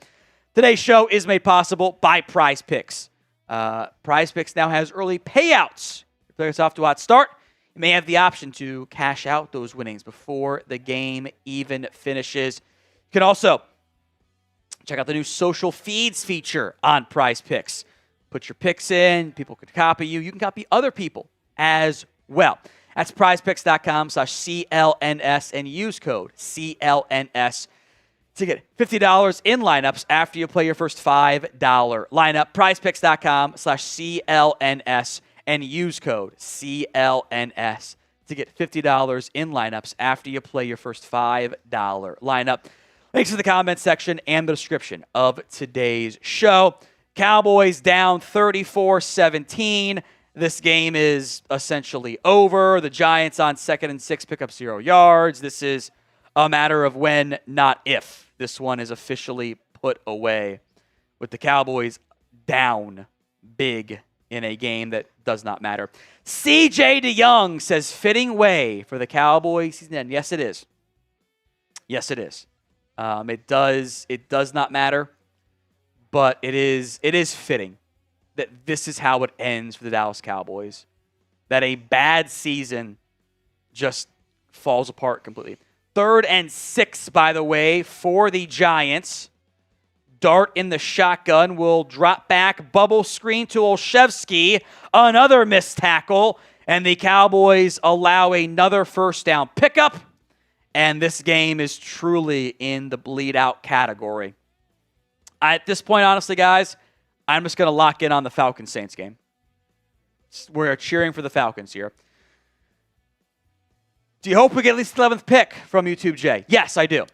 Today's show is made possible by Prize Picks. Prize Picks now has early payouts. If players off to a hot start, you may have the option to cash out those winnings before the game even finishes. You can also check out the new social feeds feature on Prize Picks. Put your picks in. People could copy you. You can copy other people as well. That's prizepicks.com/CLNS and use code CLNS to get $50 in lineups after you play your first $5 lineup. prizepicks.com/CLNS and use code CLNS to get $50 in lineups after you play your first $5 lineup. Links in the comment section and the description of today's show. Cowboys down 34-17. This game is essentially over. The Giants on 2nd and 6 pick up 0 yards. This is a matter of when, not if, this one is officially put away, with the Cowboys down big in a game that does not matter. CJ DeYoung says fitting way for the Cowboys season end. Yes, it is. Yes, it is. It does not matter, but it is fitting that this is how it ends for the Dallas Cowboys. That a bad season just falls apart completely. 3rd and 6, by the way, for the Giants. Dart in the shotgun will drop back, bubble screen to Olszewski. Another missed tackle, and the Cowboys allow another first down pickup. And this game is truly in the bleed-out category. At this point, honestly, guys, I'm just going to lock in on the Falcons-Saints game. We're cheering for the Falcons here. Do you hope we get at least the 11th pick from YouTube Jay? Yes, I do.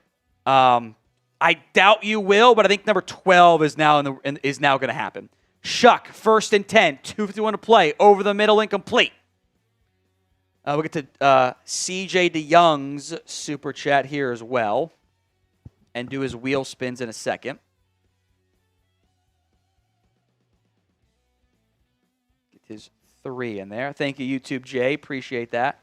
I doubt you will, but I think number 12 is now going to happen. Shuck, 1st and 10, 2:51 to play, over the middle, incomplete. We'll get to CJ DeYoung's super chat here as well and do his wheel spins in a second. Get his 3 in there. Thank you, YouTube Jay. Appreciate that.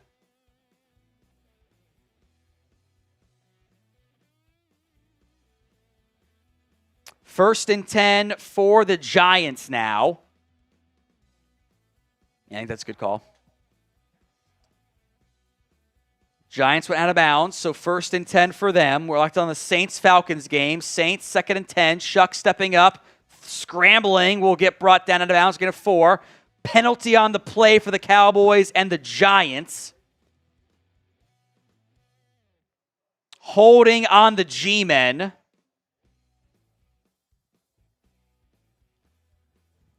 First and 10 for the Giants now. I think that's a good call. Giants went out of bounds, so 1st and 10 for them. We're locked on the Saints-Falcons game. Saints, 2nd and 10. Shuck stepping up, scrambling. Will get brought down out of bounds, get a 4. Penalty on the play for the Cowboys and the Giants. Holding on the G-men.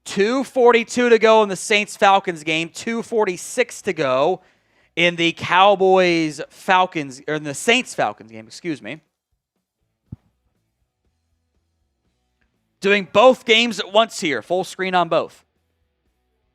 2:42 to go in the Saints-Falcons game. 2:46 to go in the Cowboys-Falcons, or in the Saints-Falcons game, excuse me. Doing both games at once here. Full screen on both.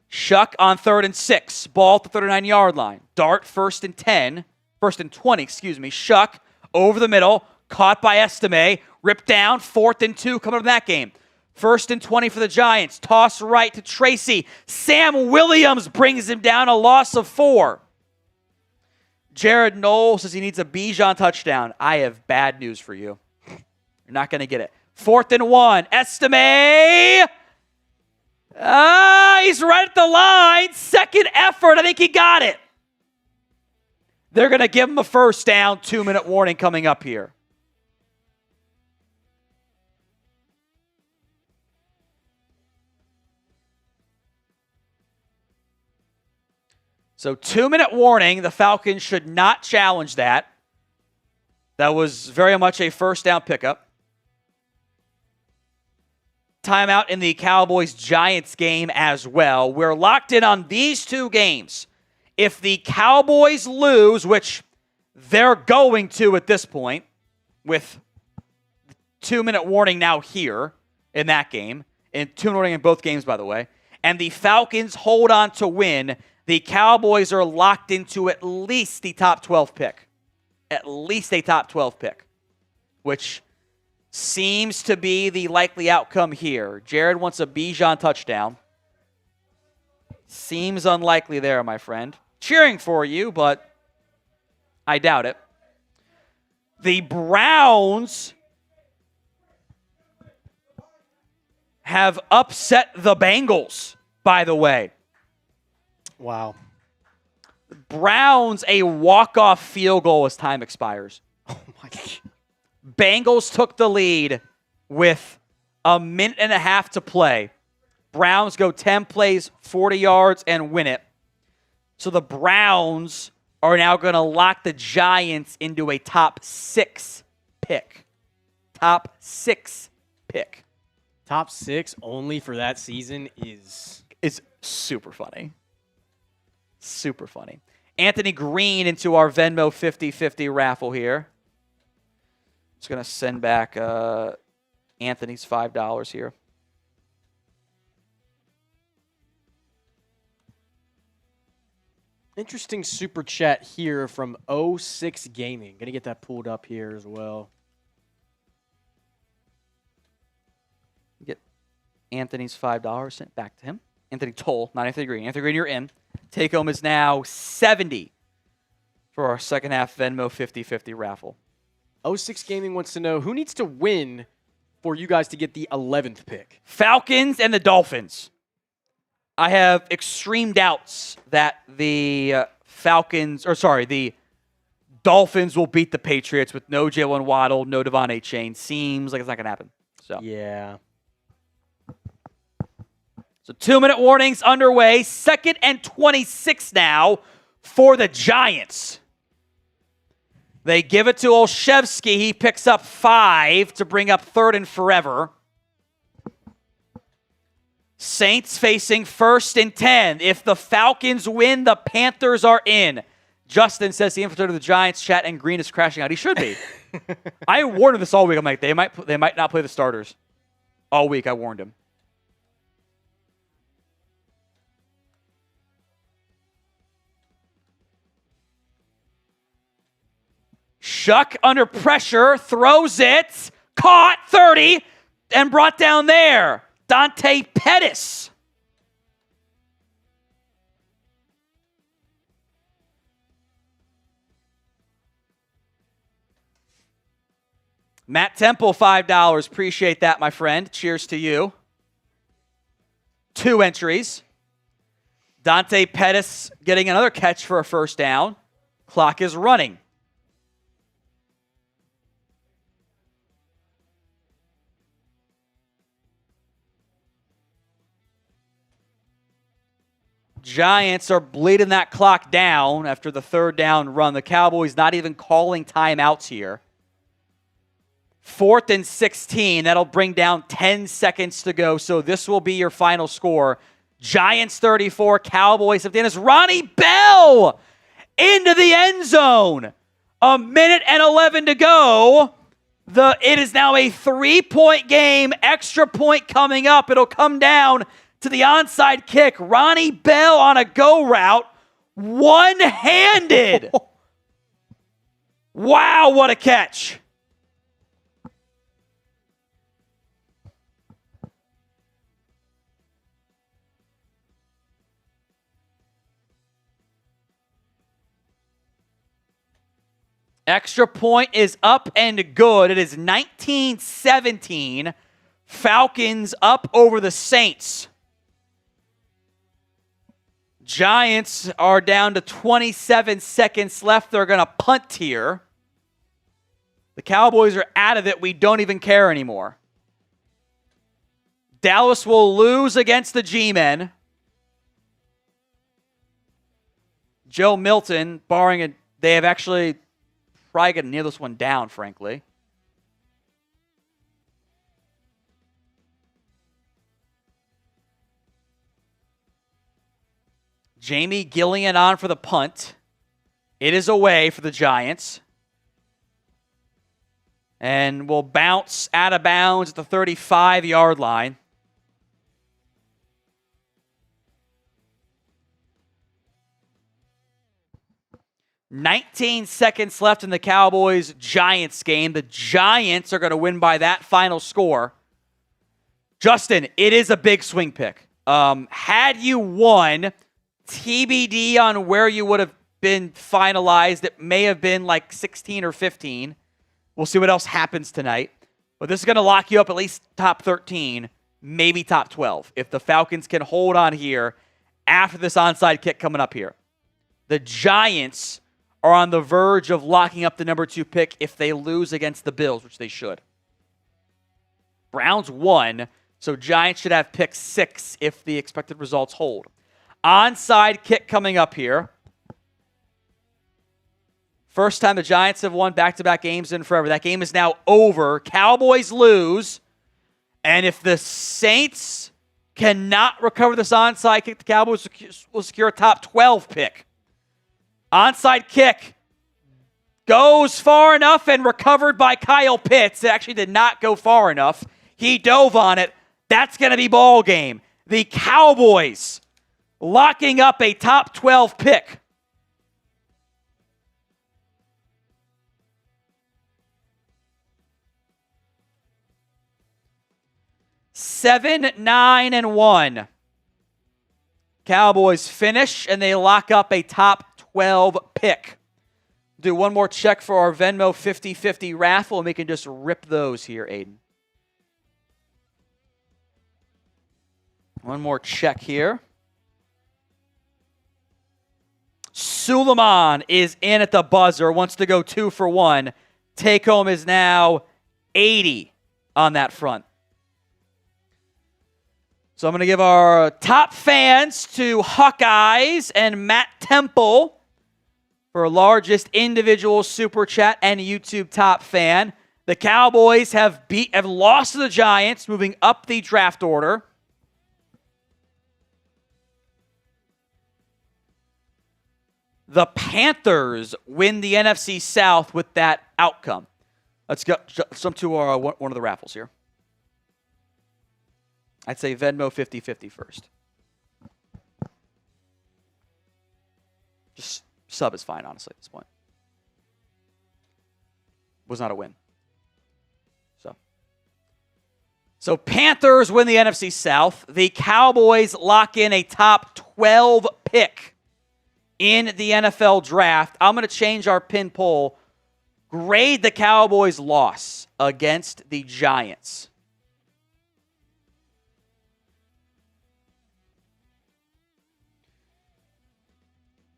Shuck on 3rd and 6. Ball at the 39-yard line. Dart 1st and 10. 1st and 20, excuse me. Shuck over the middle. Caught by Estime. Ripped down. 4th and 2 coming up in that game. 1st and 20 for the Giants. Toss right to Tracy. Sam Williams brings him down, a loss of 4. Jared Knoll says he needs a Bijan touchdown. I have bad news for you. You're not going to get it. 4th and 1. Estime. He's right at the line. Second effort. I think he got it. They're going to give him a first down. 2-minute warning coming up here. So 2-minute warning. The Falcons should not challenge that. That was very much a first down pickup. Timeout in the Cowboys-Giants game as well. We're locked in on these two games. If the Cowboys lose, which they're going to at this point, with 2-minute warning now here in that game, and 2-minute warning in both games, by the way, and the Falcons hold on to win, the Cowboys are locked into at least the top 12 pick. At least a top 12 pick, which seems to be the likely outcome here. Jared wants a Bijan touchdown. Seems unlikely there, my friend. Cheering for you, but I doubt it. The Browns have upset the Bengals, by the way. Wow. Browns a walk-off field goal as time expires. Oh my God. Bengals took the lead with a minute and a half to play. Browns go 10 plays, 40 yards, and win it. So the Browns are now going to lock the Giants into a top 6 pick. Top 6 pick. Top 6 only for that season is super funny. Super funny. Anthony Green into our Venmo 50-50 raffle here. Just going to send back Anthony's $5 here. interesting super chat here from 06 Gaming. Going to get that pulled up here as well. Get Anthony's $5 sent back to him. Anthony Toll, not Anthony Green. Anthony Green, you're in. Take home is now 70 for our second half Venmo 50-50 raffle. 06 Gaming wants to know who needs to win for you guys to get the 11th pick. Falcons and the Dolphins. I have extreme doubts that the Dolphins will beat the Patriots with no Jalen Waddle, no Devon Chain. Seems like it's not going to happen. So yeah. So 2-minute warnings underway. 2nd and 26 now for the Giants. They give it to Olszewski. He picks up 5 to bring up 3rd and forever. Saints facing 1st and 10. If the Falcons win, the Panthers are in. Justin says the infiltrator of the Giants chat and Green is crashing out. He should be. I warned him this all week. I'm like, they might not play the starters. All week I warned him. Shuck under pressure, throws it, caught 30, and brought down there. Dante Pettis. Matt Temple, $5. Appreciate that, my friend. Cheers to you. 2 entries. Dante Pettis getting another catch for a first down. Clock is running. Giants are bleeding that clock down after the 3rd down run. The Cowboys not even calling timeouts here. 4th and 16. That'll bring down 10 seconds to go. So this will be your final score. Giants 34, Cowboys 15. It's Ronnie Bell into the end zone. 1:11 to go. It is now a 3-point game. Extra point coming up. It'll come down to the onside kick. Ronnie Bell on a go route. One-handed. Wow, what a catch. Extra point is up and good. It is 19-17. Falcons up over the Saints. Giants are down to 27 seconds left. They're going to punt here. The Cowboys are out of it. We don't even care anymore. Dallas will lose against the G-Men. Joe Milton, they have actually probably going to nail this one down, frankly. Jamie Gillian on for the punt. It is away for the Giants. And will bounce out of bounds at the 35-yard line. "19 seconds left in the Cowboys-Giants game. The Giants are going to win by that final score. Justin, it is a big swing pick. Had you won, TBD on where you would have been finalized. It may have been like 16 or 15. We'll see what else happens tonight. But this is going to lock you up at least top 13, maybe top 12, if the Falcons can hold on here after this onside kick coming up here. The Giants are on the verge of locking up the number 2 pick if they lose against the Bills, which they should. Browns won, so Giants should have pick 6 if the expected results hold. Onside kick coming up here. First time the Giants have won back-to-back games in forever. That game is now over. Cowboys lose. And if the Saints cannot recover this onside kick, the Cowboys will secure a top 12 pick. Onside kick goes far enough and recovered by Kyle Pitts. It actually did not go far enough. He dove on it. That's going to be ball game. The Cowboys locking up a top 12 pick. Seven, 9, and 1. Cowboys finish, and they lock up a top 12 pick. Do one more check for our Venmo 50-50 raffle, and we can just rip those here, Aiden. One more check here. Suleiman is in at the buzzer, wants to go 2 for 1. Take home is now 80 on that front. So I'm going to give our top fans to Hawkeyes and Matt Temple for largest individual super chat and YouTube top fan. The Cowboys have lost to the Giants, moving up the draft order. The Panthers win the NFC South with that outcome. Let's go jump to one of the raffles here. I'd say Venmo 50-50 first. Just sub is fine, honestly, at this point. Was not a win. So Panthers win the NFC South. The Cowboys lock in a top 12 pick in the NFL draft. I'm going to change our pin poll. Grade the Cowboys' loss against the Giants.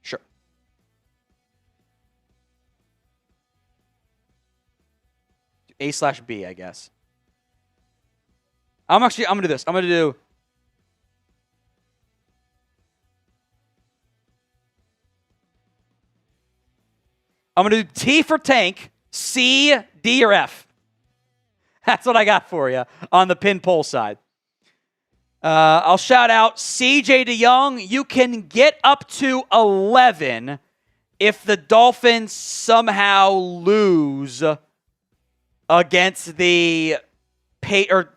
Sure. A/B, I guess. I'm going to do this. I'm going to do T for tank, C, D, or F. That's what I got for you on the pin poll side. I'll shout out CJ DeYoung. You can get up to 11 if the Dolphins somehow lose against the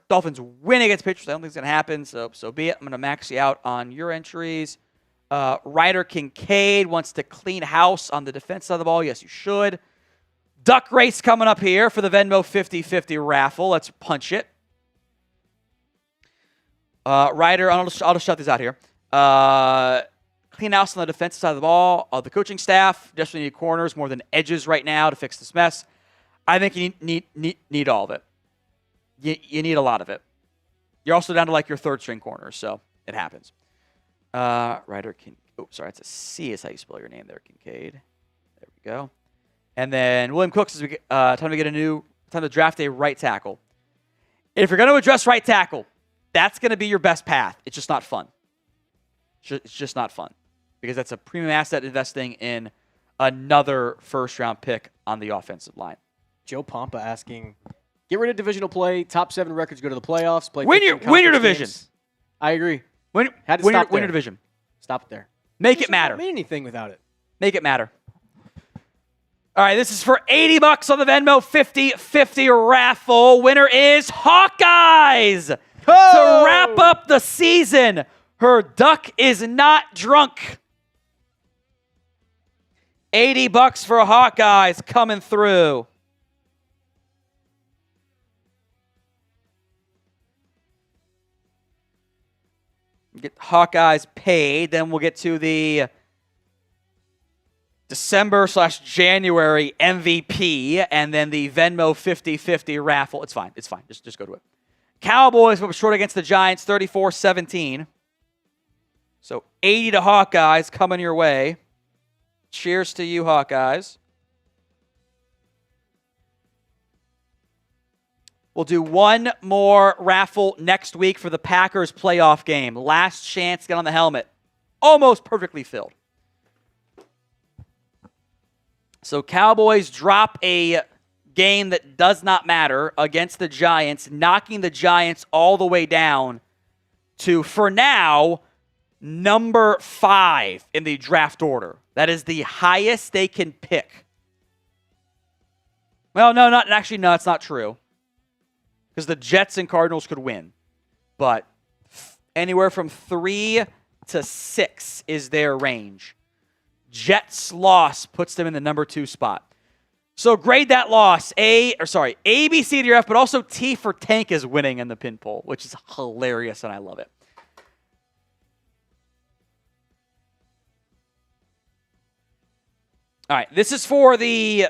Dolphins win against Patriots. I don't think it's going to happen, so be it. I'm going to max you out on your entries. Ryder Kincaid wants to clean house on the defense side of the ball. Yes, you should. Duck race coming up here for the Venmo 50-50 raffle. Let's punch it. Ryder, I'll just shout these out here. Clean house on the defensive side of the ball. The coaching staff desperately need corners more than edges right now to fix this mess. I think you need all of it. You need a lot of it. You're also down to like your third string corners, so it happens. Ryder that's a C is how you spell your name there, Kincaid. There we go. And then William Cooks is time to draft a right tackle. If you're going to address right tackle, that's going to be your best path. It's just not fun. It's just not fun because that's a premium asset investing in another first-round pick on the offensive line. Joe Pompa asking, get rid of divisional play. Top 7 records go to the playoffs. Win your division. Games. I agree. Win your division. Stop it there. Make it matter. Don't mean anything without it. Make it matter. All right, this is for $80 on the Venmo 50-50 raffle. Winner is Hawkeyes. To wrap up the season, her duck is not drunk. $80 for Hawkeyes coming through. Get Hawkeyes paid. Then we'll get to the December/January MVP, and then the Venmo 50-50 raffle. It's fine. It's fine. Just go to it. Cowboys were short against the Giants 34-17. So 80 to Hawkeyes coming your way. Cheers to you, Hawkeyes. We'll do one more raffle next week for the Packers playoff game. Last chance to get on the helmet. Almost perfectly filled. So Cowboys drop a game that does not matter against the Giants, knocking the Giants all the way down to, for now, number 5 in the draft order. That is the highest they can pick. Well, no, it's not true. Because the Jets and Cardinals could win. But anywhere from 3 to 6 is their range. Jets' loss puts them in the number 2 spot. So grade that loss. A, B, C to your F, but also T for Tank is winning in the pin poll, which is hilarious, and I love it. All right, this is for the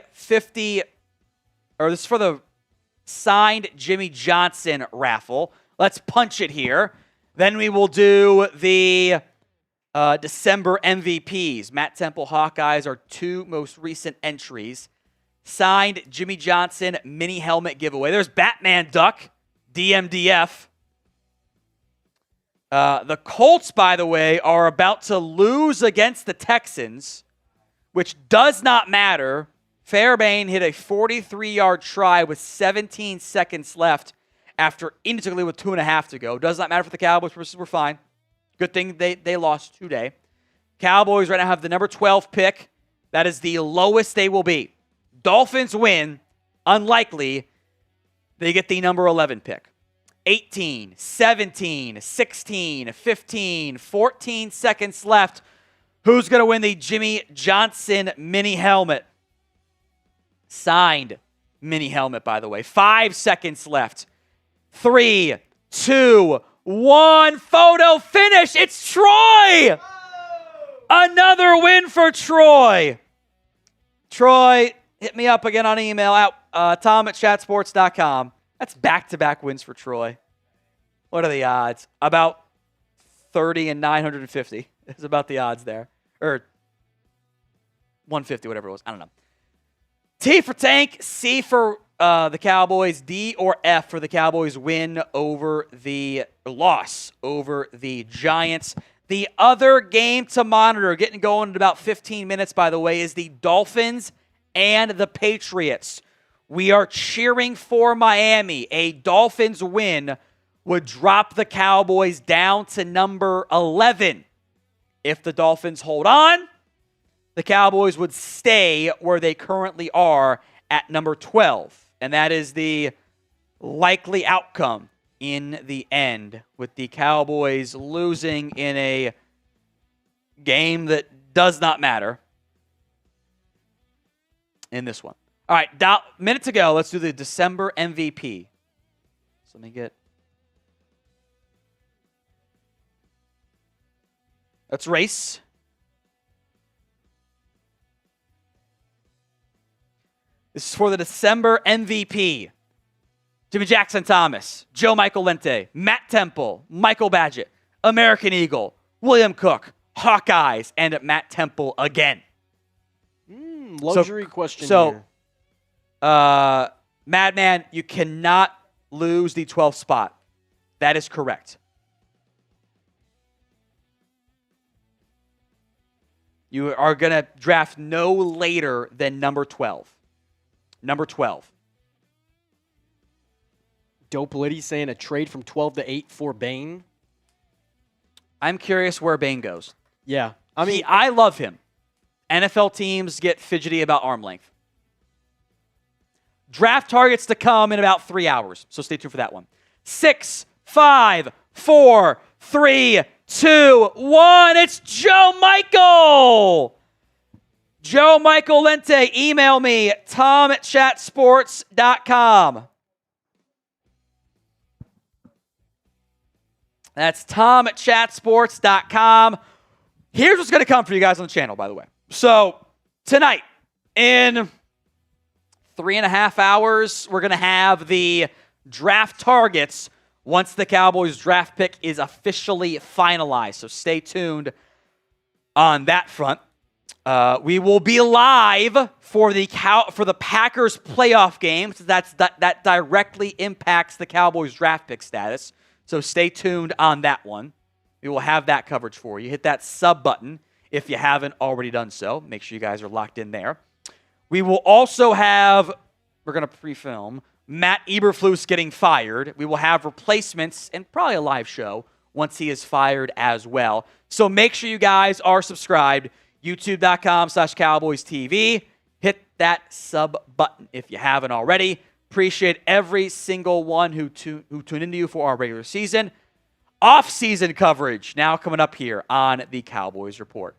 signed Jimmy Johnson raffle. Let's punch it here. Then we will do the December MVPs. Matt Temple Hawkeyes are 2 most recent entries. Signed Jimmy Johnson mini helmet giveaway. There's Batman Duck, DMDF. The Colts, by the way, are about to lose against the Texans, which does not matter. Fairbairn hit a 43-yard try with 17 seconds left after instantly with 2.5 to go. Does not matter for the Cowboys. We're fine. Good thing they lost today. Cowboys right now have the number 12 pick. That is the lowest they will be. Dolphins win. Unlikely. They get the number 11 pick. 18, 17, 16, 15, 14 seconds left. Who's going to win the Jimmy Johnson mini helmet? Signed mini helmet, by the way. 5 seconds left. 3, 2, 1. Photo finish. It's Troy. Another win for Troy. Troy, hit me up again on email at tom@chatsports.com. That's back-to-back wins for Troy. What are the odds? About 30 and 950 is about the odds there. Or 150, whatever it was. I don't know. T for Tank, C for the Cowboys, D or F for the Cowboys win over the loss over the Giants. The other game to monitor, getting going in about 15 minutes, by the way, is the Dolphins and the Patriots. We are cheering for Miami. A Dolphins win would drop the Cowboys down to number 11. If the Dolphins hold on, the Cowboys would stay where they currently are at number 12. And that is the likely outcome in the end, with the Cowboys losing in a game that does not matter in this one. All right, minute to go. Let's do the December MVP. So let me get... Let's race. This is for the December MVP. Jimmy Jackson Thomas, Joe Michael Lente, Matt Temple, Michael Badgett, American Eagle, William Cook, Hawkeyes, and Matt Temple again. Luxury question here. Madman, you cannot lose the 12th spot. That is correct. You are going to draft no later than number 12. Number 12. Dope Liddy saying a trade from 12 to 8 for Bain. I'm curious where Bain goes. Yeah. I love him. NFL teams get fidgety about arm length. Draft targets to come in about 3 hours, so stay tuned for that one. 6, 5, 4, 3, 2, 1. It's Joe Michael. Joe Michael Lente, email me, tom@chatsports.com. That's tom@chatsports.com. Here's what's going to come for you guys on the channel, by the way. So Tonight, in 3.5 hours, we're going to have the draft targets once the Cowboys draft pick is officially finalized. So stay tuned on that front. We will be live for the Packers playoff game. So that directly impacts the Cowboys draft pick status. So stay tuned on that one. We will have that coverage for you. Hit that sub button if you haven't already done so. Make sure you guys are locked in there. We will also have, we're going to pre-film, Matt Eberflus getting fired. We will have replacements and probably a live show once he is fired as well. So make sure you guys are subscribed. YouTube.com/CowboysTV. Hit that sub button if you haven't already. Appreciate every single one who tuned into you for our regular season. Off-season coverage now coming up here on the Cowboys Report.